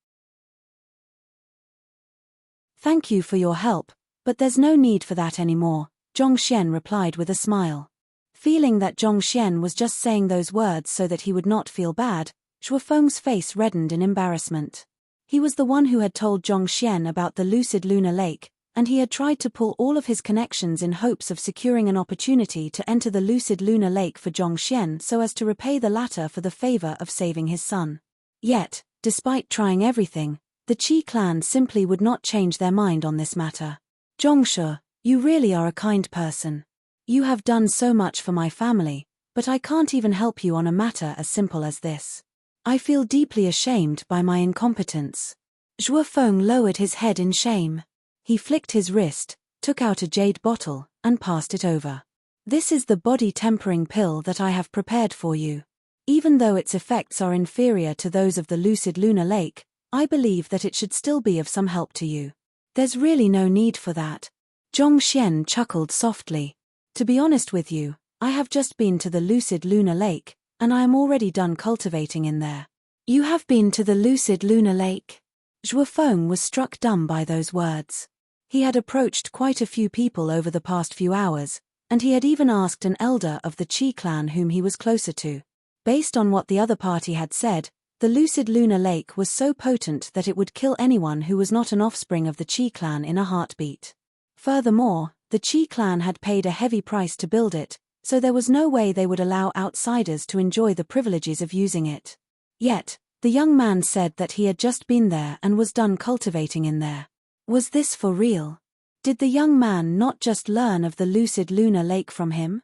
"Thank you for your help, but there's no need for that anymore," Zhong Xian replied with a smile. Feeling that Zhong Xian was just saying those words so that he would not feel bad, Shuofeng's face reddened in embarrassment. He was the one who had told Zhong Xian about the lucid lunar lake, and he had tried to pull all of his connections in hopes of securing an opportunity to enter the lucid lunar lake for Zhong Xian so as to repay the latter for the favor of saving his son. Yet, despite trying everything, the Qi clan simply would not change their mind on this matter. "Zhongshe, you really are a kind person. You have done so much for my family, but I can't even help you on a matter as simple as this. I feel deeply ashamed by my incompetence." Shuofeng lowered his head in shame. He flicked his wrist, took out a jade bottle, and passed it over. "This is the body tempering pill that I have prepared for you. Even though its effects are inferior to those of the lucid lunar lake, I believe that it should still be of some help to you. There's really no need for that. Zhongxian chuckled softly. To be honest with you, I have just been to the lucid lunar lake, and I am already done cultivating in there. You have been to the lucid lunar lake? Zhuofeng was struck dumb by those words. He had approached quite a few people over the past few hours, and he had even asked an elder of the Qi clan whom he was closer to. Based on what the other party had said, the lucid lunar lake was so potent that it would kill anyone who was not an offspring of the Qi clan in a heartbeat. Furthermore, the Qi clan had paid a heavy price to build it, so there was no way they would allow outsiders to enjoy the privileges of using it. Yet, the young man said that he had just been there and was done cultivating in there. Was this for real? Did the young man not just learn of the lucid lunar lake from him?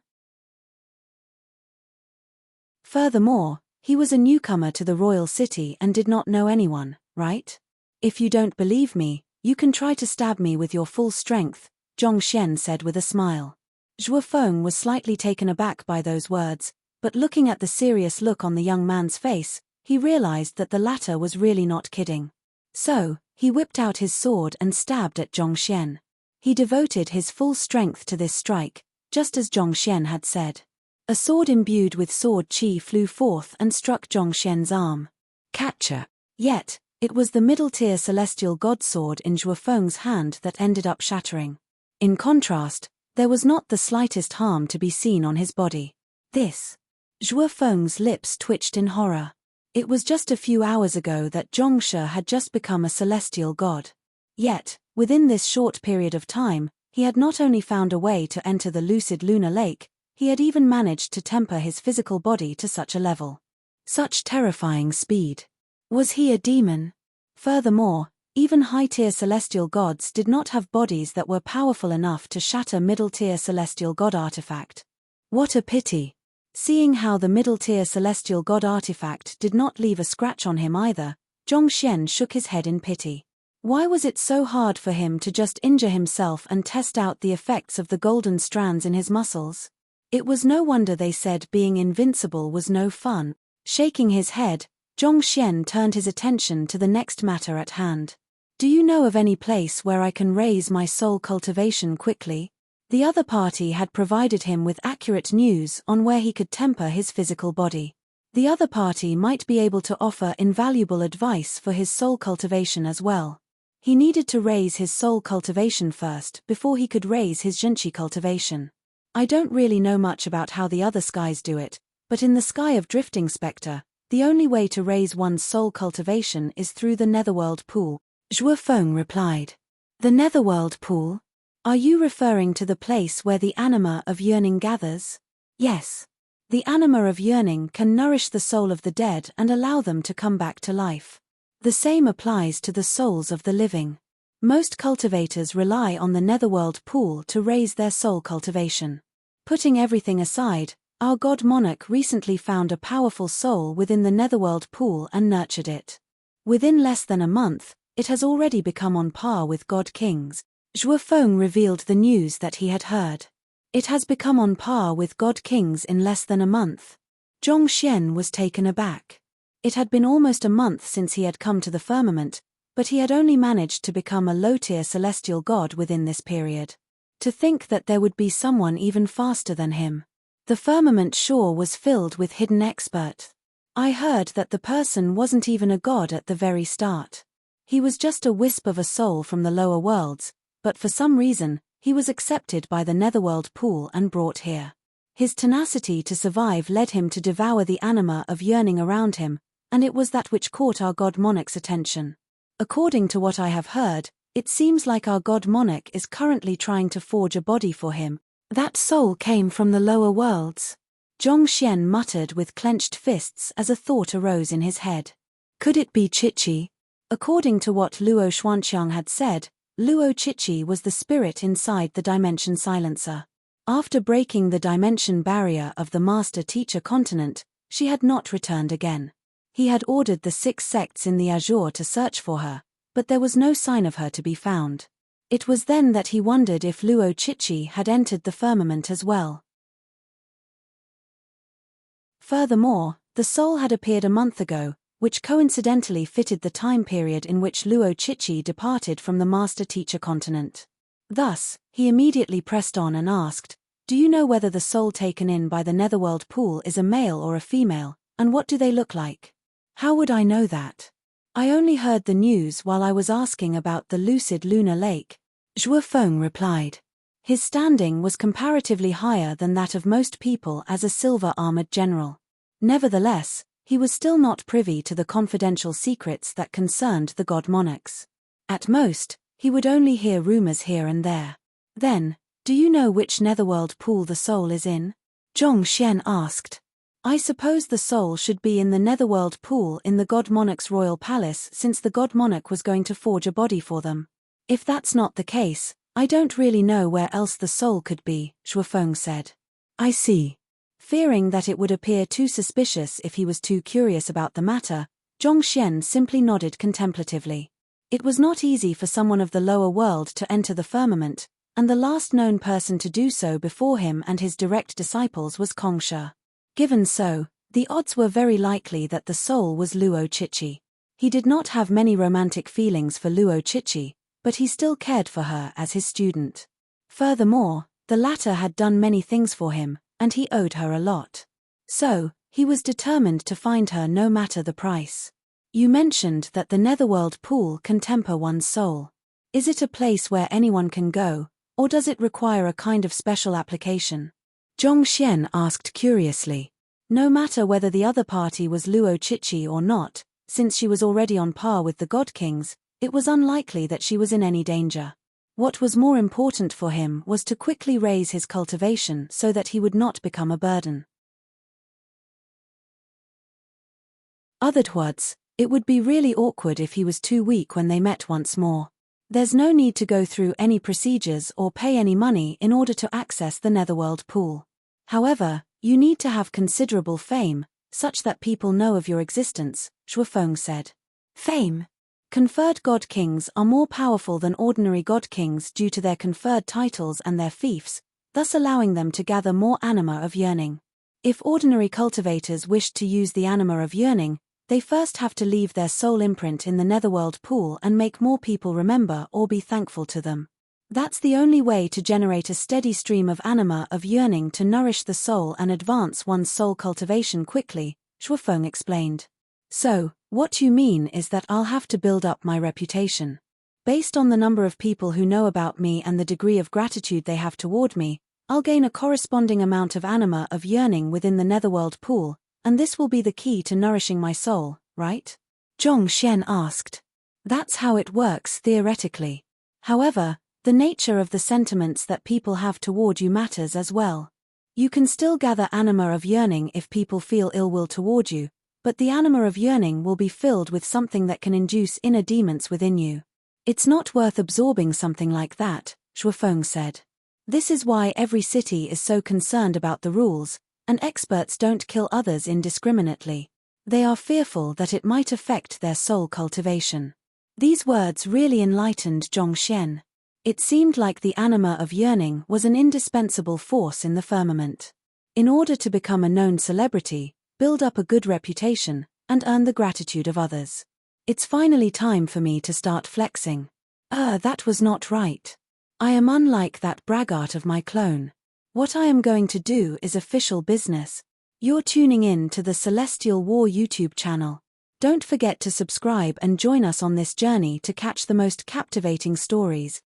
Furthermore, he was a newcomer to the royal city and did not know anyone, right? If you don't believe me, you can try to stab me with your full strength, Zhongxian said with a smile. Zhuofeng was slightly taken aback by those words, but looking at the serious look on the young man's face, he realized that the latter was really not kidding. So, he whipped out his sword and stabbed at Zhongxian. He devoted his full strength to this strike, just as Zhongxian had said. A sword imbued with sword qi flew forth and struck Zhongxian's arm. Catcher. Yet, it was the middle-tier celestial god sword in Zhuofeng's hand that ended up shattering. In contrast, there was not the slightest harm to be seen on his body. This. Zhuofeng's lips twitched in horror. It was just a few hours ago that Zhongshe had just become a celestial god. Yet, within this short period of time, he had not only found a way to enter the lucid lunar lake, he had even managed to temper his physical body to such a level. Such terrifying speed. Was he a demon? Furthermore, even high-tier celestial gods did not have bodies that were powerful enough to shatter middle-tier celestial god artifact. What a pity. Seeing how the middle-tier celestial god artifact did not leave a scratch on him either, Zhongxian shook his head in pity. Why was it so hard for him to just injure himself and test out the effects of the golden strands in his muscles? It was no wonder they said being invincible was no fun. Shaking his head, Zhongxian turned his attention to the next matter at hand. Do you know of any place where I can raise my soul cultivation quickly? The other party had provided him with accurate news on where he could temper his physical body. The other party might be able to offer invaluable advice for his soul cultivation as well. He needed to raise his soul cultivation first before he could raise his zhenqi cultivation. I don't really know much about how the other skies do it, but in the sky of Drifting Spectre, the only way to raise one's soul cultivation is through the Netherworld Pool, Zhuofeng replied. The Netherworld Pool? Are you referring to the place where the anima of yearning gathers? Yes. The anima of yearning can nourish the soul of the dead and allow them to come back to life. The same applies to the souls of the living. Most cultivators rely on the Netherworld Pool to raise their soul cultivation. Putting everything aside, our god monarch recently found a powerful soul within the Netherworld Pool and nurtured it. Within less than a month, it has already become on par with god kings. Zhuofeng revealed the news that he had heard. It has become on par with god kings in less than a month. Zhongxian was taken aback. It had been almost a month since he had come to the firmament, but he had only managed to become a low-tier celestial god within this period. To think that there would be someone even faster than him. The firmament sure was filled with hidden experts. I heard that the person wasn't even a god at the very start. He was just a wisp of a soul from the lower worlds, but for some reason, he was accepted by the Netherworld Pool and brought here. His tenacity to survive led him to devour the anima of yearning around him, and it was that which caught our god monarch's attention. According to what I have heard, it seems like our god monarch is currently trying to forge a body for him. That soul came from the lower worlds. Zhongxian muttered with clenched fists as a thought arose in his head. Could it be Chichi? According to what Luo Xuanqiang had said, Luo Chichi was the spirit inside the Dimension Silencer. After breaking the dimension barrier of the Master-Teacher continent, she had not returned again. He had ordered the 6 sects in the Azure to search for her, but there was no sign of her to be found. It was then that he wondered if Luo Chichi had entered the firmament as well. Furthermore, The soul had appeared a month ago, which coincidentally fitted the time period in which Luo Chichi departed from the master-teacher continent. Thus, he immediately pressed on and asked, "Do you know whether the soul taken in by the netherworld pool is a male or a female, and what do they look like?" "How would I know that? I only heard the news while I was asking about the lucid lunar lake," Zhuo Feng replied. His standing was comparatively higher than that of most people as a silver-armored general. Nevertheless, he was still not privy to the confidential secrets that concerned the god monarchs. At most, he would only hear rumors here and there. "Then, do you know which netherworld pool the soul is in?" Zhong Xian asked. "I suppose the soul should be in the netherworld pool in the god monarch's royal palace, since the god monarch was going to forge a body for them. If that's not the case, I don't really know where else the soul could be," Zhuo Feng said. "I see." Fearing that it would appear too suspicious if he was too curious about the matter, Zhong Xian simply nodded contemplatively. It was not easy for someone of the lower world to enter the firmament, and the last known person to do so before him and his direct disciples was Kongsha. Given so, the odds were very likely that the soul was Luo Chichi. He did not have many romantic feelings for Luo Chichi, but he still cared for her as his student. Furthermore, the latter had done many things for him, and he owed her a lot. So, he was determined to find her no matter the price. "You mentioned that the netherworld pool can temper one's soul. Is it a place where anyone can go, or does it require a kind of special application?" Zhong Xian asked curiously. No matter whether the other party was Luo Chichi or not, since she was already on par with the god kings, it was unlikely that she was in any danger. What was more important for him was to quickly raise his cultivation so that he would not become a burden. Otherwise, it would be really awkward if he was too weak when they met once more. There's no need to go through any procedures or pay any money in order to access the netherworld pool. However, you need to have considerable fame, such that people know of your existence, Zhuo Feng said. Fame. Conferred god kings are more powerful than ordinary god kings due to their conferred titles and their fiefs, thus allowing them to gather more anima of yearning. If ordinary cultivators wished to use the anima of yearning, they first have to leave their soul imprint in the netherworld pool and make more people remember or be thankful to them. That's the only way to generate a steady stream of anima of yearning to nourish the soul and advance one's soul cultivation quickly, Zhuo Feng explained. So, what you mean is that I'll have to build up my reputation. Based on the number of people who know about me and the degree of gratitude they have toward me, I'll gain a corresponding amount of anima of yearning within the netherworld pool, and this will be the key to nourishing my soul, right? Zhong Xian asked. That's how it works theoretically. However, the nature of the sentiments that people have toward you matters as well. You can still gather anima of yearning if people feel ill will toward you, but the anima of yearning will be filled with something that can induce inner demons within you. It's not worth absorbing something like that, Zhuo Feng said. This is why every city is so concerned about the rules, and experts don't kill others indiscriminately. They are fearful that it might affect their soul cultivation. These words really enlightened Zhong Xian. It seemed like the anima of yearning was an indispensable force in the firmament. In order to become a known celebrity, build up a good reputation, and earn the gratitude of others. It's finally time for me to start flexing. That was not right. I am unlike that braggart of my clone. What I am going to do is official business. You're tuning in to the Celestial War YouTube channel. Don't forget to subscribe and join us on this journey to catch the most captivating stories,